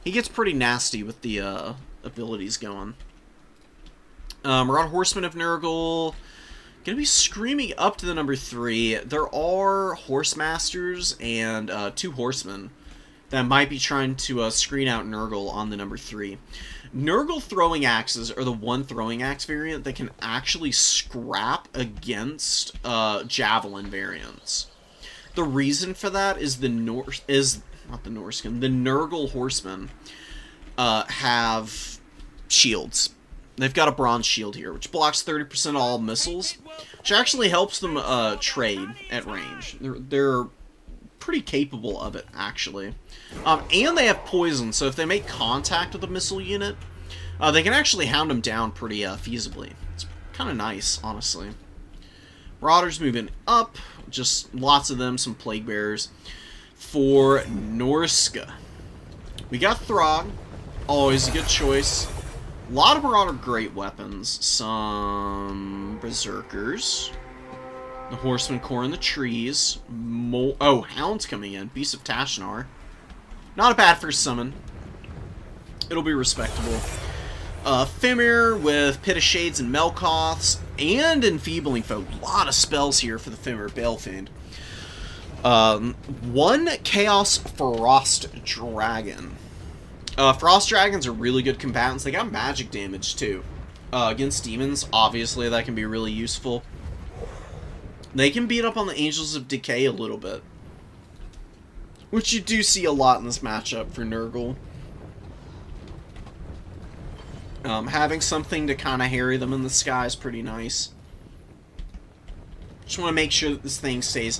he gets pretty nasty with the abilities going. We're on Horseman of Nurgle. Gonna be screaming up to the number 3. There are Horse Masters and 2 Horsemen that might be trying to screen out Nurgle on the number 3. Nurgle throwing axes are the one throwing axe variant that can actually scrap against javelin variants. The reason for that is the Nurgle horsemen have shields. They've got a bronze shield here, which blocks 30% of all missiles, which actually helps them trade at range. They're pretty capable of it, actually. And they have poison, so if they make contact with a missile unit, they can actually hound them down pretty feasibly. It's kind of nice, honestly. Marauders moving up, just lots of them, some Plague Bearers. For Norska, we got Throg, always a good choice. A lot of Marauder great weapons, some Berserkers. The Horseman Core in the trees. Oh, Hound's coming in. Beast of Tashnar. Not a bad first summon. It'll be respectable. Fimir with Pit of Shades and Melkoths. And Enfeebling Foe. A lot of spells here for the Fimir Balefiend. 1 Chaos Frost Dragon. Frost Dragons are really good combatants. They got magic damage, too. Against demons, obviously, that can be really useful. They can beat up on the Angels of Decay a little bit, which you do see a lot in this matchup for Nurgle. Having something to kind of harry them in the sky is pretty nice. Just want to make sure that this thing stays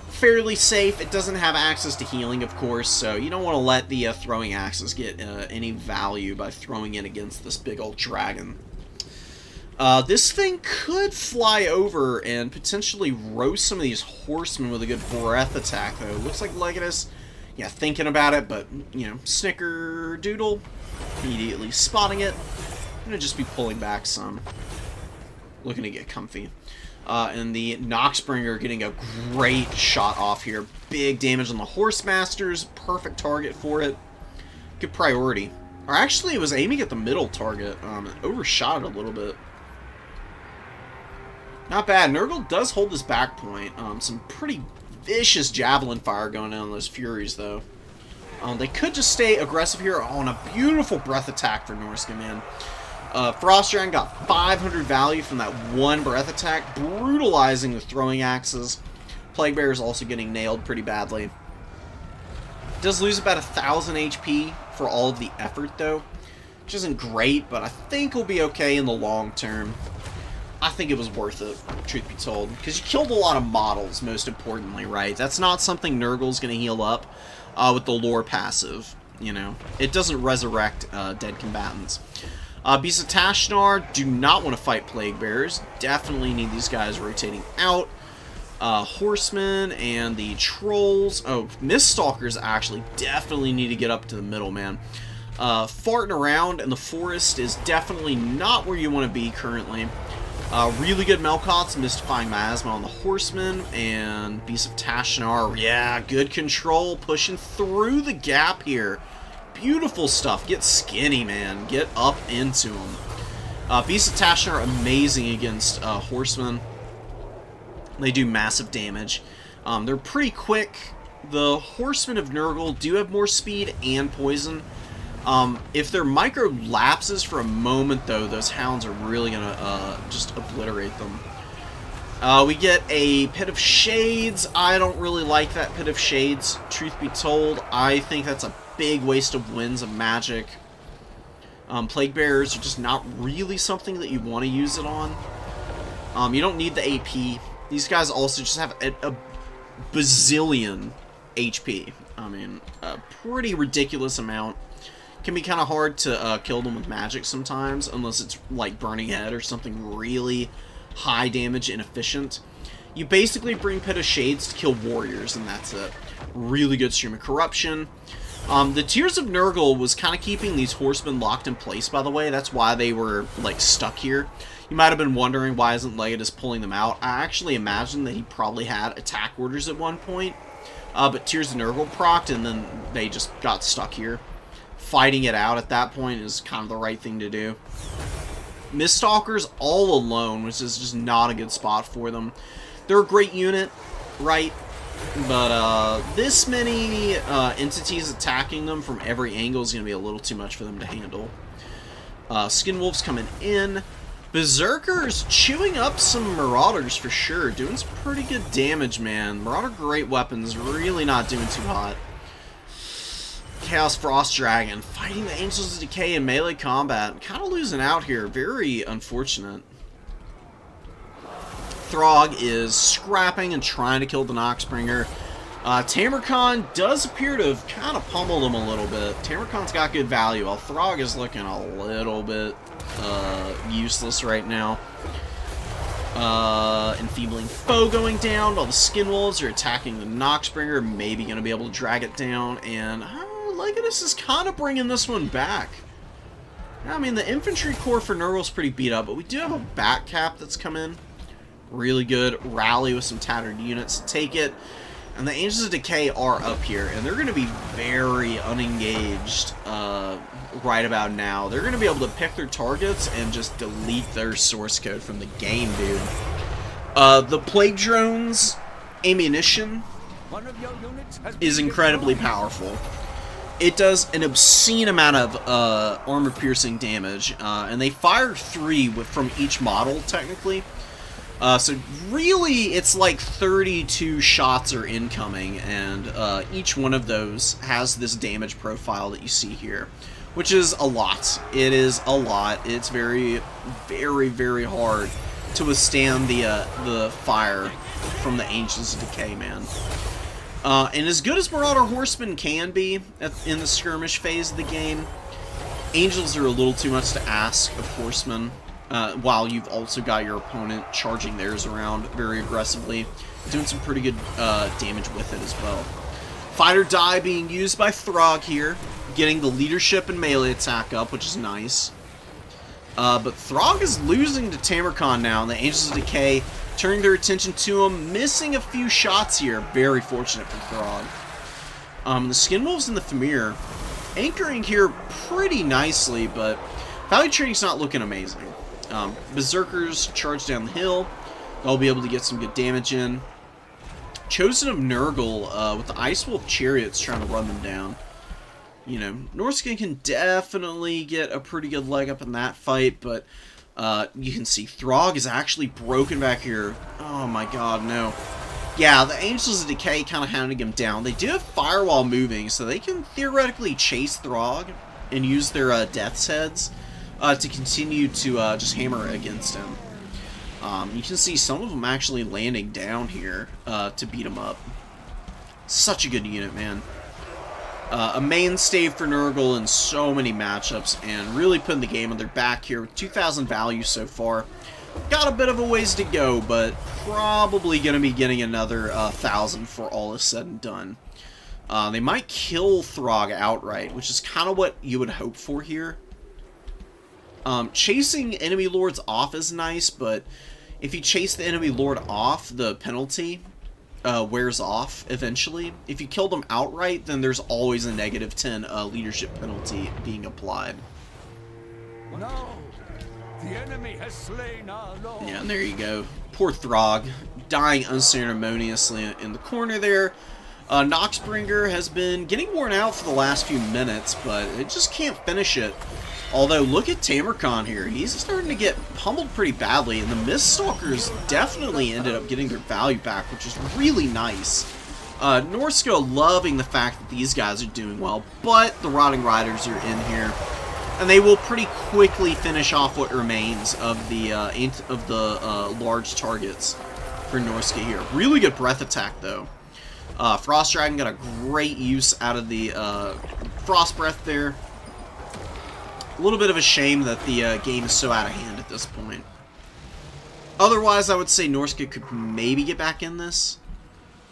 fairly safe. It doesn't have access to healing, of course, so you don't want to let the throwing axes get any value by throwing it against this big old dragon. This thing could fly over and potentially roast some of these horsemen with a good breath attack, though. Looks like Legatus, yeah, thinking about it, but, you know, Snickerdoodle, immediately spotting it. I'm gonna just be pulling back some. Looking to get comfy. And the Noxbringer getting a great shot off here. Big damage on the Horsemasters. Perfect target for it. Good priority. Or actually, it was aiming at the middle target. It overshot it a little bit. Not bad. Nurgle does hold this back point. Some pretty vicious javelin fire going on those Furies, though. They could just stay aggressive here on a beautiful breath attack for Norskin, man. Frost Dragon got 500 value from that one breath attack, brutalizing the throwing axes. Plague Bear is also getting nailed pretty badly. Does lose about 1,000 HP for all of the effort, though, which isn't great, but I think will be okay in the long term. I think it was worth it, truth be told, because you killed a lot of models, most importantly, right? That's not something Nurgle's going to heal up with the lore passive, you know. It doesn't resurrect dead combatants. Beasts of Tashnar do not want to fight Plague Bears. Definitely need these guys rotating out. Horsemen and the Trolls. Oh, Miststalkers actually definitely need to get up to the middle, man. Farting around in the forest is definitely not where you want to be currently. Really good Melkots, Mystifying Miasma on the Horsemen, and Beasts of Tashnar. Yeah, good control, pushing through the gap here. Beautiful stuff. Get skinny, man. Get up into them. Beasts of Tashnar are amazing against Horsemen. They do massive damage. They're pretty quick. The Horsemen of Nurgle do have more speed and poison. If their micro lapses for a moment, though, those hounds are really going to just obliterate them. We get a Pit of Shades. I don't really like that Pit of Shades, truth be told. I think that's a big waste of winds of magic. Plague Bearers are just not really something that you want to use it on. You don't need the AP. These guys also just have a bazillion HP. I mean, a pretty ridiculous amount. Can be kind of hard to kill them with magic sometimes, unless it's like Burning Head or something really high damage and efficient. You basically bring Pit of Shades to kill warriors, and that's it. Really good Stream of Corruption. The Tears of Nurgle was kind of keeping these horsemen locked in place, by the way. That's why they were, like, stuck here. You might have been wondering why isn't Legatus pulling them out. I actually imagine that he probably had attack orders at one point. But Tears of Nurgle procced, and then they just got stuck here. Fighting it out at that point is kind of the right thing to do. Miststalkers all alone, which is just not a good spot for them. They're a great unit, right? But this many entities attacking them from every angle is going to be a little too much for them to handle. Skinwolves coming in. Berserkers chewing up some Marauders for sure. Doing some pretty good damage, man. Marauder great weapons, really not doing too hot. Chaos Frost Dragon fighting the Angels of Decay in melee combat. Kind of losing out here. Very unfortunate. Throg is scrapping and trying to kill the Noxbringer. Tamercon does appear to have kind of pummeled him a little bit. Tamercon's got good value, while Throg is looking a little bit useless right now. Enfeebling Foe going down, while the Skinwolves are attacking the Noxbringer, maybe going to be able to drag it down, and Legatus is kind of bringing this one back. I mean, the Infantry Corps for Nurgle's pretty beat up, but we do have a back cap that's come in. Really good rally with some tattered units to take it. And the Angels of Decay are up here, and they're going to be very unengaged right about now. They're going to be able to pick their targets and just delete their source code from the game, dude. The Plague Drone's ammunition is incredibly powerful. It does an obscene amount of armor-piercing damage, and they fire 3 from each model, technically. So really, it's like 32 shots are incoming, and each one of those has this damage profile that you see here, which is a lot. It is a lot. It's very, very, very hard to withstand the fire from the Angels of Decay, man. And as good as Marauder Horsemen can be in the skirmish phase of the game, Angels are a little too much to ask of Horsemen. While you've also got your opponent charging theirs around very aggressively, doing some pretty good damage with it as well. Fight or Die being used by Throg here, getting the leadership and melee attack up, which is nice. But Throg is losing to Tamercon now, and the Angels of Decay turning their attention to him, missing a few shots here. Very fortunate for Throg. The Skinwolves and the Thamir anchoring here pretty nicely, but value trading's not looking amazing. Berserkers charge down the hill. They'll be able to get some good damage in. Chosen of Nurgle with the Ice Wolf Chariots trying to run them down. You know, Norskin can definitely get a pretty good leg up in that fight, but you can see Throg is actually broken back here. Oh my god, no. Yeah, the Angels of Decay kind of hounding him down. They do have Firewall moving, so they can theoretically chase Throg and use their Death's Heads to continue to just hammer against him. You can see some of them actually landing down here to beat him up. Such a good unit, man. A mainstay for Nurgle in so many matchups, and really putting the game on their back here with 2,000 value so far. Got a bit of a ways to go, but probably going to be getting another 1,000 for all is said and done. They might kill Throg outright, which is kind of what you would hope for here. Chasing enemy lords off is nice, but if you chase the enemy lord off, the penalty wears off eventually. If you kill them outright, then there's always a -10 leadership penalty being applied.
No, the enemy has slain our lord.
Yeah, and there you go. Poor Throg, dying unceremoniously in the corner there. Noxbringer has been getting worn out for the last few minutes, but it just can't finish it. Although, look at Tamarcon here. He's starting to get pummeled pretty badly, and the Miststalkers definitely ended up getting their value back, which is really nice. Norsko loving the fact that these guys are doing well, but the Rotting Riders are in here, and they will pretty quickly finish off what remains of the large targets for Norska here. Really good breath attack, though. Frost Dragon got a great use out of the Frost Breath there. A little bit of a shame that the game is so out of hand at this point. Otherwise, I would say Norska could maybe get back in this.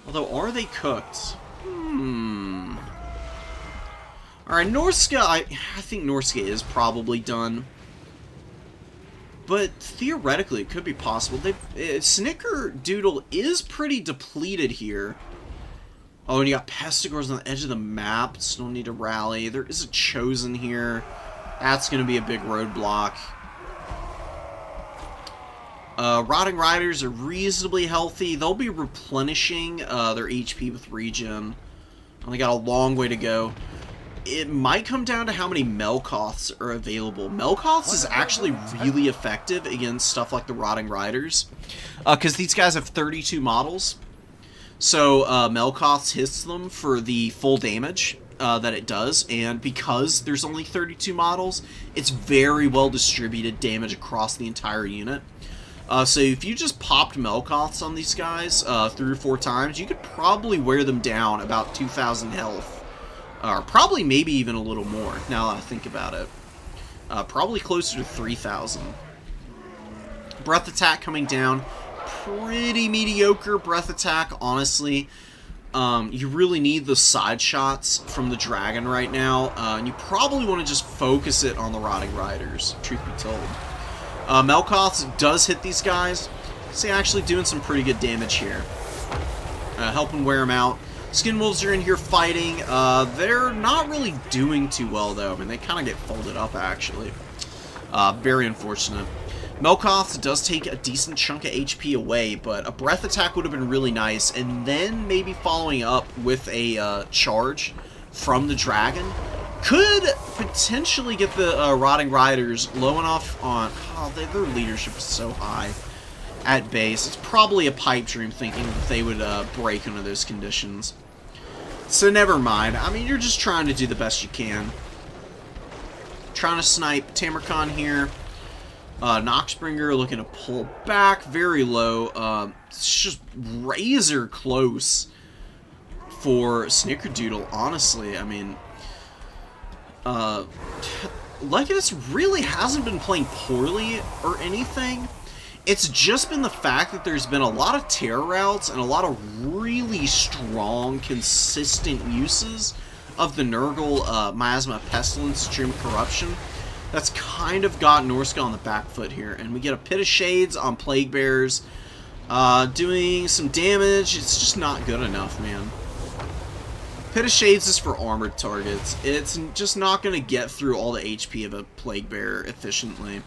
Although, are they cooked? Alright, Norska, I think Norska is probably done. But theoretically, it could be possible. Snickerdoodle is pretty depleted here. Oh, and you got Pestigors on the edge of the map. Still need to rally. There is a Chosen here. That's going to be a big roadblock. Rotting Riders are reasonably healthy. They'll be replenishing their HP with regen. Only got a long way to go. It might come down to how many Melkoths are available. Melkoths is actually really effective against stuff like the Rotting Riders, because these guys have 32 models. So Melkoths hits them for the full damage that it does, and because there's only 32 models, it's very well distributed damage across the entire unit. So if you just popped Melkoths on these guys 3 or 4 times, you could probably wear them down about 2,000 health. Or probably maybe even a little more, now that I think about it. Probably closer to 3,000. Breath attack coming down. Pretty mediocre breath attack, honestly. You really need the side shots from the dragon right now. And you probably want to just focus it on the Rotting Riders, truth be told. Melkoths does hit these guys. See, actually doing some pretty good damage here. Helping wear them out. Skinwolves are in here fighting. They're not really doing too well, though. I mean, they kind of get folded up, actually. Very unfortunate. Melkoth does take a decent chunk of HP away, but a breath attack would have been really nice, and then maybe following up with a charge from the dragon could potentially get the Rotting Riders low enough on... Oh, their leadership is so high at base. It's probably a pipe dream thinking that they would break under those conditions. So never mind. I mean, you're just trying to do the best you can. Trying to snipe Tamarcon here. Noxbringer looking to pull back very low. It's just razor close for Snickerdoodle, honestly. I mean, Legatus really hasn't been playing poorly or anything. It's just been the fact that there's been a lot of terror routes and a lot of really strong, consistent uses of the Nurgle Miasma Pestilence, Stream of Corruption. That's kind of got Norska on the back foot here. And we get a Pit of Shades on Plague Bearers. Doing some damage. It's just not good enough, man. Pit of Shades is for armored targets. It's just not going to get through all the HP of a Plague Bearer efficiently.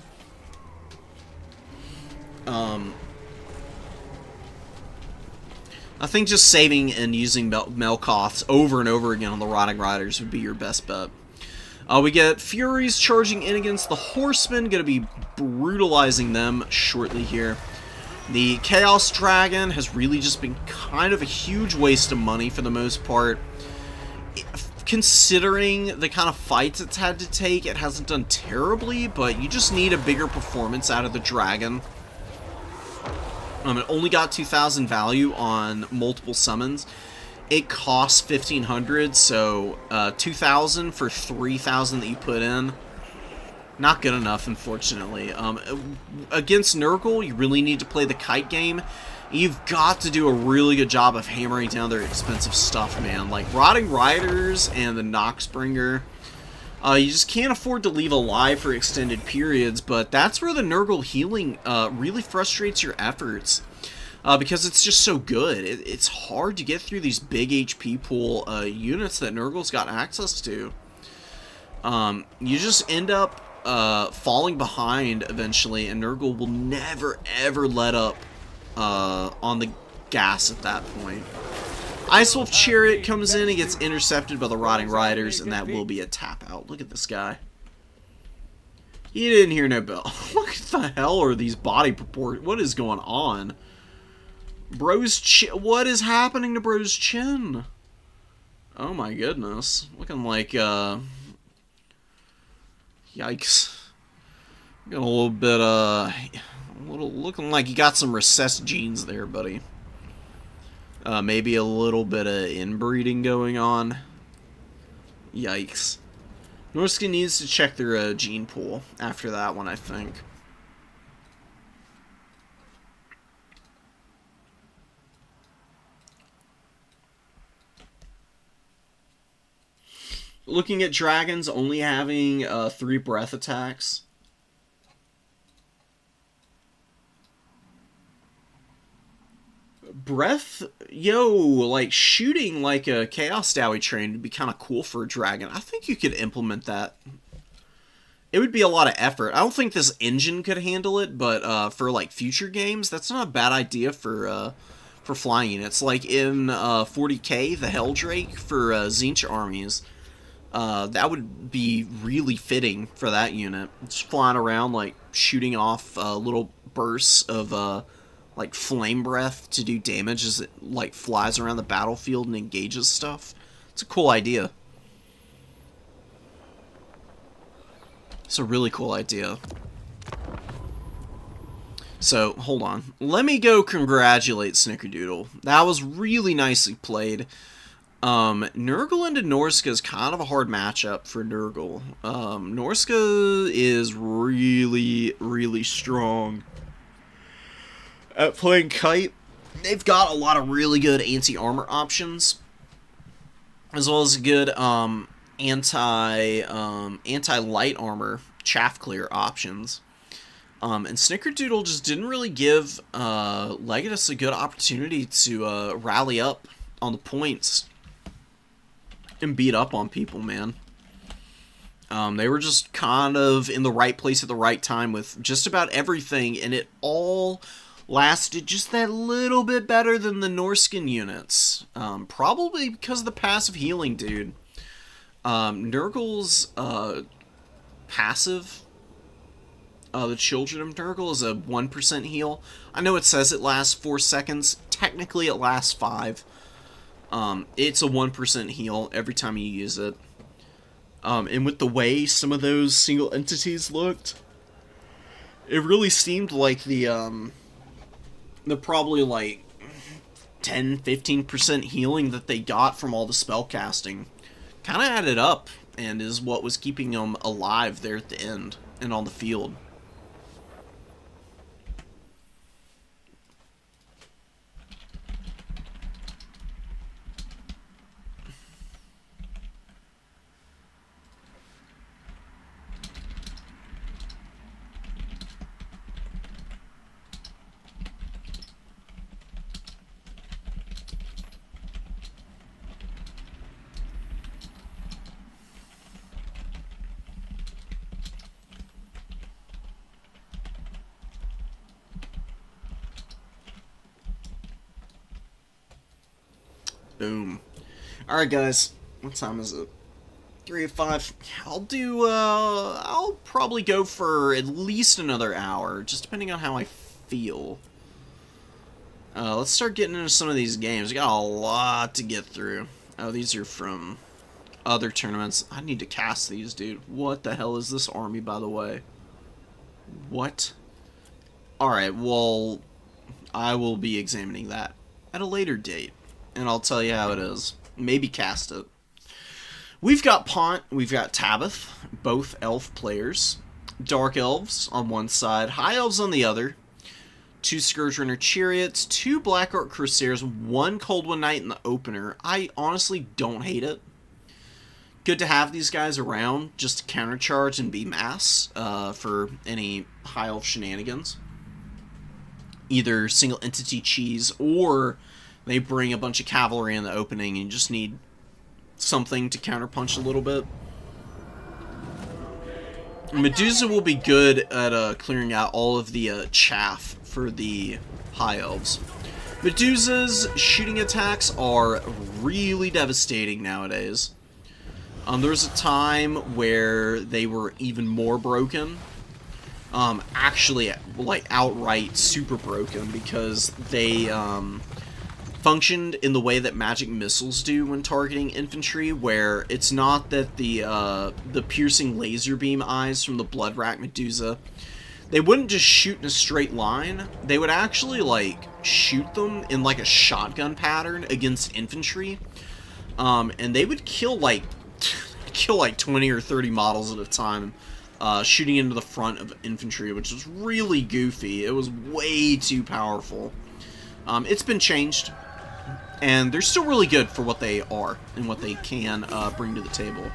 I think just saving and using Melkoths over and over again on the Rotting Riders would be your best bet. We get Furies charging in against the Horsemen, going to be brutalizing them shortly here. The Chaos Dragon has really just been kind of a huge waste of money for the most part. Considering the kind of fights it's had to take, it hasn't done terribly, but you just need a bigger performance out of the Dragon. It only got 2,000 value on multiple summons. It costs 1,500, so 2,000 for 3,000 that you put in. Not good enough, unfortunately. Against Nurgle, you really need to play the kite game. You've got to do a really good job of hammering down their expensive stuff, man. Like Rotting Riders and the Noxbringer. You just can't afford to leave alive for extended periods, but that's where the Nurgle healing really frustrates your efforts. Because it's just so good. It's hard to get through these big HP pool units that Nurgle's got access to. You just end up falling behind eventually, and Nurgle will never ever let up on the gas at that point. Ice Wolf Chariot comes in and gets intercepted by the Rotting Riders, and that will be a tap out. Look at this guy. He didn't hear no bell. What the hell are these body proportions? What is going on? Bro's chin. What is happening to Bro's chin? Oh my goodness. Looking like, yikes. Got a little bit, looking like you got some recessed genes there, buddy. Maybe a little bit of inbreeding going on. Yikes. Norskin needs to check their gene pool after that one, I think. Looking at dragons only having 3 breath attacks. Breath, like shooting like a Chaos Dowie train would be kind of cool for a dragon. I think you could implement that. It would be a lot of effort. I don't think this engine could handle it, but for like future games, that's not a bad idea for flying units. Like in 40k, the Helldrake for Tzeentch armies. That would be really fitting for that unit. Just flying around, like, shooting off little bursts of, like, flame breath to do damage as it, like, flies around the battlefield and engages stuff. It's a cool idea. It's a really cool idea. So, hold on. Let me go congratulate Snickerdoodle. That was really nicely played. Nurgle into Norska is kind of a hard matchup for Nurgle. Norska is really, really strong at playing kite. They've got a lot of really good anti-armor options, as well as good anti-light armor chaff clear options. And Snickerdoodle just didn't really give Legatus a good opportunity to rally up on the points and beat up on people, man. They were just kind of in the right place at the right time with just about everything, and it all lasted just that little bit better than the Norskin units. Probably because of the passive healing, dude. Nurgle's passive, the Children of Nurgle, is a 1% heal. I know it says it lasts 4 seconds. Technically, it lasts 5. It's a 1% heal every time you use it. And with the way some of those single entities looked, it really seemed like the probably like 10-15% healing that they got from all the spell casting kind of added up and is what was keeping them alive there at the end and on the field. Boom. Alright, guys. What time is it? 3:05. I'll probably go for at least another hour, just depending on how I feel. Let's start getting into some of these games. We got a lot to get through. Oh, these are from other tournaments. I need to cast these, dude. What the hell is this army, by the way? What? Alright, well, I will be examining that at a later date, and I'll tell you how it is. Maybe cast it. We've got Pont, we've got Tabith, both elf players. Dark Elves on one side, High Elves on the other. 2 Scourge Runner Chariots, 2 Black Ark Crusaders, 1 Cold One Knight in the opener. I honestly don't hate it. Good to have these guys around just to countercharge and be mass for any High Elf shenanigans. Either single entity cheese, or they bring a bunch of cavalry in the opening and you just need something to counterpunch a little bit. Medusa will be good at clearing out all of the chaff for the High Elves. Medusa's shooting attacks are really devastating nowadays. There was a time where they were even more broken. Actually, like, outright super broken, because they functioned in the way that magic missiles do when targeting infantry, where it's not that the piercing laser beam eyes from the Blood Rack Medusa, they wouldn't just shoot in a straight line. They would actually, like, shoot them in, like, a shotgun pattern against infantry, and they would kill like 20 or 30 models at a time, shooting into the front of infantry, which was really goofy. It was way too powerful. It's been changed, and they're still really good for what they are and what they can bring to the table.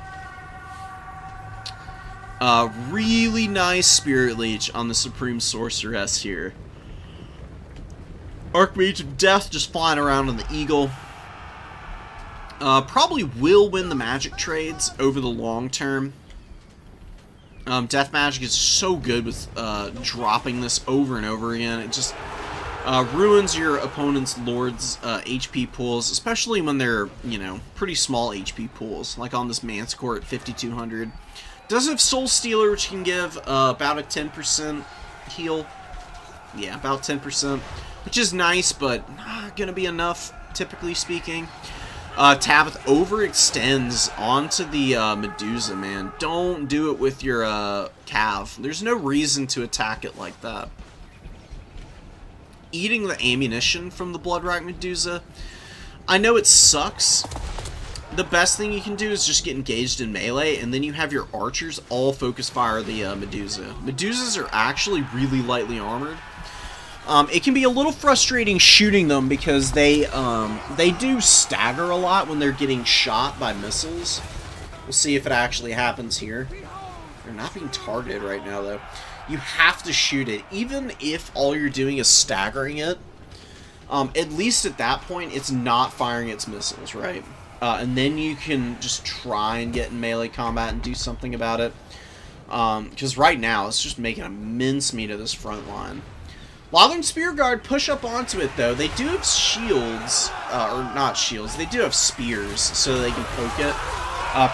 Really nice Spirit Leech on the Supreme Sorceress here. Archmage of Death just flying around on the Eagle. Probably will win the magic trades over the long term. Death magic is so good with dropping this over and over again. It just ruins your opponent's lord's HP pools, especially when they're, you know, pretty small HP pools, like on this Manticore at 5200. Does have Soul Stealer, which can give about a 10% heal. Yeah, about 10%, which is nice, but not gonna be enough, typically speaking. Tabith overextends onto the Medusa, man. Don't do it with your Cav. There's no reason to attack it like that. Eating the ammunition from the Blood Rack Medusa, I know it sucks. The best thing you can do is just get engaged in melee, and then you have your archers all focus fire the Medusa. Medusas are actually really lightly armored. It can be a little frustrating shooting them because they do stagger a lot when they're getting shot by missiles. We'll see if it actually happens here. They're not being targeted right now, though. You have to shoot it, even if all you're doing is staggering it. At least at that point, it's not firing its missiles, right? And then you can just try and get in melee combat and do something about it. Because right now, it's just making a mincemeat of this front line. Lothern Spear Guard push up onto it, though. They do have shields, or not shields, they do have spears, so they can poke it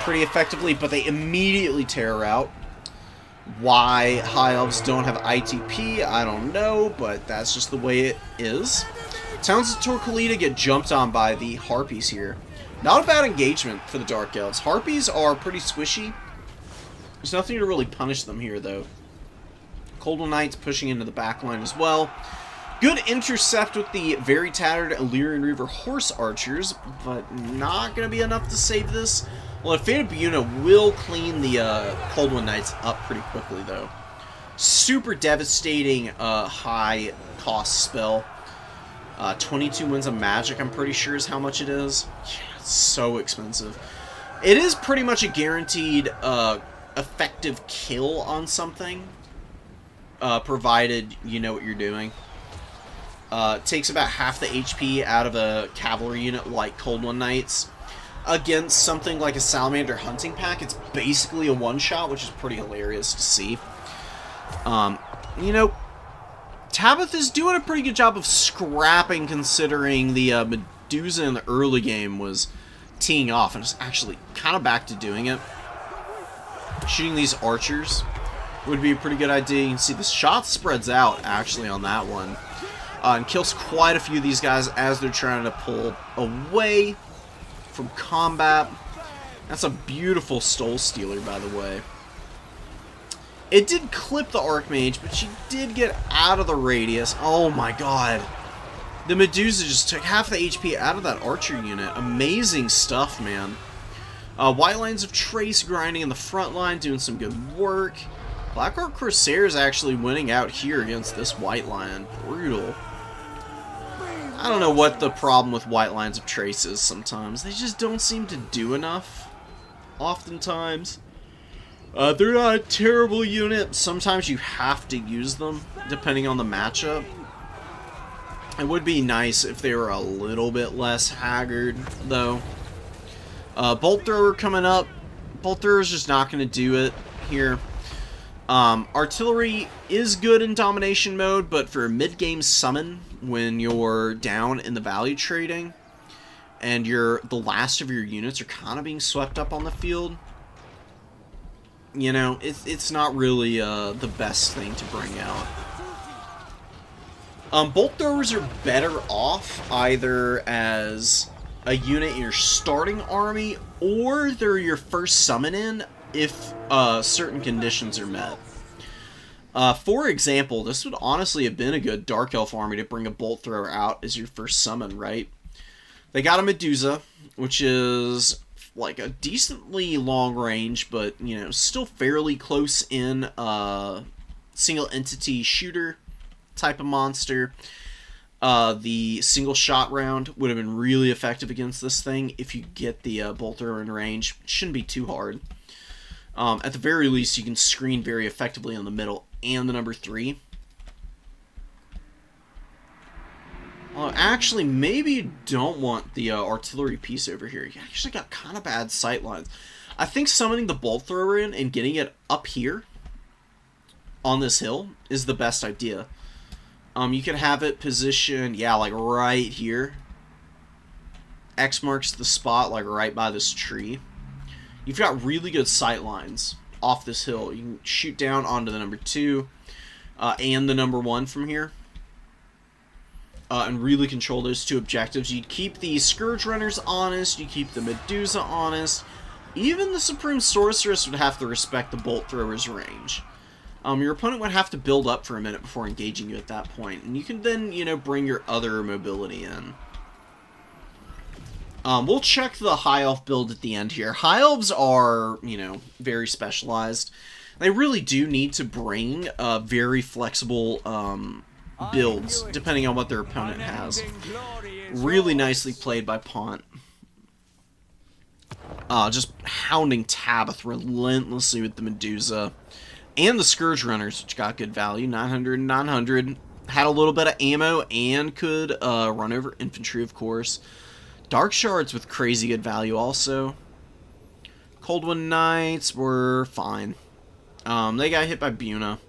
pretty effectively, but they immediately tear her out. Why High Elves don't have ITP, I don't know, but that's just the way it is. Towns of Torquilita get jumped on by the Harpies here. Not a bad engagement for the Dark Elves. Harpies are pretty squishy. There's nothing to really punish them here, though. Cold One Knight's pushing into the back line as well. Good intercept with the very tattered Illyrian Reaver Horse Archers, but not going to be enough to save this. Well, Fate of Buna will clean the Cold One Knights up pretty quickly, though. Super devastating high cost spell. 22 wins of magic, I'm pretty sure, is how much it is. Yeah, it's so expensive. It is pretty much a guaranteed effective kill on something. Provided you know what you're doing. It takes about half the HP out of a cavalry unit like Cold One Knights. Against something like a Salamander Hunting Pack, it's basically a one-shot, which is pretty hilarious to see. You know, Tabith is doing a pretty good job of scrapping, considering the Medusa in the early game was teeing off, and it's actually kind of back to doing it. Shooting these archers would be a pretty good idea. You can see the shot spreads out, actually, on that one. And kills quite a few of these guys as they're trying to pull away from combat. That's a beautiful Soul Stealer, by the way. It did clip the Archmage, but she did get out of the radius. Oh my god. The Medusa just took half the HP out of that archer unit. Amazing stuff, man. White Lines of Trace grinding in the front line, doing some good work. Blackheart Crusaders actually winning out here against this White Lion. Brutal. I don't know what the problem with White Lines of Trace is sometimes. They just don't seem to do enough. Oftentimes. They're not a terrible unit. Sometimes you have to use them, depending on the matchup. It would be nice if they were a little bit less haggard, though. Bolt Thrower coming up. Bolt Thrower's just not going to do it here. Artillery is good in domination mode, but for a mid-game summon, when you're down in the value trading, and the last of your units are kind of being swept up on the field, you know, it's not really the best thing to bring out. Bolt Throwers are better off either as a unit in your starting army, or they're your first summon in if certain conditions are met. For example, this would honestly have been a good Dark Elf army to bring a Bolt Thrower out as your first summon, right? They got a Medusa, which is like a decently long range, but, you know, still fairly close in single entity shooter type of monster. The single shot round would have been really effective against this thing if you get the Bolt Thrower in range. It shouldn't be too hard. At the very least, you can screen very effectively on the middle and the number 3. Actually, maybe you don't want the artillery piece over here. You actually got kind of bad sight lines. I think summoning the Bolt Thrower in and getting it up here on this hill is the best idea. You could have it positioned, yeah, like right here. X marks the spot, like right by this tree. You've got really good sight lines off this hill. You can shoot down onto the number 2 and the number 1 from here. And really control those two objectives. You keep the Scourge Runners honest. You keep the Medusa honest. Even the Supreme Sorceress would have to respect the Bolt Thrower's range. Your opponent would have to build up for a minute before engaging you at that point. And you can then, you know, bring your other mobility in. We'll check the High Elf build at the end here. High Elves are, you know, very specialized. They really do need to bring very flexible builds, depending on what their opponent has. Really nicely played by Pont. Just hounding Tabith relentlessly with the Medusa. And the Scourge Runners, which got good value, 900 and 900. Had a little bit of ammo and could run over infantry, of course. Dark Shards with crazy good value also. Cold Wind Knights were fine. They got hit by Buna.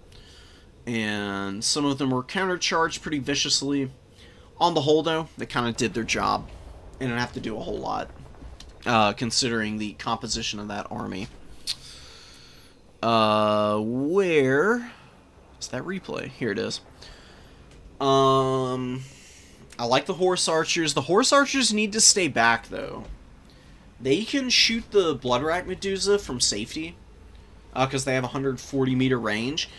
And some of them were countercharged pretty viciously. On the whole, though, they kind of did their job. They didn't have to do a whole lot, considering the composition of that army. Where is that replay? Here it is. I like the Horse Archers. The Horse Archers need to stay back, though. They can shoot the Bloodrack Medusa from safety, because they have 140 meter range.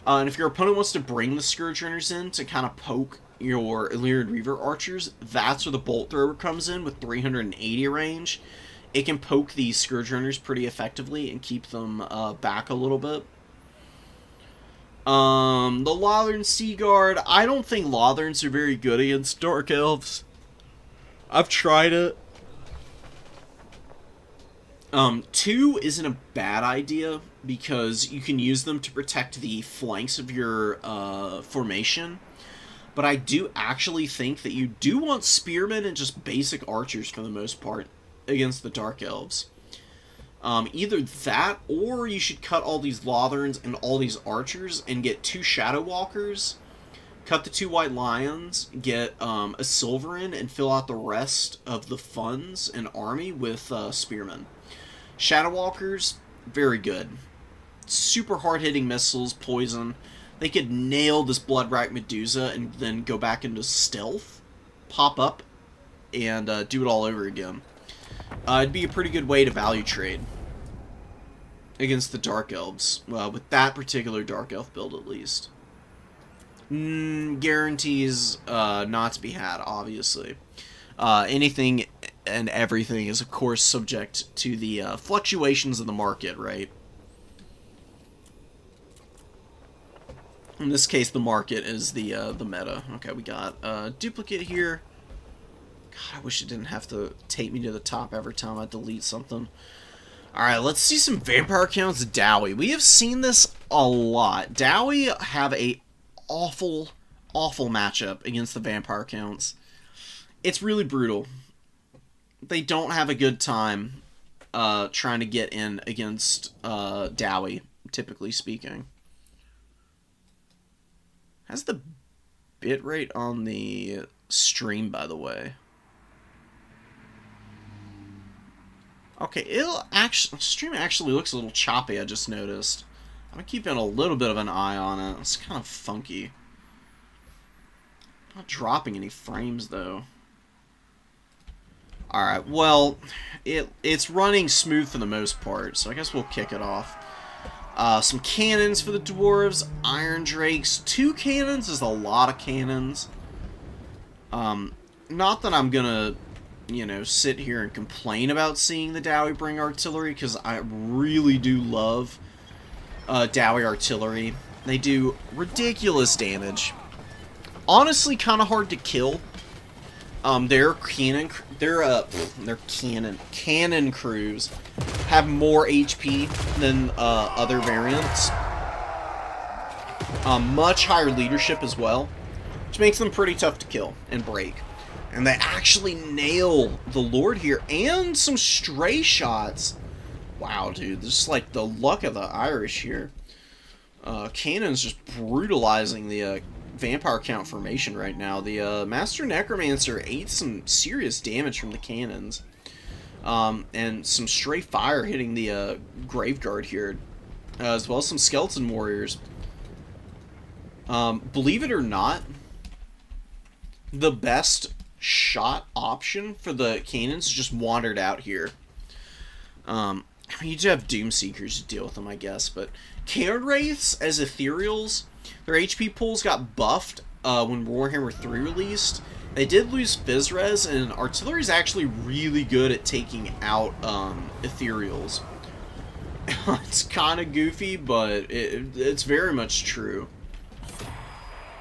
And if your opponent wants to bring the Scourge Runners in to kind of poke your Illyrian Reaver Archers, that's where the Bolt Thrower comes in with 380 range. It can poke these Scourge Runners pretty effectively and keep them back a little bit. The Lothern Sea Guard, I don't think Lotherns are very good against Dark Elves. I've tried it. 2 isn't a bad idea, because you can use them to protect the flanks of your formation. But I do actually think that you do want Spearmen and just basic Archers for the most part against the Dark Elves. Either that, or you should cut all these Lotherns and all these Archers and get 2 Shadow Walkers cut the 2 white lions, get a silver in, and fill out the rest of the funds and army with spearmen. Shadow Walkers, very good. Super hard-hitting missiles, poison. They could nail this Bloodwrack Medusa and then go back into stealth, pop up, and do it all over again. It'd be a pretty good way to value trade against the Dark Elves, with that particular Dark Elf build at least. Guarantees not to be had, obviously. Anything and everything is, of course, subject to the fluctuations of the market, right? In this case, the market is the meta. Okay, we got a duplicate here. God, I wish it didn't have to take me to the top every time I delete something. Alright, let's see some Vampire Counts Dowie. We have seen this a lot. Dowie have a awful matchup against the Vampire Counts. It's really brutal. They don't have a good time trying to get in against Dowie, typically speaking. How's the bitrate on the stream, by the way? Okay, stream actually looks a little choppy, I just noticed. I'm keeping a little bit of an eye on it. It's kind of funky. Not dropping any frames, though. Alright, well, it's running smooth for the most part, so I guess we'll kick it off. Some cannons for the dwarves, iron drakes. 2 cannons is a lot of cannons. Not that I'm gonna, you know, sit here and complain about seeing the Dowie bring artillery, because I really do love Dowie artillery. They do ridiculous damage. Honestly, kind of hard to kill. Their cannon crews have more HP than other variants. Much higher leadership as well, which makes them pretty tough to kill and break. And they actually nail the Lord here, and some stray shots. Wow, dude, this is like the luck of the Irish here. Cannon's just brutalizing the Vampire Count formation right now. The Master Necromancer ate some serious damage from the cannons. And some stray fire hitting the Graveguard here, as well as some Skeleton Warriors. Believe it or not, the best shot option for the cannons just wandered out here. You do have Doomseekers to deal with them, I guess, but Cairn Wraiths as Ethereals, their HP pools got buffed when Warhammer 3 released. They did lose Fizzres, and artillery is actually really good at taking out Ethereals. It's kind of goofy, but it's very much true.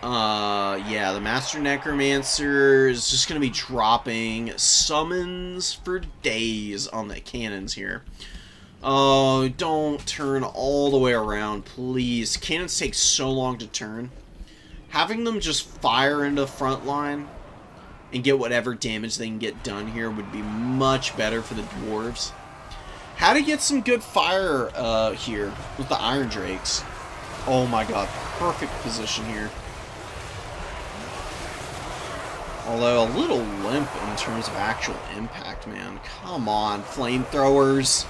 Yeah, the Master Necromancer is just going to be dropping summons for days on the cannons here. Oh, don't turn all the way around, please. Cannons take so long to turn. Having them just fire into the front line and get whatever damage they can get done here would be much better for the dwarves. How to get some good fire here with the Iron Drakes. Oh my god, perfect position here. Although a little limp in terms of actual impact, man. Come on, flamethrowers.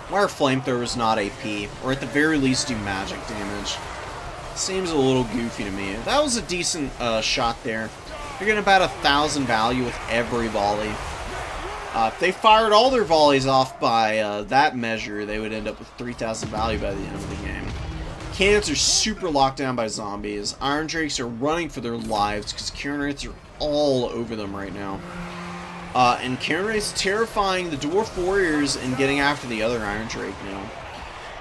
Why are flamethrowers not AP? Or at the very least do magic damage? Seems a little goofy to me. That was a decent shot there. You're getting about 1,000 value with every volley. If they fired all their volleys off by that measure, they would end up with 3,000 value by the end of the game. Cannons are super locked down by zombies. Iron Drakes are running for their lives because Cairn Wraiths are all over them right now. And Cairn Wraiths terrifying the Dwarf Warriors and getting after the other Iron Drake now.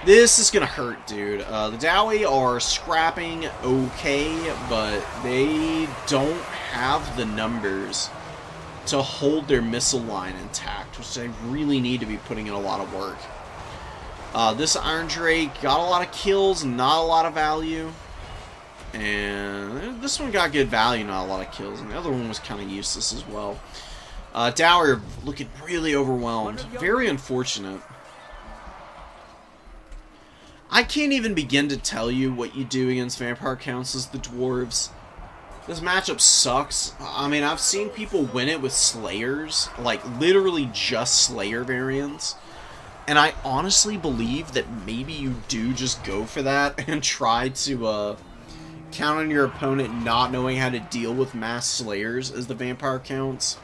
This is gonna hurt, dude. The Dowie are scrapping okay, but they don't have the numbers to hold their missile line intact, which they really need to be putting in a lot of work. This Iron Drake got a lot of kills, not a lot of value. And this one got good value, not a lot of kills. And the other one was kind of useless as well. Dowie are looking really overwhelmed. Very unfortunate. I can't even begin to tell you what you do against Vampire Counts as the dwarves.
This matchup sucks. I mean, I've seen people win it with Slayers, like literally just Slayer variants. And I honestly believe that maybe you do just go for that and try to count on your opponent not knowing how to deal with mass Slayers as the vampire counts.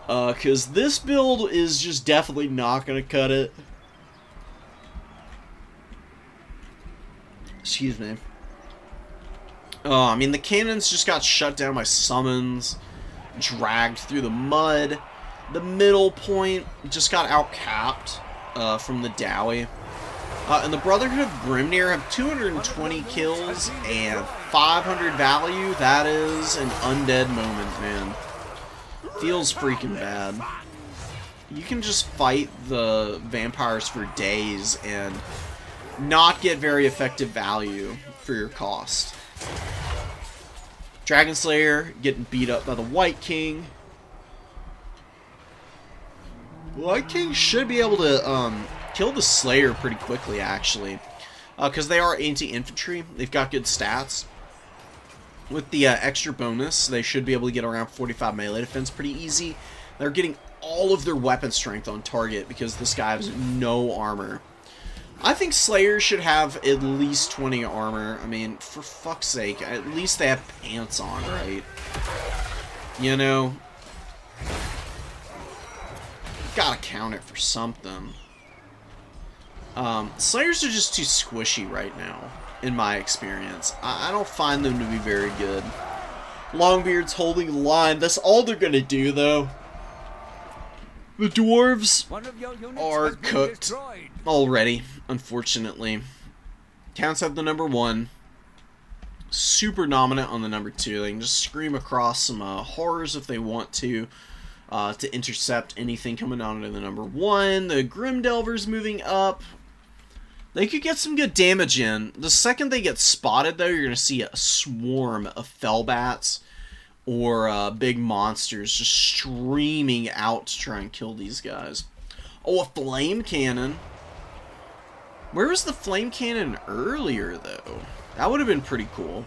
Because this build is just definitely not going to cut it. Excuse me. I mean, the cannons just got shut down by summons, dragged through the mud. The middle point just got outcapped from the Dowie. And the Brotherhood of Grimnir have 220 kills and 500 value. That is an undead moment, man. Feels freaking bad. You can just fight the vampires for days and not get very effective value for your cost. Dragon Slayer getting beat up by the White King. White King should be able to kill the Slayer pretty quickly, actually. Because they are anti-infantry. They've got good stats. With the extra bonus, they should be able to get around 45 melee defense pretty easy. They're getting all of their weapon strength on target because this guy has no armor. I think Slayer should have at least 20 armor. I mean, for fuck's sake, at least they have pants on, right? You know? Gotta count it for something. Slayers are just too squishy right now, in my experience. I don't find them to be very good. Longbeard's holding the line. That's all they're gonna do, though. The dwarves are cooked already, unfortunately. Counts have the number 1. Super dominant on the number 2. They can just scream across some horrors if they want to intercept anything coming down to the number 1. The Grim Delver's moving up. They could get some good damage in. The second they get spotted, though, you're going to see a swarm of Fellbats or big monsters just streaming out to try and kill these guys. Oh, a flame cannon. Where was the flame cannon earlier, though? That would have been pretty cool.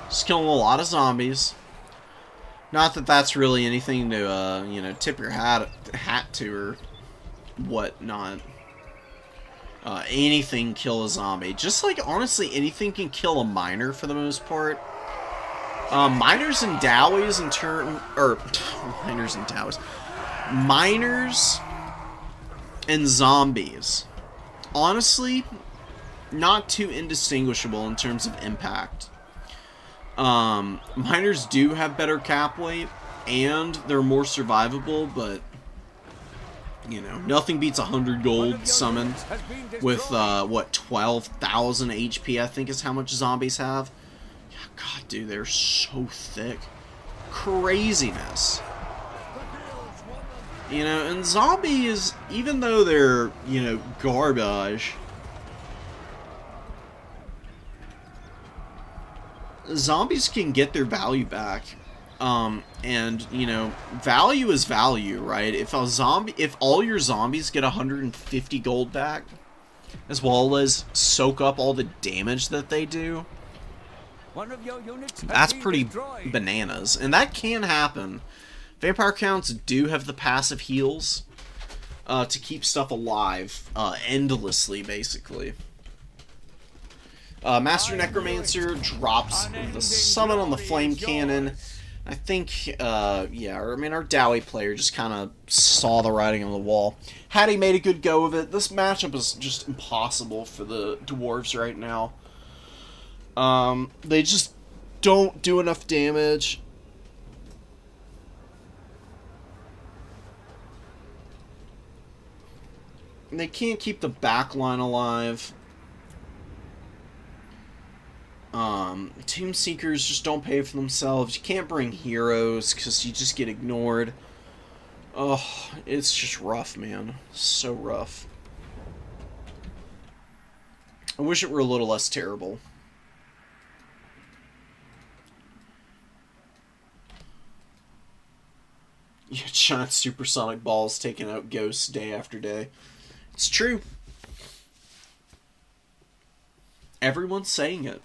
Just killing a lot of zombies. Not that that's really anything to, you know, tip your hat to or whatnot. Anything kill a zombie. Just like, honestly, anything can kill a miner for the most part. Miners and Dowies in turn... Or, miners and Dowies. Miners and zombies. Honestly, not too indistinguishable in terms of impact. Miners do have better cap weight, and they're more survivable, but... You know, nothing beats 100 gold summon with, what, 12,000 HP, I think is how much zombies have. God, dude, they're so thick. Craziness. You know, and zombies, even though they're, you know, garbage, zombies can get their value back. And, you know, value is value, right? If all your zombies get 150 gold back, as well as soak up all the damage that they do, that's pretty bananas. And that can happen. Vampire counts do have the passive heals, to keep stuff alive, endlessly, basically. Master Necromancer drops the summon on the Flame Cannon. I think, yeah, I mean, our Dowie player just kind of saw the writing on the wall. Had he made a good go of it, this matchup is just impossible for the dwarves right now. They just don't do enough damage. They can't keep the backline alive. Tomb Seekers just don't pay for themselves. You can't bring heroes because you just get ignored. Oh, it's just rough, man. So rough. I wish it were a little less terrible. Yeah, giant supersonic balls taking out ghosts day after day. It's true. everyone's saying it.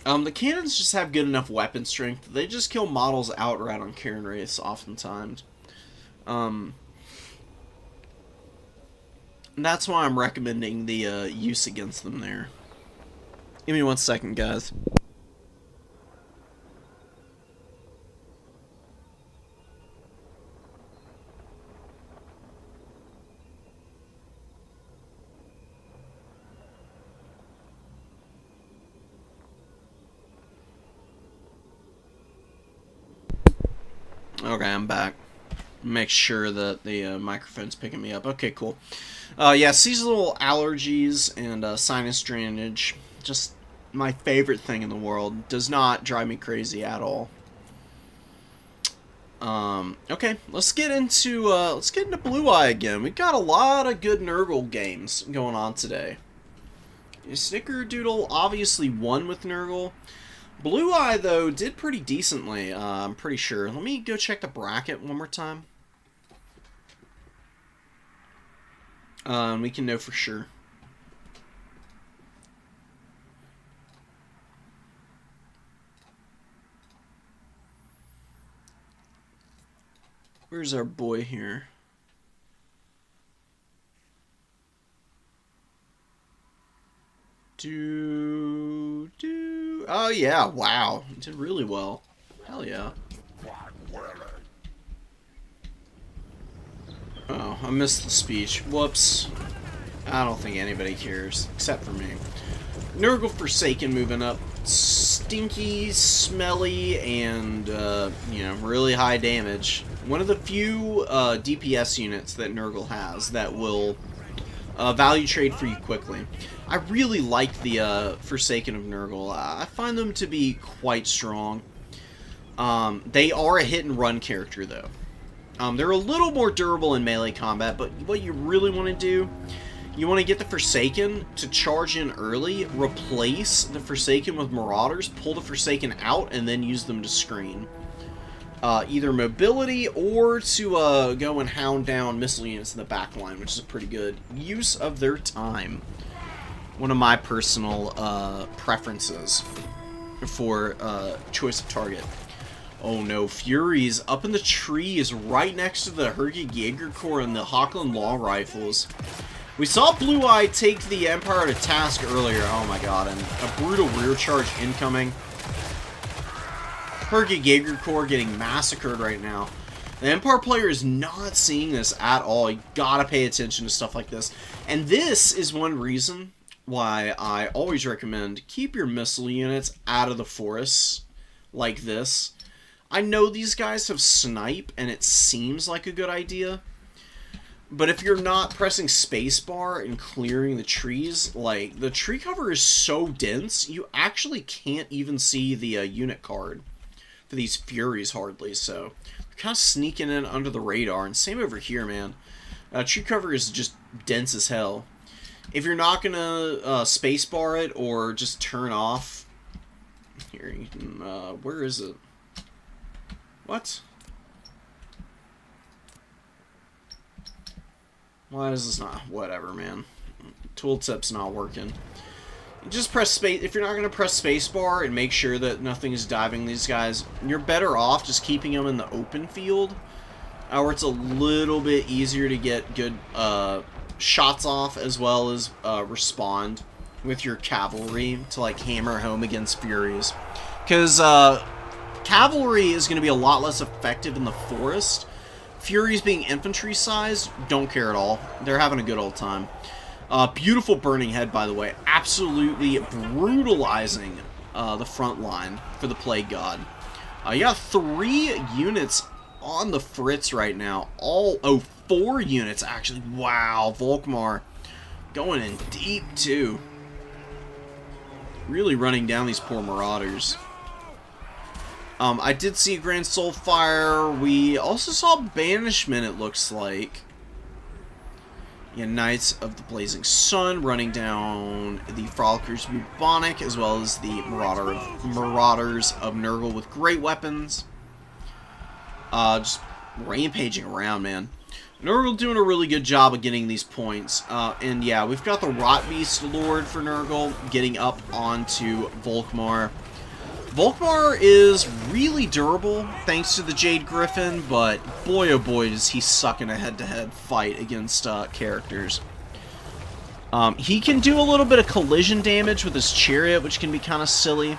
The cannons just have good enough weapon strength. They just kill models outright on Karen Race oftentimes. That's why I'm recommending the use against them there. Give me 1 second, guys. Okay, I'm back. Make sure that the microphone's picking me up. Okay, cool. Yeah, seasonal allergies and sinus drainage. Just my favorite thing in the world. Does not drive me crazy at all. Okay, let's get into Blue Eye again. We've got a lot of good Nurgle games going on today. Snickerdoodle obviously won with Nurgle. Blue Eye, though, did pretty decently, I'm pretty sure. Let me go check the bracket one more time. We can know for sure. Where's our boy here? Oh, yeah, wow. Did really well. Hell yeah. Oh, I missed the speech. Whoops. I don't think anybody cares, except for me. Nurgle Forsaken moving up. Stinky, smelly, and, you know, really high damage. One of the few DPS units that Nurgle has that will value trade for you quickly. I really like the Forsaken of Nurgle. I find them to be quite strong. They are a hit and run character, though. They're a little more durable in melee combat, but what you really want to do, you want to get the Forsaken to charge in early, replace the Forsaken with Marauders, pull the Forsaken out, and then use them to screen. Either mobility or to go and hound down missile units in the back line, which is a pretty good use of their time. One of my personal preferences for choice of target. Oh no, Furies up in the trees right next to the Hergig Jaeger Corps and the Hochland Law Rifles. We saw Blue Eye take the Empire to task earlier. Oh my god, and a brutal rear charge incoming. Hergig Jaeger Corps getting massacred right now. The Empire player is not seeing this at all. You gotta pay attention to stuff like this. And this is one reason why I always recommend keep your missile units out of the forests like this. I know these guys have snipe, and it seems like a good idea. But if you're not pressing spacebar and clearing the trees, like, the tree cover is so dense, you actually can't even see the unit card for these Furies hardly, so they're kind of sneaking in under the radar, and same over here, man. Tree cover is just dense as hell. If you're not going to spacebar it or just turn off... Here, you can, where is it? What? Why is this not? Whatever, man. Tooltip's not working. Just press space. If you're not going to press spacebar and make sure that nothing is diving these guys, you're better off just keeping them in the open field, where it's a little bit easier to get good shots off as well as respond with your cavalry to like hammer home against Furies. Because cavalry is going to be a lot less effective in the forest. Furies being infantry sized, don't care at all. They're having a good old time. Beautiful burning head, by the way. Absolutely brutalizing the front line for the Plague God. You got 3 units on the Fritz right now. 4 units, actually. Wow, Volkmar going in deep, too. Really running down these poor Marauders. I did see Grand Soulfire. We also saw Banishment, it looks like. Yeah, Knights of the Blazing Sun running down the Frolickers Bubonic, as well as the Marauders of Nurgle with great weapons. Just
rampaging around, man. Nurgle doing a really good job of getting these points. And yeah, we've got the Rot Beast Lord for Nurgle getting up onto Volkmar. Volkmar is really durable thanks to the Jade Griffin, but boy oh boy does he suck in a head-to-head fight against characters. He can do a little bit of collision damage with his chariot, which can be kind of silly.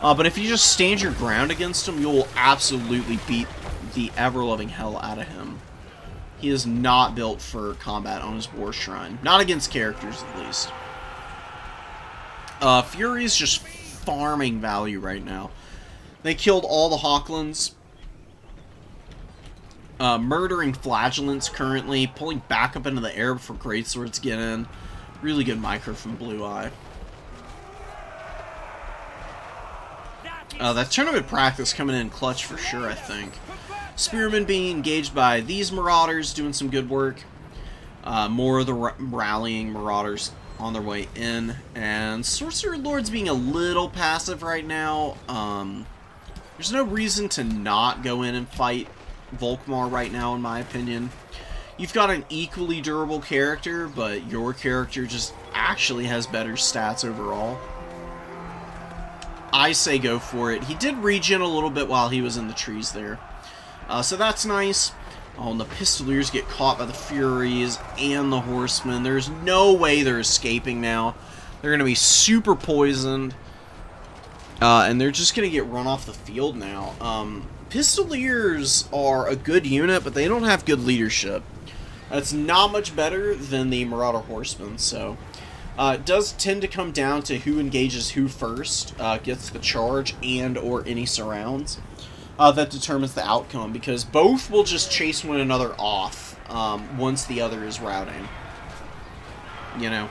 But if you just stand your ground against him, you'll absolutely beat the ever-loving hell out of him. He is not built for combat on his War Shrine. Not against characters, at least. Fury's just farming value right now. They killed all the Hawklands. Murdering Flagellants currently. Pulling back up into the air before Greatswords get in. Really good micro from Blue Eye. That tournament practice coming in clutch for sure, I think. Spearmen being engaged by these Marauders, doing some good work. More of the rallying Marauders on their way in. And Sorcerer Lords being a little passive right now. There's no reason to not go in and fight Volkmar right now, in my opinion. You've got an equally durable character, but your character just actually has better stats overall. I say go for it. He did regen a little bit while he was in the trees there. So that's nice. Oh, and the Pistoliers get caught by the Furies and the Horsemen. There's no way they're escaping now. They're going to be super poisoned. And they're just going to get run off the field now. Pistoliers are a good unit, but they don't have good leadership. That's not much better than the Marauder Horsemen, so... it does tend to come down to who engages who first, gets the charge and or any surrounds. That determines the outcome, because both will just chase one another off once the other is routing. You know?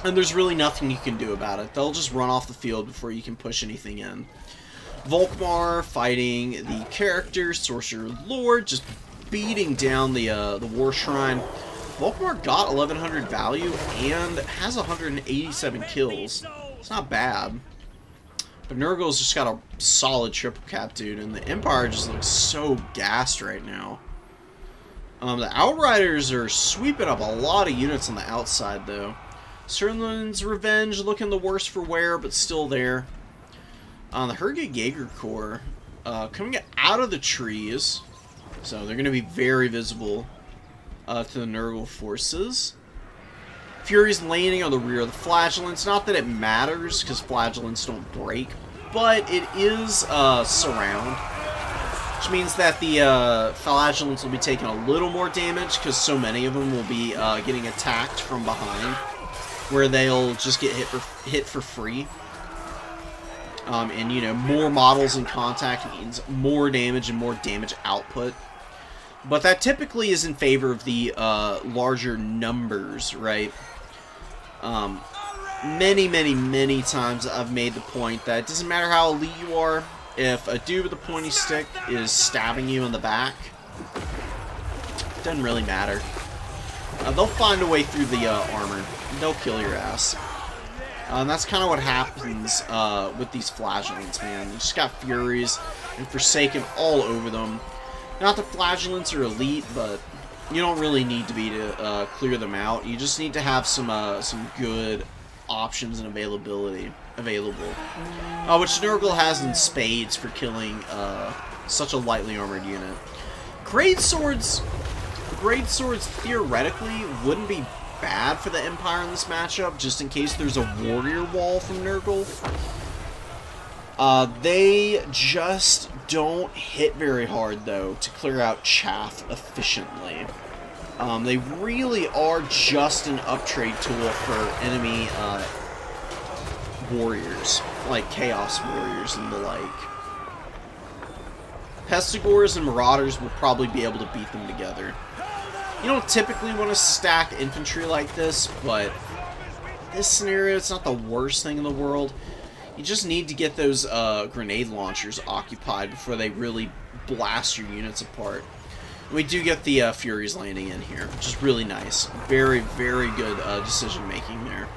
And there's really nothing you can do about it. They'll just run off the field before you can push anything in. Volkmar fighting the character, Sorcerer Lord, just beating down the War Shrine. Volkmar got 1100 value and has 187 kills. It's not bad. But Nurgle's just got a solid triple cap, dude, and the Empire just looks so gassed right now. The Outriders are sweeping up a lot of units on the outside, though. Sirlin's Revenge looking the worst for wear, but still there. The Hergig Jaeger Corps coming out of the trees, so they're going to be very visible to the Nurgle forces. Fury's landing on the rear of the Flagellants. Not that it matters, because Flagellants don't break, but it is surround, which means that the Flagellants will be taking a little more damage, because so many of them will be getting attacked from behind, where they'll just get hit for free. And, you know, more models in contact means more damage and more damage output. But that typically is in favor of the larger numbers, right? Many times I've made the point that it doesn't matter how elite you are, if a dude with a pointy stick is stabbing you in the back, it doesn't really matter. They'll find a way through the armor. They'll kill your ass. And that's kind of what happens with these Flagellants, man. You just got Furies and Forsaken all over them. Not that Flagellants are elite, but you don't really need to be to clear them out. You just need to have some good options and availability available, which Nurgle has in spades for killing such a lightly armored unit. Greatswords theoretically wouldn't be bad for the Empire in this matchup, just in case there's a warrior wall from Nurgle. They just don't hit very hard, though, to clear out chaff efficiently. They really are just an uptrade tool for enemy warriors, like Chaos Warriors and the like. Pestigors and Marauders will probably be able to beat them together. You don't typically want to stack infantry like this, but this scenario, it's not the worst thing in the world. You just need to get those grenade launchers occupied before they really blast your units apart. And we do get the Furies landing in here, which is really nice. Very, very good decision making there.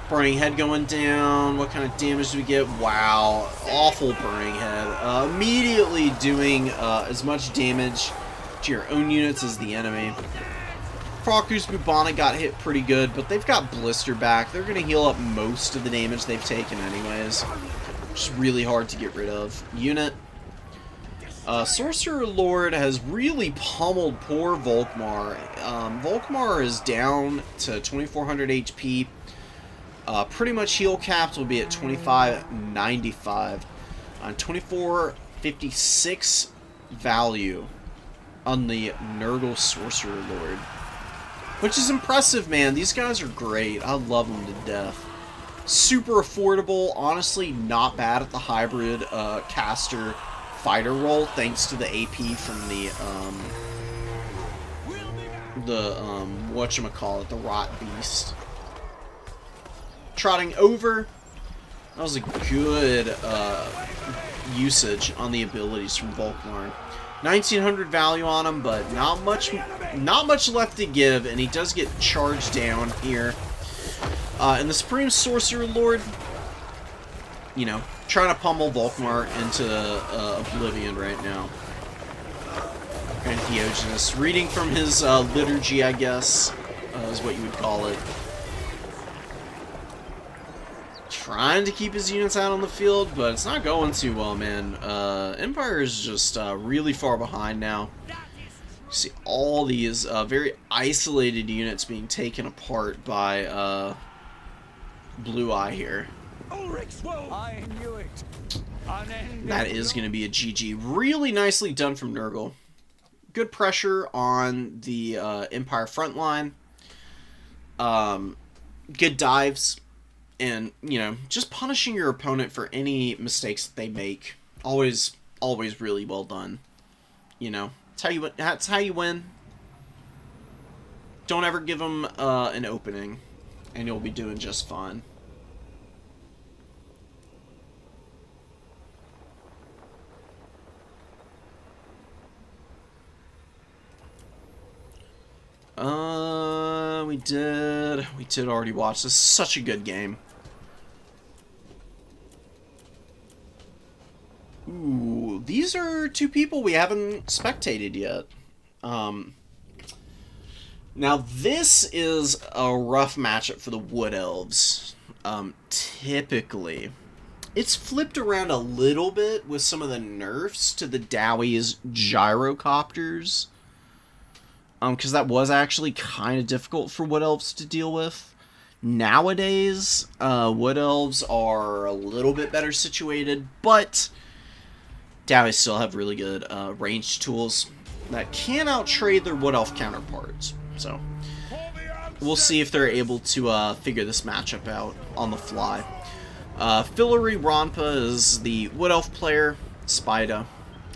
Burning Head going down. What kind of damage do we get? Wow. Awful Burning Head. Immediately doing as much damage to your own units as the enemy. Frokus Bubonic got hit pretty good, but they've got Blister back. They're going to heal up most of the damage they've taken anyways. Which is really hard to get rid of. Unit. Sorcerer Lord has really pummeled poor Volkmar. Volkmar is down to 2400 HP. Pretty much heal capped will be at 2595. On 2456 value on the Nurgle Sorcerer Lord. Which is impressive, man. These guys are great. I love them to death. Super affordable. Honestly, not bad at the hybrid caster fighter role, thanks to the AP from the whatchamacallit, the Rot Beast. Trotting over. That was a good usage on the abilities from Volkmar. 1900 value on him, but not much left to give, and he does get charged down here. And the Supreme Sorcerer Lord, you know, trying to pummel Volkmar into oblivion right now. And Theogenes, reading from his liturgy, I guess, is what you would call it. Trying to keep his units out on the field, but it's not going too well, man. Empire is just really far behind now. You see all these very isolated units being taken apart by Blue Eye here.
I knew it.
That is going to be a GG. Really nicely done from Nurgle. Good pressure on the Empire front line. Good dives. And, you know, just punishing your opponent for any mistakes that they make. Always really well done. You know, that's how you win. Don't ever give them an opening, and you'll be doing just fine. We did already watch this. Such a good game. Ooh, these are two people we haven't spectated yet. Now this is a rough matchup for the Wood Elves. Typically. It's flipped around a little bit with some of the nerfs to the Dowie's gyrocopters. Because that was actually kind of difficult for Wood Elves to deal with. Nowadays, Wood Elves are a little bit better situated, but Dowies still have really good ranged tools that can outtrade their Wood Elf counterparts. So, we'll see if they're able to figure this matchup out on the fly. Fillory Ronpa is the Wood Elf player. Spida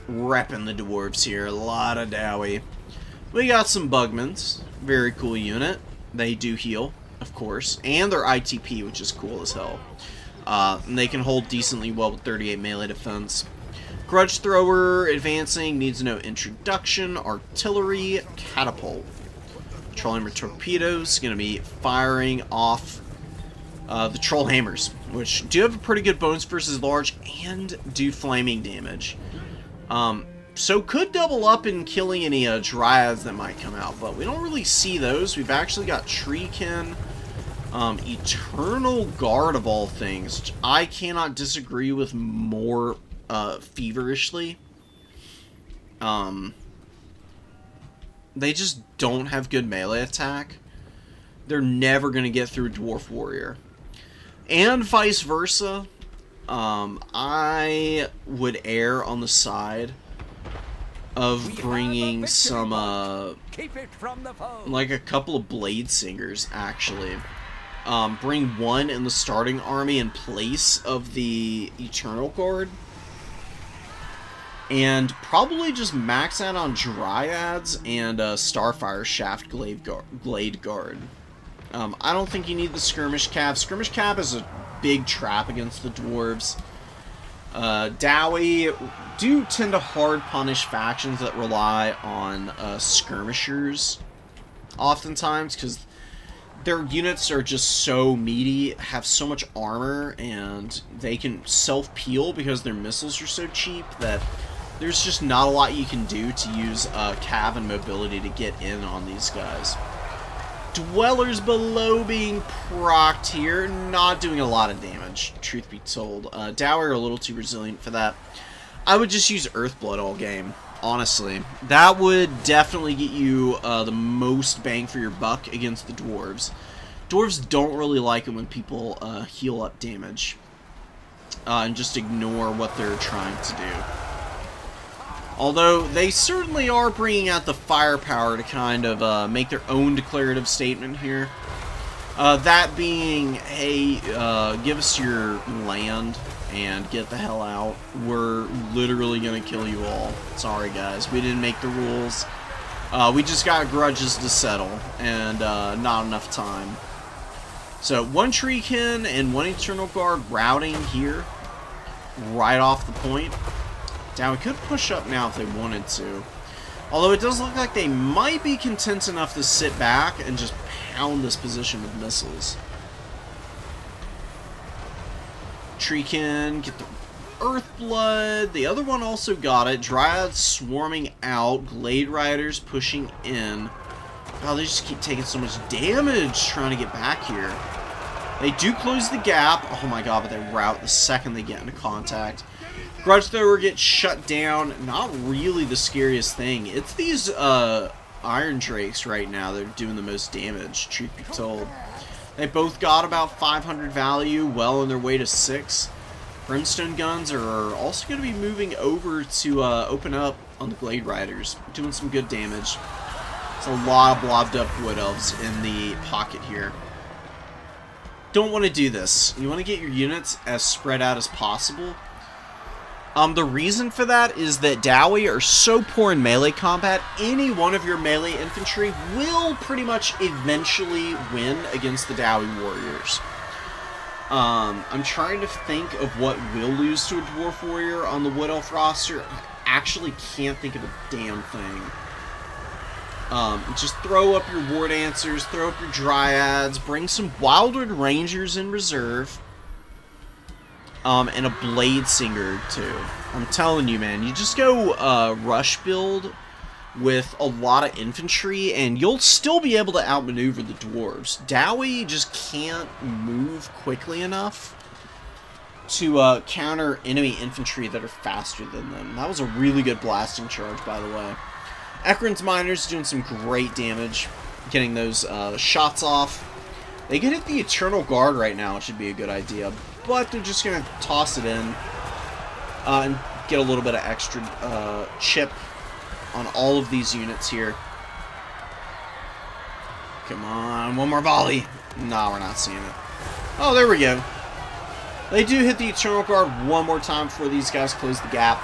repping the Dwarves here. A lot of Dowie. We got some Bugmans. Very cool unit. They do heal, of course. And they're ITP, which is cool as hell. And they can hold decently well with 38 melee defense. Grudge Thrower advancing, needs no introduction. Artillery Catapult. Trollhammer Torpedoes, going to be firing off the Troll Hammers, which do have a pretty good bonus versus large and do flaming damage. So could double up in killing any Dryads that might come out, but we don't really see those. We've actually got Treekin, Eternal Guard of all things, which I cannot disagree with more feverishly. They just don't have good melee attack. They're never going to get through Dwarf Warrior. And vice versa. I would err on the side of bringing some, like a couple of Blade Singers, actually. Bring one in the starting army in place of the Eternal Guard. And probably just max out on Dryads and Starfire Shaft Glade Guard. I don't think you need the Skirmish Cap. Skirmish Cap is a big trap against the Dwarves. Dowie do tend to hard punish factions that rely on skirmishers oftentimes, because their units are just so meaty, have so much armor, and they can self-peel because their missiles are so cheap that there's just not a lot you can do to use cav and mobility to get in on these guys. Dwellers below being procced here, not doing a lot of damage, truth be told. Dowie are a little too resilient for that. I would just use Earthblood all game, honestly. That would definitely get you the most bang for your buck against the dwarves. Dwarves don't really like it when people heal up damage and just ignore what they're trying to do. Although, they certainly are bringing out the firepower to kind of make their own declarative statement here. That being, hey, give us your land and get the hell out. We're literally going to kill you all. Sorry, guys. We didn't make the rules. We just got grudges to settle, and not enough time. So, one Treekin and one Eternal Guard routing here, right off the point. Now, we could push up now if they wanted to. Although it does look like they might be content enough to sit back and just pound this position with missiles. Treekin, get the Earthblood. The other one also got it. Dryads swarming out. Glade Riders pushing in. Wow, they just keep taking so much damage trying to get back here. They do close the gap. Oh my god, but they rout the second they get into contact. Grudge Thrower gets shut down. Not really the scariest thing. It's these Iron Drakes right now that are doing the most damage, truth be told. They both got about 500 value, well on their way to 6. Brimstone Guns are also going to be moving over to open up on the Glade Riders, doing some good damage. There's a lot of blobbed up Wood Elves in the pocket here. Don't want to do this. You want to get your units as spread out as possible. The reason for that is that Dowie are so poor in melee combat, any one of your melee infantry will pretty much eventually win against the Dowie warriors. I'm trying to think of what will lose to a Dwarf warrior on the Wood Elf roster. I actually can't think of a damn thing. Just throw up your War Dancers, throw up your Dryads, bring some Wildwood Rangers in reserve. And a Blade Singer, too. I'm telling you, man, you just go rush build with a lot of infantry, and you'll still be able to outmaneuver the dwarves. Dowie just can't move quickly enough to counter enemy infantry that are faster than them. That was a really good blasting charge, by the way. Ekron's Miners doing some great damage, getting those shots off. They can hit the Eternal Guard right now, it should be a good idea. But they're just going to toss it in and get a little bit of extra chip on all of these units here. Come on, one more volley. No, we're not seeing it. Oh, there we go. They do hit the Eternal Guard one more time before these guys close the gap.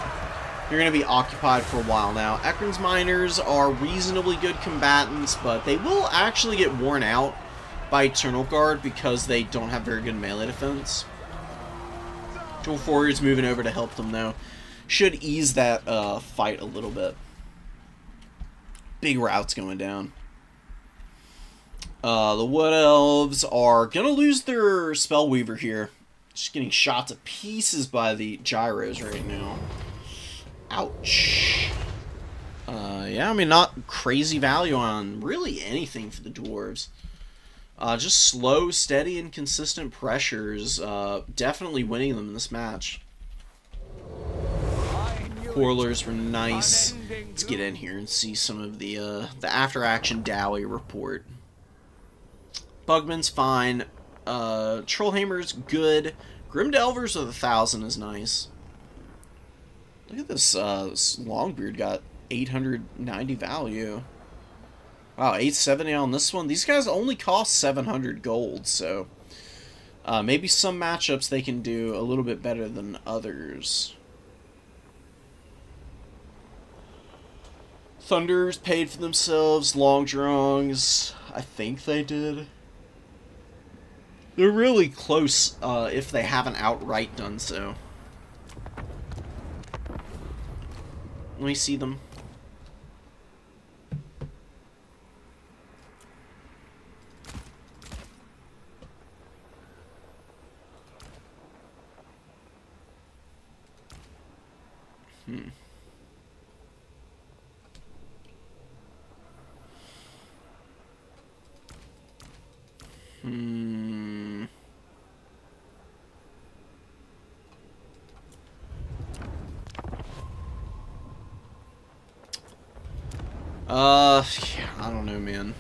You're going to be occupied for a while now. Ekron's Miners are reasonably good combatants, but they will actually get worn out by Eternal Guard because they don't have very good melee defense. Dwarf Warriors moving over to help them, though. Should ease that fight a little bit. Big routs going down. The Wood Elves are going to lose their Spellweaver here. Just getting shot to pieces by the Gyros right now. Ouch. Yeah, I mean, not crazy value on really anything for the Dwarves. Just slow, steady, and consistent pressures. Definitely winning them in this match. Quarrelers were nice. Let's get in here and see some of the after-action Dowie report. Bugman's fine. Trollhammer's good. Grimdelvers with 1,000 is nice. Look at this, this Longbeard got 890 value. Wow, 870 on this one. These guys only cost 700 gold, so maybe some matchups they can do a little bit better than others. Thunders paid for themselves. Long Drongs, I think they did. They're really close if they haven't outright done so. Let me see them. Hmm. Hmm. Yeah, I don't know, man.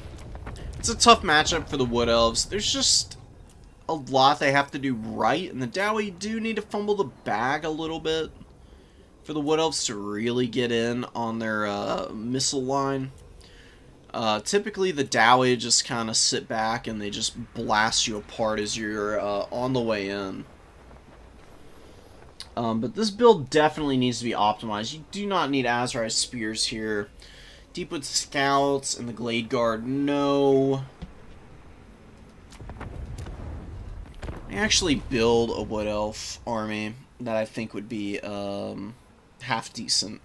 It's a tough matchup for the Wood Elves. There's just a lot they have to do right, and the Dowie do need to fumble the bag a little bit for the Wood Elves to really get in on their missile line. Typically, the Dowie just kind of sit back and they just blast you apart as you're on the way in. But this build definitely needs to be optimized. You do not need Azrai Spears here. Deepwood Scouts and the Glade Guard, no. I actually build a Wood Elf army that I think would be half decent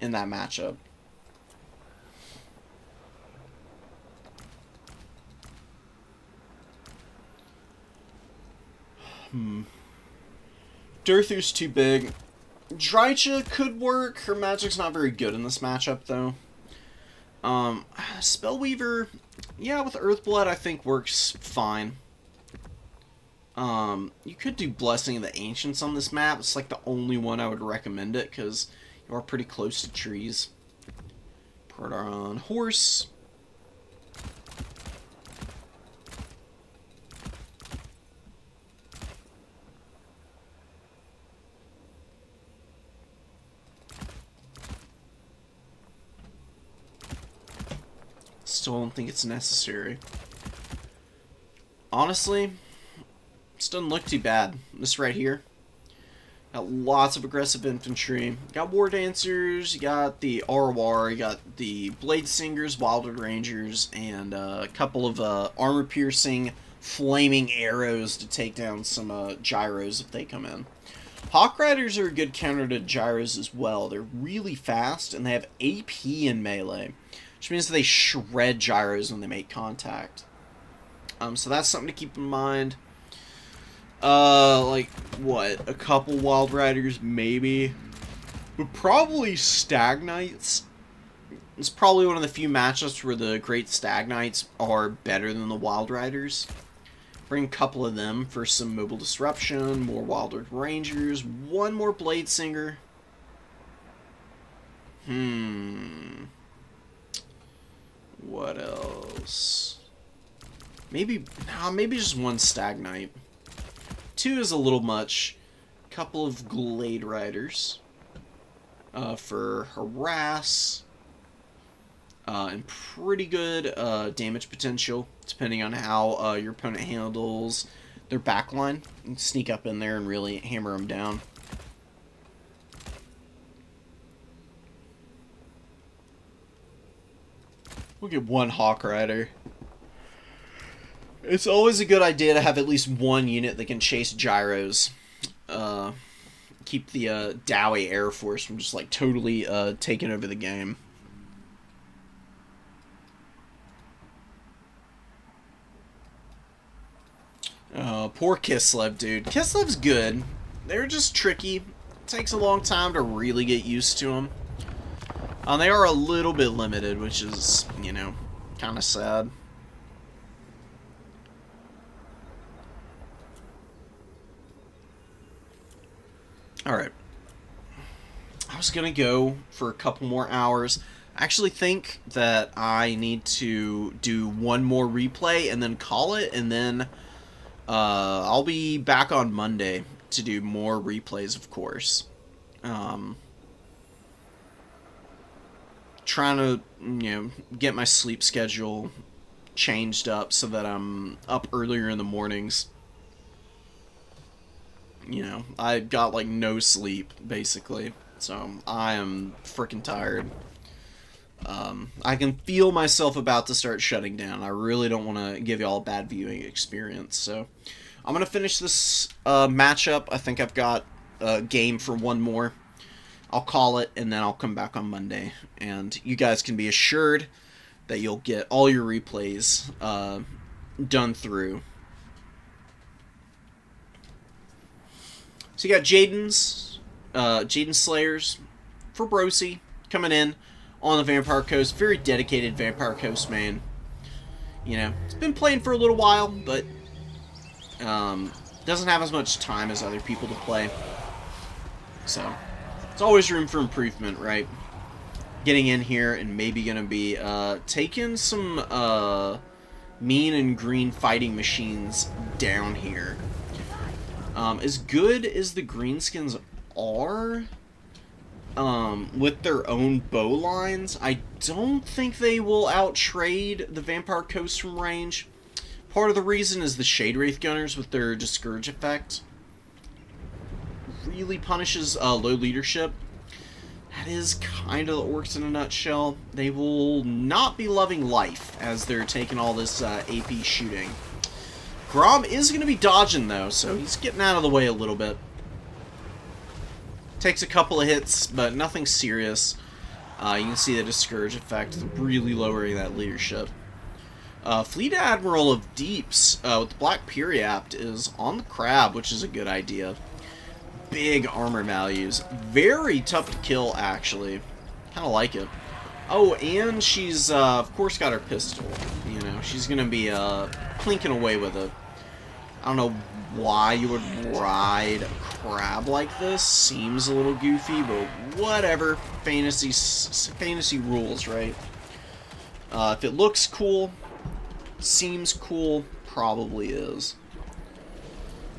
in that matchup. Durthu's too big. Drycha could work. Her magic's not very good in this matchup, though. Spellweaver, yeah, with Earthblood, I think works fine. You could do Blessing of the Ancients on this map. It's like the only one I would recommend it, because you are pretty close to trees. Put our on horse. Still don't think it's necessary. Honestly, this doesn't look too bad. This right here. Got lots of aggressive infantry. You got War Dancers, you got the Arwar, you got the Blade Singers, Wildwood Rangers, and a couple of armor-piercing, flaming arrows to take down some gyros if they come in. Hawk Riders are a good counter to gyros as well. They're really fast, and they have AP in melee, which means they shred gyros when they make contact. So that's something to keep in mind. Like, what? A couple Wild Riders, maybe? But probably Stag Knights. It's probably one of the few matchups where the Great Stag Knights are better than the Wild Riders. Bring a couple of them for some mobile disruption, more Wildwood Rangers, one more Blade Singer. What else? Maybe just one Stag Knight. 2 is a little much. Couple of Glade Riders for harass. And pretty good damage potential, depending on how your opponent handles their backline. You can sneak up in there and really hammer them down. We'll get one Hawk Rider. It's always a good idea to have at least one unit that can chase gyros. Keep the Dowie Air Force from just like totally taking over the game. Poor Kislev, dude. Kislev's good. They're just tricky. It takes a long time to really get used to them. They are a little bit limited, which is, you know, kind of sad. Alright. I was going to go for a couple more hours. I actually think that I need to do one more replay and then call it, and then I'll be back on Monday to do more replays, of course. Trying to, you know, get my sleep schedule changed up so that I'm up earlier in the mornings. You know, I got like no sleep, basically. So I am freaking tired. I can feel myself about to start shutting down. I really don't want to give y'all a bad viewing experience. So I'm going to finish this matchup. I think I've got a game for one more. I'll call it, and then I'll come back on Monday. And you guys can be assured that you'll get all your replays done through. So you got Jaden Slayers, for Brosi, coming in on the Vampire Coast. Very dedicated Vampire Coast main. You know, it's been playing for a little while, but doesn't have as much time as other people to play. So, it's always room for improvement, right? Getting in here and maybe going to be taking some mean and green fighting machines down here. As good as the greenskins are with their own bow lines, I don't think they will out-trade the Vampire Coast from range. Part of the reason is the Shade Wraith Gunners with their Discourage effect really punishes low leadership. That is kind of the orcs in a nutshell. They will not be loving life as they're taking all this AP shooting. Grom is going to be dodging, though, so he's getting out of the way a little bit. Takes a couple of hits, but nothing serious. You can see the Discourage effect really lowering that leadership. Fleet Admiral of Deeps with the Black Periapt is on the crab, which is a good idea. Big armor values. Very tough to kill, actually. Kind of like it. Oh, and she's, of course, got her pistol. You know, she's going to be clinking away with it. I don't know why you would ride a crab like this. Seems a little goofy, but whatever. Fantasy rules, right? If it looks cool, seems cool, probably is.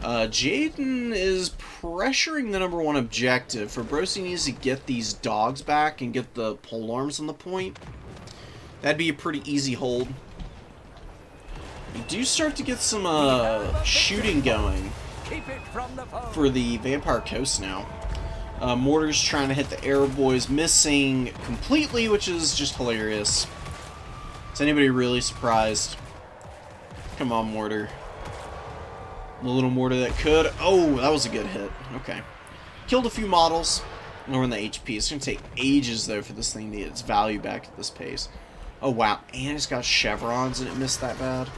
Jaden is pressuring the #1 objective. For Brosi needs to get these dogs back and get the polearms on the point. That'd be a pretty easy hold. We do start to get some shooting going for the Vampire Coast now. Mortar's trying to hit the Arab boys, missing completely, which is just hilarious. Is anybody really surprised? Come on, Mortar. The little mortar that could. Oh, that was a good hit. Okay. Killed a few models. Lowering the HP. It's going to take ages, though, for this thing to get its value back at this pace. Oh, wow. And it's got chevrons and it missed that bad.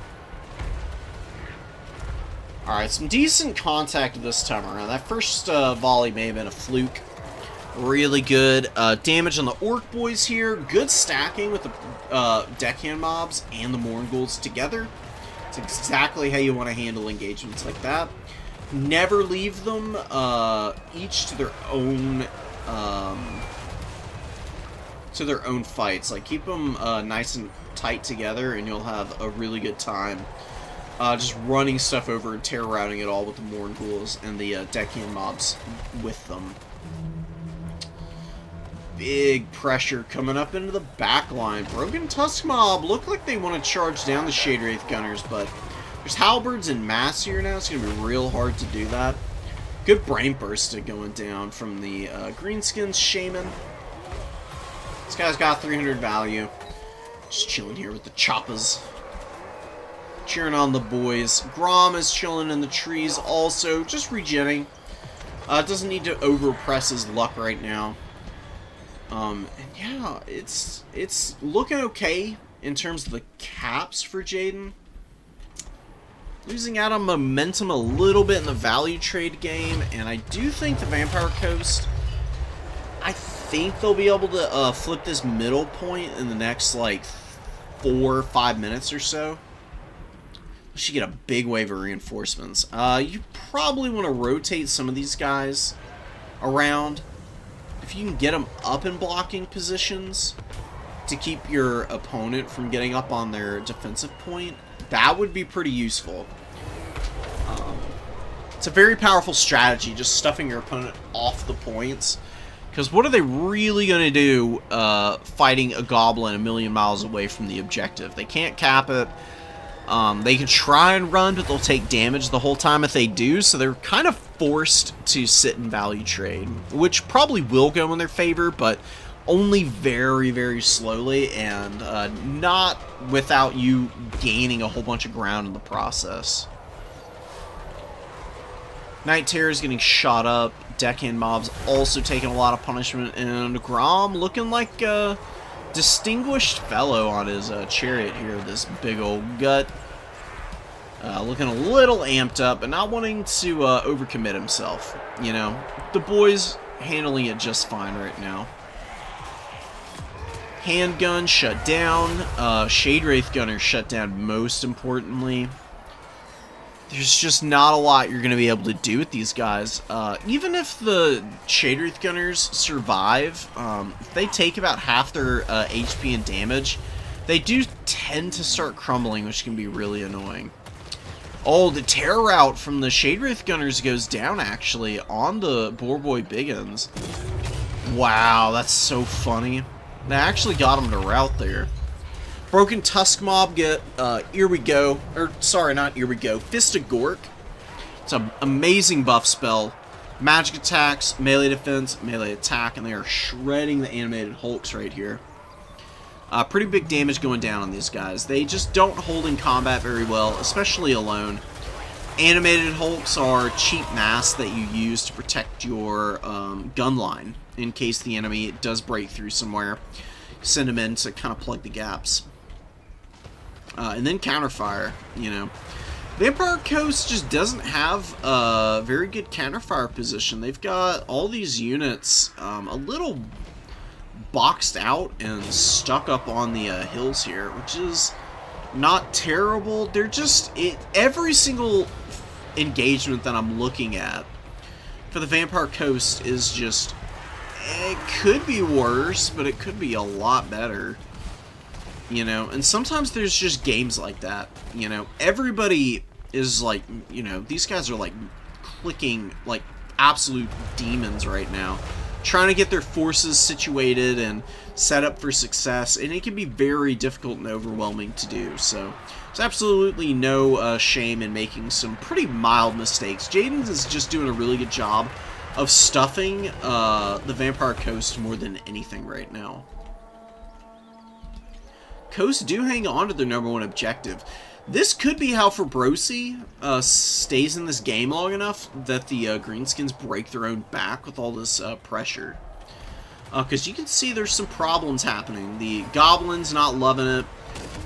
Alright, some decent contact this time around. That first volley may have been a fluke. Really good damage on the Orc boys here. Good stacking with the deckhand mobs and the Mourngulls together. It's exactly how you want to handle engagements like that. Never leave them each to their own fights. Like, keep them nice and tight together, and you'll have a really good time. Just running stuff over and terror routing it all with the Mournghulls and the deckhand mobs with them. Big pressure coming up into the back line. Broken Tusk Mob look like they want to charge down the Shade Wraith Gunners, but there's halberds in mass here now. It's going to be real hard to do that. Good brain burst going down from the Greenskins Shaman. This guy's got 300 value. Just chilling here with the Choppas. Cheering on the boys. Grom is chilling in the trees also, just regenning. Doesn't need to overpress his luck right now. And yeah, it's looking okay in terms of the caps for Jaden. Losing out on momentum a little bit in the value trade game, and I do think the Vampire Coast, I think they'll be able to flip this middle point in the next, like, 4 or 5 minutes or so. We should get a big wave of reinforcements. You probably want to rotate some of these guys around. If you can get them up in blocking positions to keep your opponent from getting up on their defensive point, that would be pretty useful. It's a very powerful strategy, just stuffing your opponent off the points. Because what are they really going to do fighting a goblin a million miles away from the objective? They can't cap it. They can try and run, but they'll take damage the whole time if they do, so they're kind of forced to sit in value trade, which probably will go in their favor, but only very, very slowly, and not without you gaining a whole bunch of ground in the process. Night Terror is getting shot up, deckhand mobs also taking a lot of punishment, and Grom looking like a distinguished fellow on his chariot here, this big old gut. Looking a little amped up, but not wanting to overcommit himself. You know, the boys handling it just fine right now. Handgun shut down. Shade Wraith Gunner shut down most importantly. There's just not a lot you're going to be able to do with these guys. Even if the Shade Wraith Gunners survive, if they take about half their HP and damage, they do tend to start crumbling, which can be really annoying. Oh, the Terror Route from the Shade Wraith Gunners goes down, actually, on the Boar Boy Biggins. Wow, that's so funny. They actually got him to route there. Broken Tusk Mob get, Here We Go. Or, sorry, not Here We Go. Fist of Gork. It's an amazing buff spell. Magic attacks, melee defense, melee attack, and they are shredding the animated Hulks right here. Pretty big damage going down on these guys. They just don't hold in combat very well, especially alone. Animated Hulks are cheap masks that you use to protect your gun line in case the enemy does break through somewhere. Send them in to kind of plug the gaps. And then counterfire, you know. Vampire Coast just doesn't have a very good counterfire position. They've got all these units a little boxed out and stuck up on the hills here, which is not terrible. They're just every single engagement that I'm looking at for the Vampire Coast is just, it could be worse, but it could be a lot better, you know. And sometimes there's just games like that, you know. Everybody is like, you know, these guys are like clicking like absolute demons right now, trying to get their forces situated and set up for success, and it can be very difficult and overwhelming to do. So there's absolutely no shame in making some pretty mild mistakes. Jaden is just doing a really good job of stuffing the Vampire Coast more than anything right now. Coast do hang on to their #1 objective. This could be how Fabrosi stays in this game long enough that the Greenskins break their own back with all this pressure. Because you can see there's some problems happening. The Goblins not loving it.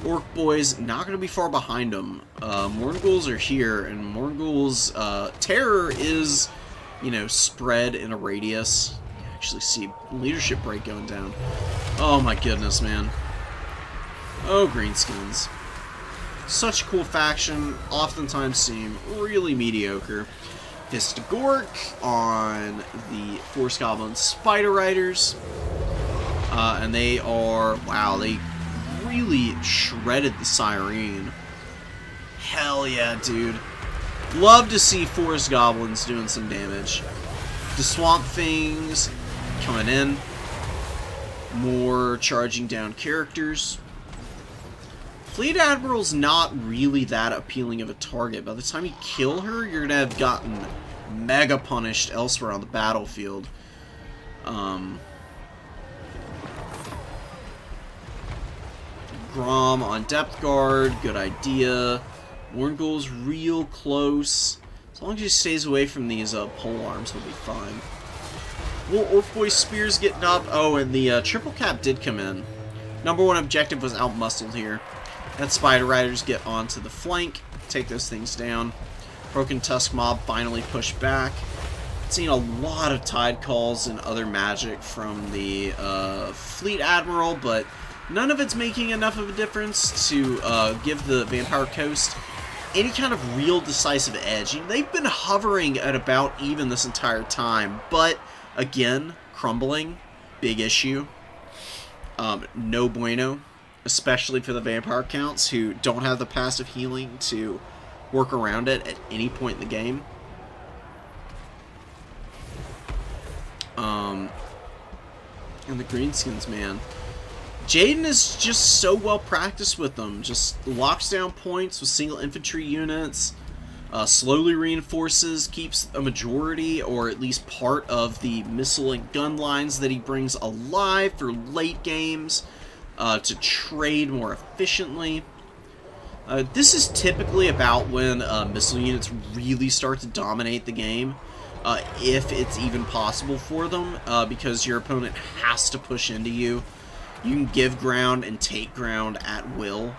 Orc Boys not going to be far behind them. Morngul's are here, and Morngul's terror is, you know, spread in a radius. You can actually see leadership break going down. Oh my goodness, man. Oh, Greenskins. Such a cool faction, oftentimes seem really mediocre. Fist of Gork on the Force Goblin Spider Riders. And they are, wow, they really shredded the Siren. Hell yeah, dude. Love to see Force Goblins doing some damage. The Swamp Things coming in. More charging down characters. Fleet Admiral's not really that appealing of a target. By the time you kill her, you're gonna have gotten mega punished elsewhere on the battlefield. Grom on depth guard, good idea. Warngul's real close. As long as he stays away from these pole arms, he'll be fine. Little Orc Boy Spears getting up. Oh, and the triple cap did come in. #1 objective was outmuscled here. That Spider Riders get onto the flank, take those things down. Broken Tusk Mob finally pushed back. Seen a lot of Tide Calls and other magic from the Fleet Admiral, but none of it's making enough of a difference to give the Vampire Coast any kind of real decisive edge. You know, they've been hovering at about even this entire time, but again, crumbling, big issue. No bueno. Especially for the Vampire Counts, who don't have the passive healing to work around it at any point in the game. And the Greenskins, man. Jaden is just so well practiced with them. Just locks down points with single infantry units. Slowly reinforces, keeps a majority, or at least part of the missile and gun lines that he brings alive for late games. To trade more efficiently. This is typically about when missile units really start to dominate the game, if it's even possible for them, because your opponent has to push into you. You can give ground and take ground at will.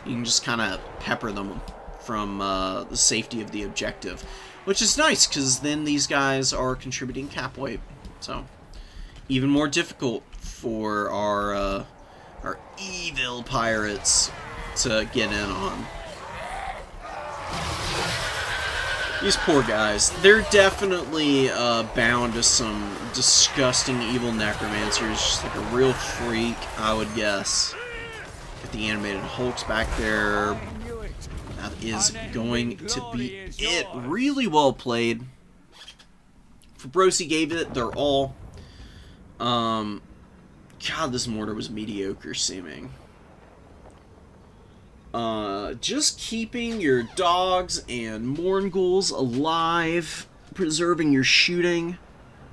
You can just kind of pepper them from the safety of the objective, which is nice, because then these guys are contributing cap weight. So, even more difficult for our our evil pirates to get in on. These poor guys. They're definitely bound to some disgusting evil necromancers. Just like a real freak, I would guess. Get the animated Hulks back there. That is going to be it. Really well played. Fabrosi gave it their all. God, this mortar was mediocre seeming. Just keeping your dogs and Morngulls alive, preserving your shooting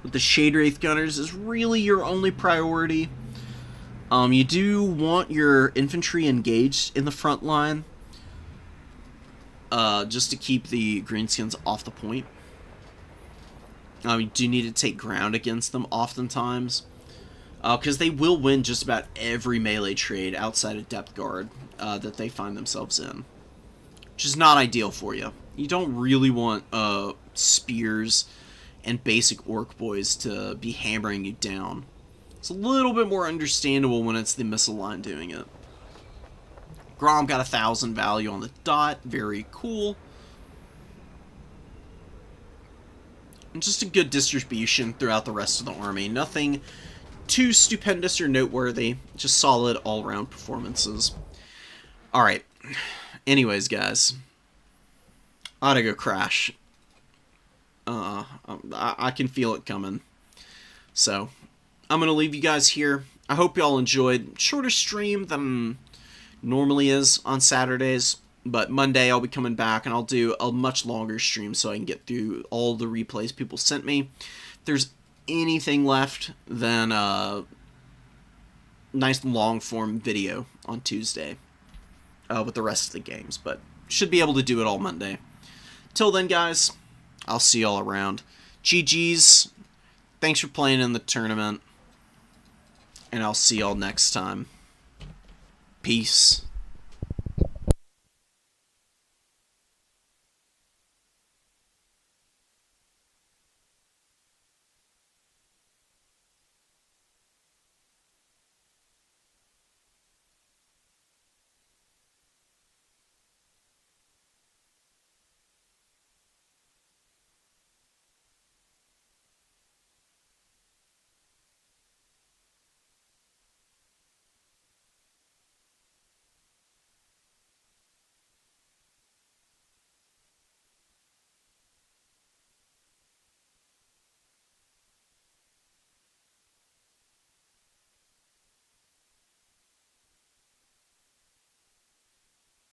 with the Shade Wraith Gunners is really your only priority. You do want your infantry engaged in the front line, just to keep the Greenskins off the point. You do need to take ground against them oftentimes, because they will win just about every melee trade outside of Depth Guard that they find themselves in, which is not ideal for you. You don't really want spears and basic orc boys to be hammering you down. It's a little bit more understandable when it's the missile line doing it. Grom got 1,000 value on the dot. Very cool. And just a good distribution throughout the rest of the army. Nothing too stupendous or noteworthy. Just solid all-around performances. Alright. Anyways, guys. I ought to go crash. I can feel it coming. So, I'm going to leave you guys here. I hope y'all enjoyed. Shorter stream than normally is on Saturdays. But Monday I'll be coming back and I'll do a much longer stream so I can get through all the replays people sent me. If there's anything left, then nice long form video on Tuesday with the rest of the games. But should be able to do it all Monday. Till then, guys, I'll see y'all around. GG's. Thanks for playing in the tournament. And I'll see y'all next time. Peace.